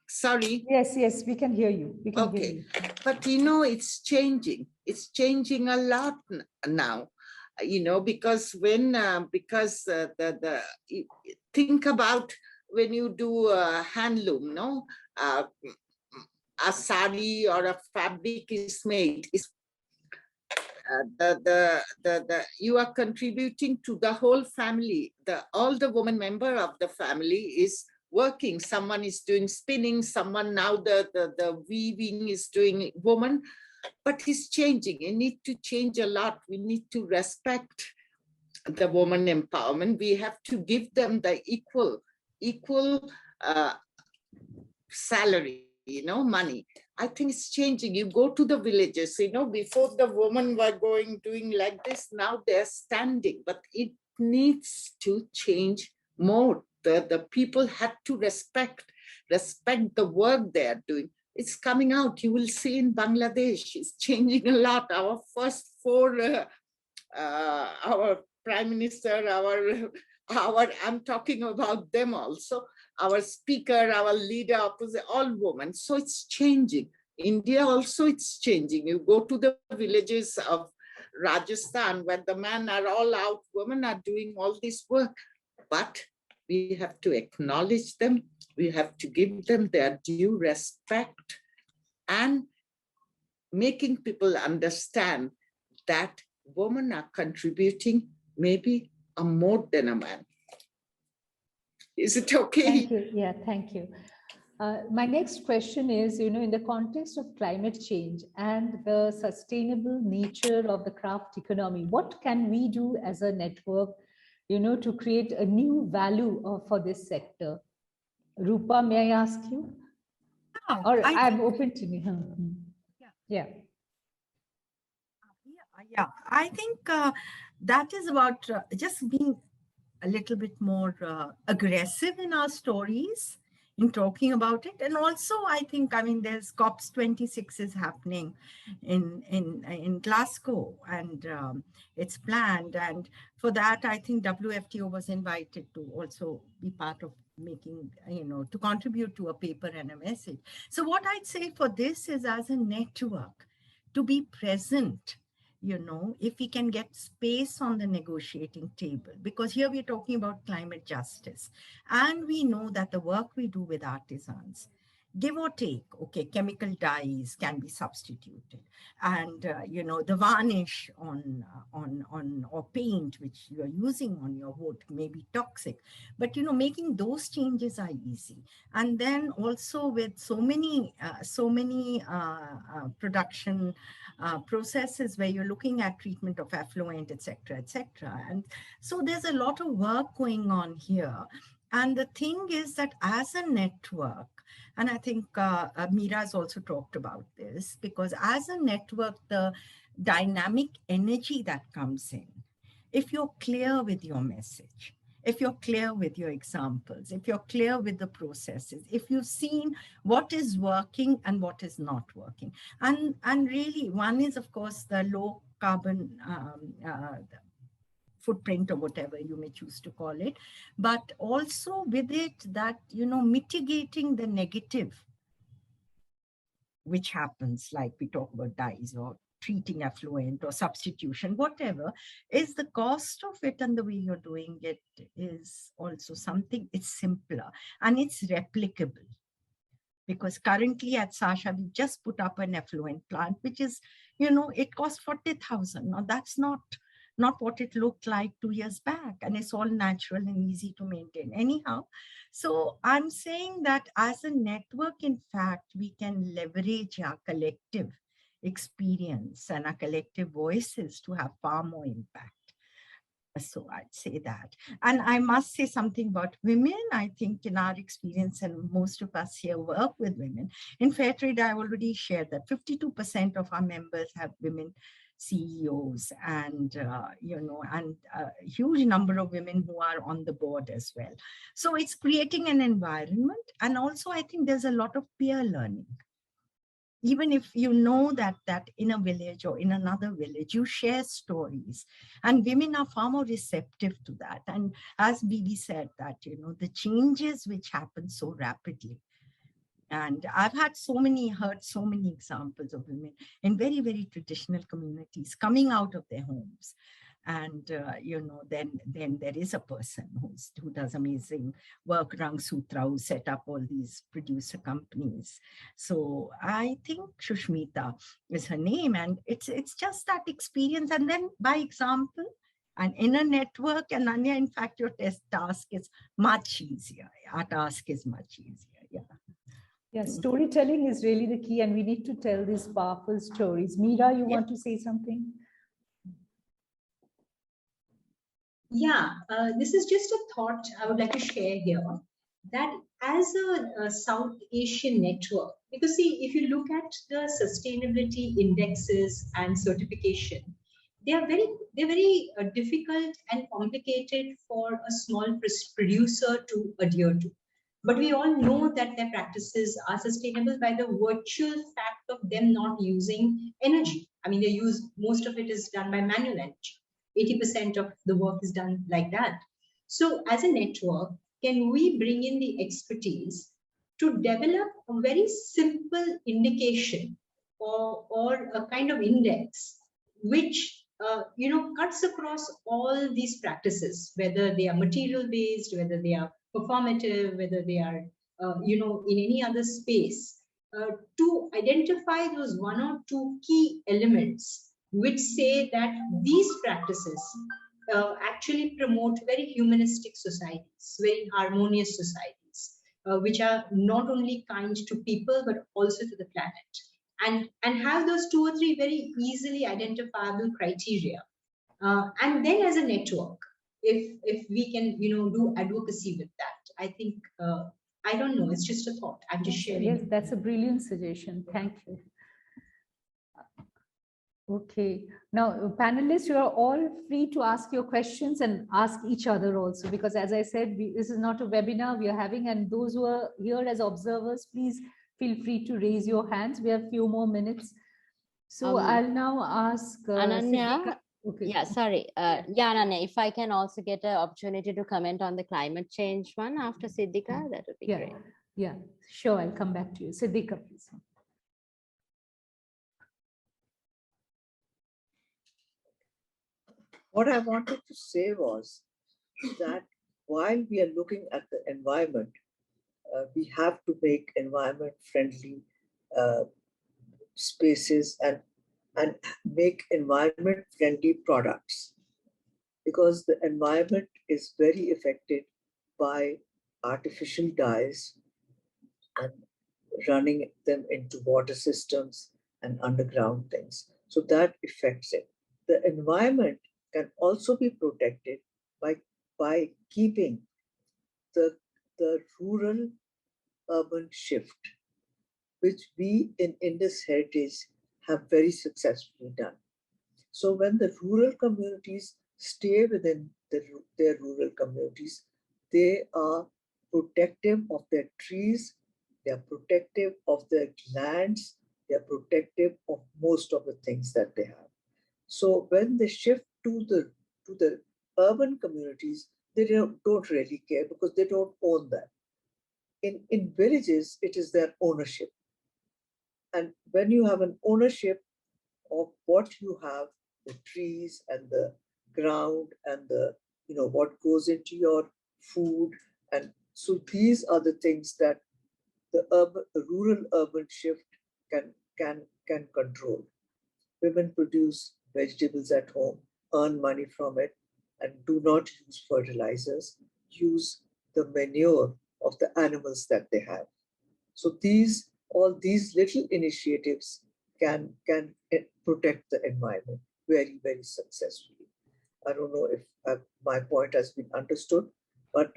Sorry. Yes, we can hear you. We can hear you. But it's changing. It's changing a lot now. Because when think about when you do handloom, no, a sari or a fabric is made. You are contributing to the whole family. All the women member of the family is working. Someone is doing spinning. Someone now the weaving is doing woman. But it's changing. You need to change a lot. We need to respect the woman empowerment. We have to give them the equal salary, money. I think it's changing. You go to the villages, before the women were doing like this, now they're standing, but it needs to change more. The people had to respect the work they're doing. It's coming out. You will see in Bangladesh, it's changing a lot. Our first four, our Prime Minister, I'm talking about them also, our speaker, our leader, opposite, all women. So it's changing. India also, it's changing. You go to the villages of Rajasthan, where the men are all out, women are doing all this work. But we have to acknowledge them. We have to give them their due respect, and making people understand that women are contributing maybe more than a man. Is it okay? Thank you. Yeah, thank you. My next question is, in the context of climate change and the sustainable nature of the craft economy, what can we do as a network, to create a new value for this sector? Roopa, may I ask you? Or I'm open to me. Yeah. Yeah, I think that is about just being a little bit more aggressive in our stories, in talking about it. And also, I think, there's COP26 is happening in Glasgow, and it's planned. And for that, I think WFTO was invited to also be part of making, to contribute to a paper and a message. So what I'd say for this is, as a network, to be present, if we can get space on the negotiating table, because here we're talking about climate justice. And we know that the work we do with artisans, give or take, okay, chemical dyes can be substituted. And, the varnish or paint which you're using on your wood may be toxic. But, making those changes are easy. And then also with so many production processes where you're looking at treatment of effluent, et cetera, et cetera. And so there's a lot of work going on here. And the thing is that as a network, and I think Meera has also talked about this, because as a network, the dynamic energy that comes in, if you're clear with your message, if you're clear with your examples, if you're clear with the processes, if you've seen what is working and what is not working. And really, one is, of course, the low carbon footprint, or whatever you may choose to call it, but also with it that, mitigating the negative which happens, like we talk about dyes or treating effluent or substitution, whatever, is the cost of it, and the way you're doing it is also something, it's simpler and it's replicable. Because currently at SASHA, we just put up an effluent plant, which is, it costs 40,000. Now that's not what it looked like 2 years back, and it's all natural and easy to maintain anyhow. So I'm saying that as a network, in fact, we can leverage our collective experience and our collective voices to have far more impact. So I'd say that. And I must say something about women. I think in our experience, and most of us here work with women, in Fairtrade, I already shared that 52% of our members have women CEOs, and and a huge number of women who are on the board as well. So it's creating an environment, and also I think there's a lot of peer learning. Even if you know that in a village or in another village, you share stories, and women are far more receptive to that. And as Bibi said, that the changes which happen so rapidly. And I've heard so many examples of women in very, very traditional communities coming out of their homes. And, then there is a person who does amazing work, Rang Sutra, who set up all these producer companies. So I think Shushmita is her name, and it's just that experience. And then by example, and in a network, and Anya, in fact, your task is much easier. Our task is much easier, yeah. Yeah, storytelling is really the key, and we need to tell these powerful stories. Meera, you want to say something? Yeah, this is just a thought I would like to share here, that as a South Asian network, because see, if you look at the sustainability indexes and certification, they're very difficult and complicated for a small producer to adhere to. But we all know that their practices are sustainable by the virtual fact of them not using energy. I mean, most of it is done by manual energy. 80% of the work is done like that. So as a network, can we bring in the expertise to develop a very simple indication or a kind of index which cuts across all these practices, whether they are material based, whether they are performative, whether they are, in any other space, to identify those one or two key elements which say that these practices actually promote very humanistic societies, very harmonious societies, which are not only kind to people, but also to the planet. And have those 2 or 3 very easily identifiable criteria. And then as a network, if we can, do advocacy with that, I think, I don't know, it's just a thought. I'm just sharing. Yes, that's a brilliant suggestion. Thank you. Okay, now panelists, you are all free to ask your questions and ask each other also, because as I said, this is not a webinar we are having, and those who are here as observers, please feel free to raise your hands. We have a few more minutes. So I'll now ask Ananya. Siddiqa. Okay. Yeah, sorry. Ananya, if I can also get an opportunity to comment on the climate change one after Siddiqa, that would be great. Yeah, sure. I'll come back to you. Siddiqa, please. What I wanted to say was that while we are looking at the environment, we have to make environment-friendly spaces and make environment-friendly products, because the environment is very affected by artificial dyes and running them into water systems and underground things. So that affects it. The environment can also be protected by keeping the rural-urban shift, which we in Indus Heritage have very successfully done. So when the rural communities stay within their rural communities, they are protective of their trees, they are protective of their lands, they are protective of most of the things that they have. So when they shift to the urban communities, they don't really care because they don't own that. In villages, it is their ownership. And when you have an ownership of what you have, the trees and the ground and the, what goes into your food. And so these are the things that the rural-urban shift can control. Women produce vegetables at home, earn money from it, and do not use fertilizers, use the manure of the animals that they have. So all these little initiatives can protect the environment very, very successfully. I don't know if my point has been understood, but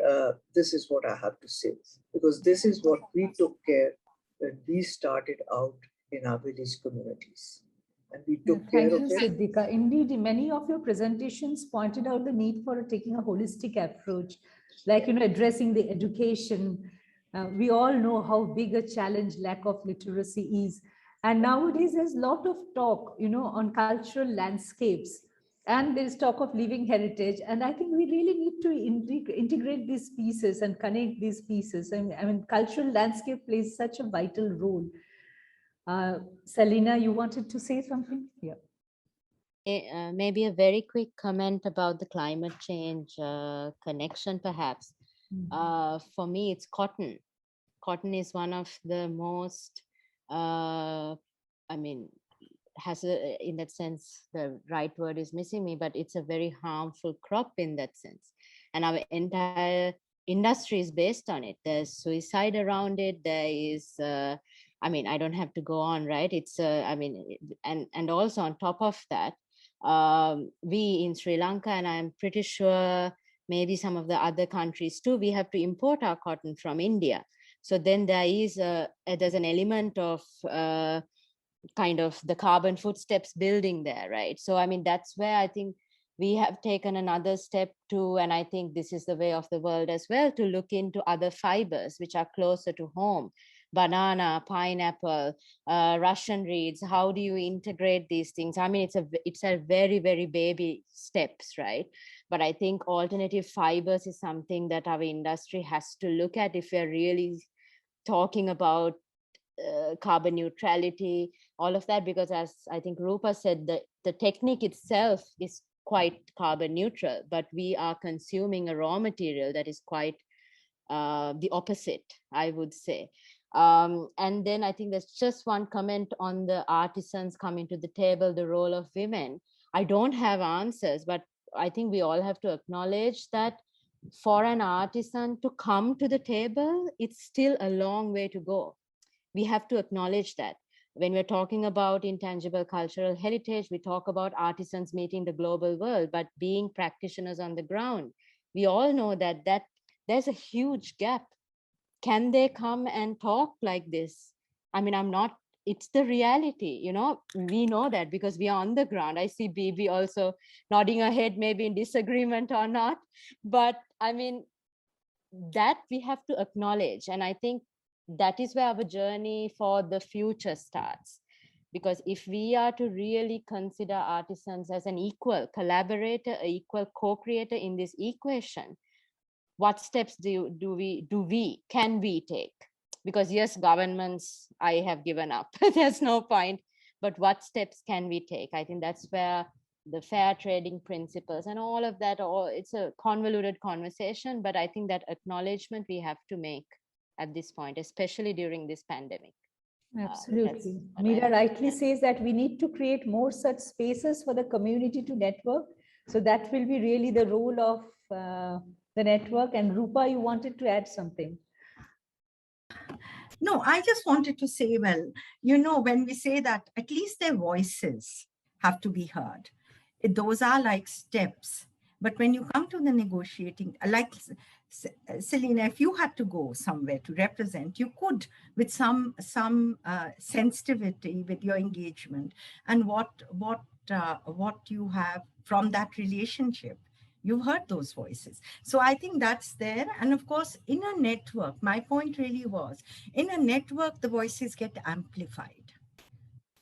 this is what I have to say, because this is what we took care when we started out in our village communities. And we took care of it. Thank you, Siddiqa. Indeed, many of your presentations pointed out the need for taking a holistic approach, like, addressing the education. We all know how big a challenge lack of literacy is. And nowadays, there's a lot of talk, on cultural landscapes. And there's talk of living heritage. And I think we really need to integrate these pieces and connect these pieces. I mean, cultural landscape plays such a vital role. Selyna, you wanted to say something? Yeah. Maybe a very quick comment about the climate change connection, perhaps. For me, it's cotton. Cotton is one of the most, has in that sense, the right word is missing me, but it's a very harmful crop in that sense. And our entire industry is based on it. There's suicide around it. There is, I don't have to go on, right? It's, and also on top of that, we in Sri Lanka, and I'm pretty sure maybe some of the other countries too, we have to import our cotton from India. So then there's an element of kind of the carbon footsteps building there, right? So, that's where I think we have taken another step too, and I think this is the way of the world as well, to look into other fibers which are closer to home. Banana, pineapple, Russian reeds. How do you integrate these things? It's a very, very baby steps, right? But I think alternative fibers is something that our industry has to look at if we're really talking about carbon neutrality, all of that, because as I think Roopa said, the technique itself is quite carbon neutral, but we are consuming a raw material that is quite the opposite, I would say. And then I think there's just one comment on the artisans coming to the table, the role of women. I don't have answers, but I think we all have to acknowledge that for an artisan to come to the table, it's still a long way to go. We have to acknowledge that. When we're talking about intangible cultural heritage, we talk about artisans meeting the global world, but being practitioners on the ground, we all know that there's a huge gap. Can they come and talk like this? I mean, it's the reality, we know that because we are on the ground. I see Bibi also nodding her head, maybe in disagreement or not, but I mean, that we have to acknowledge. And I think that is where our journey for the future starts. Because if we are to really consider artisans as an equal collaborator, an equal co-creator in this equation, what steps can we take? Because yes, governments, I have given up. There's no point. But what steps can we take? I think that's where the fair trading principles and all of that, it's a convoluted conversation, but I think that acknowledgement we have to make at this point, especially during this pandemic. Absolutely. Meera rightly says that we need to create more such spaces for the community to network. So that will be really the role of the network. And Roopa, you wanted to add something. No, I just wanted to say, well, when we say that at least their voices have to be heard, those are like steps. But when you come to the negotiating, like Selyna, if you had to go somewhere to represent, you could with some sensitivity with your engagement and what you have from that relationship. You've heard those voices. So I think that's there. And of course, in a network, my point really was, in a network, the voices get amplified.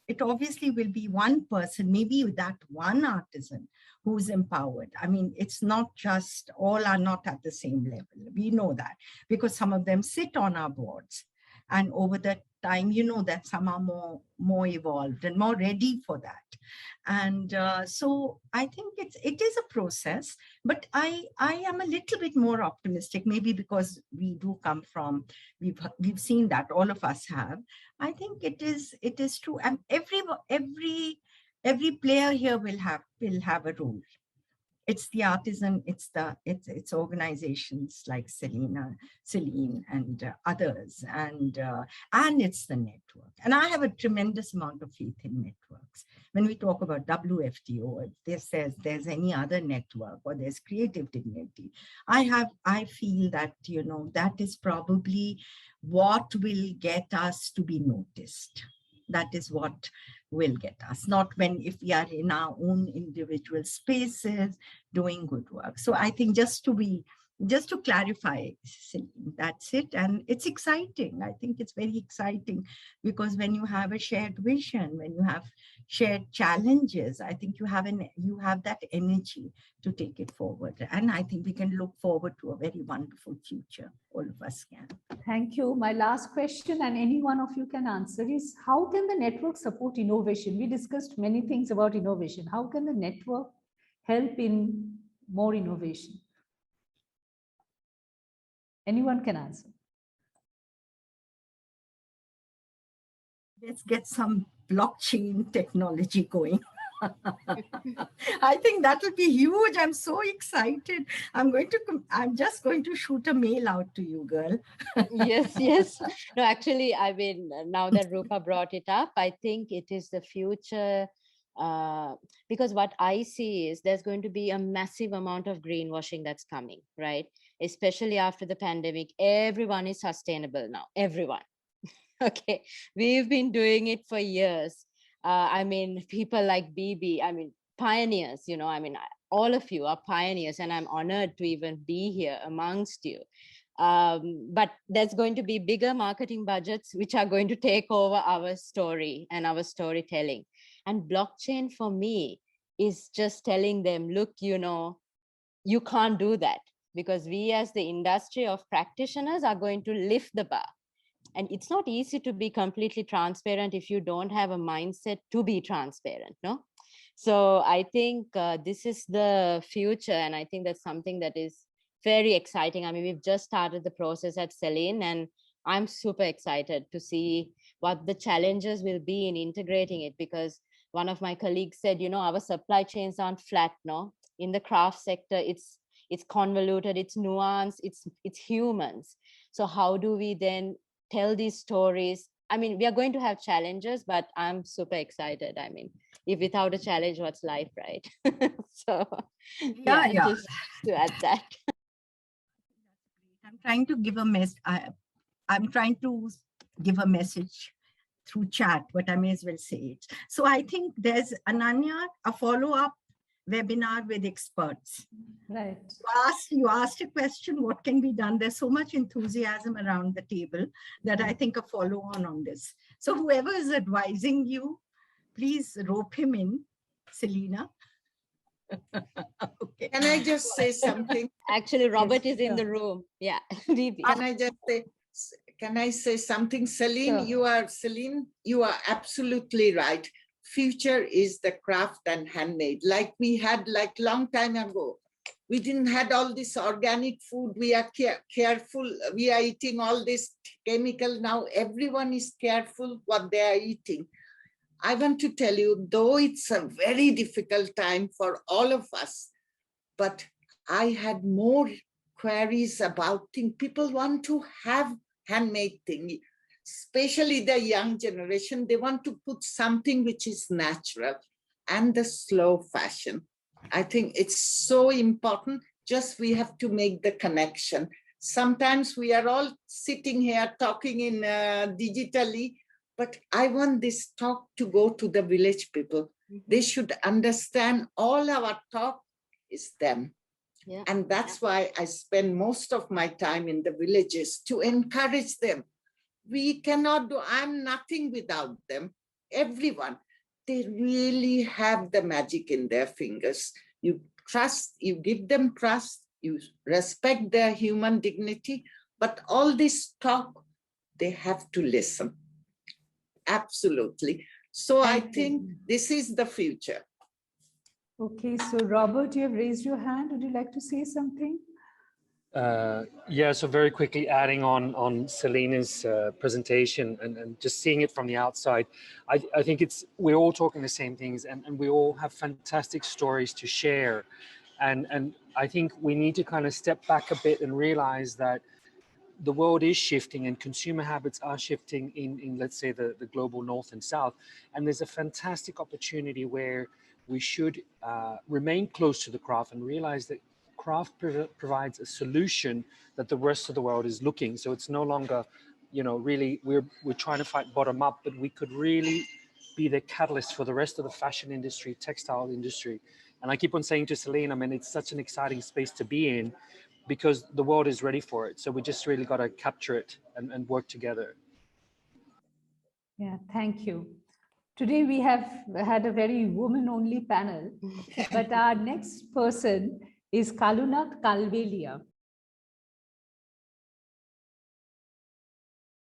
It obviously will be one person, maybe that one artisan who's empowered. I mean, it's not just, all are not at the same level. We know that because some of them sit on our boards. And over that time, that some are more evolved and more ready for that. And so I think it is a process, but I am a little bit more optimistic, maybe because we do come from, we've seen that, all of us have. I think it is true. And every player here will have a role. It's the artisan, it's organizations like Selyn and others, and it's the network. And I have a tremendous amount of faith in networks. When we talk about WFTO, if this says there's any other network or there's creative dignity, I feel that that is probably what will get us to be noticed. That is what will get us, not if we are in our own individual spaces doing good work. So I think just to clarify, that's it. And it's exciting. I think it's very exciting because when you have a shared vision, when you have shared challenges, I think you have that energy to take it forward. And I think we can look forward to a very wonderful future. All of us can. Thank you. My last question, and any one of you can answer, is how can the network support innovation? We discussed many things about innovation. How can the network help in more innovation? Anyone can answer. Let's get some blockchain technology going. I think that will be huge. I'm so excited. I'm just going to shoot a mail out to you, girl. Yes. No, actually, I mean, now that Roopa brought it up, I think it is the future. Because what I see is there's going to be a massive amount of greenwashing that's coming, right? Especially after the pandemic. Everyone is sustainable now, everyone. Okay, we've been doing it for years. I mean, people like Bibi, I mean, pioneers, I mean, all of you are pioneers, and I'm honored to even be here amongst you. But there's going to be bigger marketing budgets, which are going to take over our story and our storytelling. And blockchain for me is just telling them, look, you can't do that, because we as the industry of practitioners are going to lift the bar. And it's not easy to be completely transparent if you don't have a mindset to be transparent, no? So I think this is the future, and I think that's something that is very exciting. I mean, we've just started the process at Selyn, and I'm super excited to see what the challenges will be in integrating it, because one of my colleagues said, you know, our supply chains aren't flat, no? In the craft sector, it's convoluted, it's nuanced, it's humans. So how do we then tell these stories? I mean, we are going to have challenges, but I'm super excited. I mean, if without a challenge, what's life, right? So yeah, just to add that. I'm trying to give a message. I'm trying to give a message through chat, but I may as well say it. So I think there's, Ananya, a follow-up webinar with experts. Right. You asked a question, what can be done? There's so much enthusiasm around the table that I think a follow-on on this. So whoever is advising you, please rope him in, Selyna. Okay. Can I just say something? Actually, Robert is in the room. Yeah. Can I say something? Selyn, Sure. Selyn, you are absolutely right. Future is the craft and handmade. Like we had like long time ago. We didn't had all this organic food. We are careful. We are eating all this chemical. Now everyone is careful what they are eating. I want to tell you, though it's a very difficult time for all of us, but I had more queries about things. People want to have handmade things, especially the young generation. They want to put something which is natural and the slow fashion. I think it's so important. Just we have to make the connection. Sometimes we are all sitting here talking in digitally, but I want this talk to go to the village people. They should understand all our talk is them. Yeah. And that's why I spend most of my time in the villages to encourage them. We cannot do, I'm nothing without them. Everyone, they really have the magic in their fingers. You trust, you give them trust, you respect their human dignity, but all this talk, they have to listen. Absolutely. So I think this is the future. Okay, so Robert, you have raised your hand. Would you like to say something? Yeah, so very quickly adding on Selyna's presentation and just seeing it from the outside, I think we're all talking the same things and we all have fantastic stories to share. And I think we need to kind of step back a bit and realize that the world is shifting and consumer habits are shifting in let's say, the global north and south. And there's a fantastic opportunity where we should remain close to the craft and realize that craft provides a solution that the rest of the world is looking. So it's no longer, you know, really we're trying to fight bottom up, but we could really be the catalyst for the rest of the fashion industry, textile industry. And I keep on saying to Selyn, I mean, it's such an exciting space to be in because the world is ready for it. So we just really got to capture it and work together. Yeah, thank you. Today we have had a very woman-only panel, but our next person is Kalunath Kalvelia.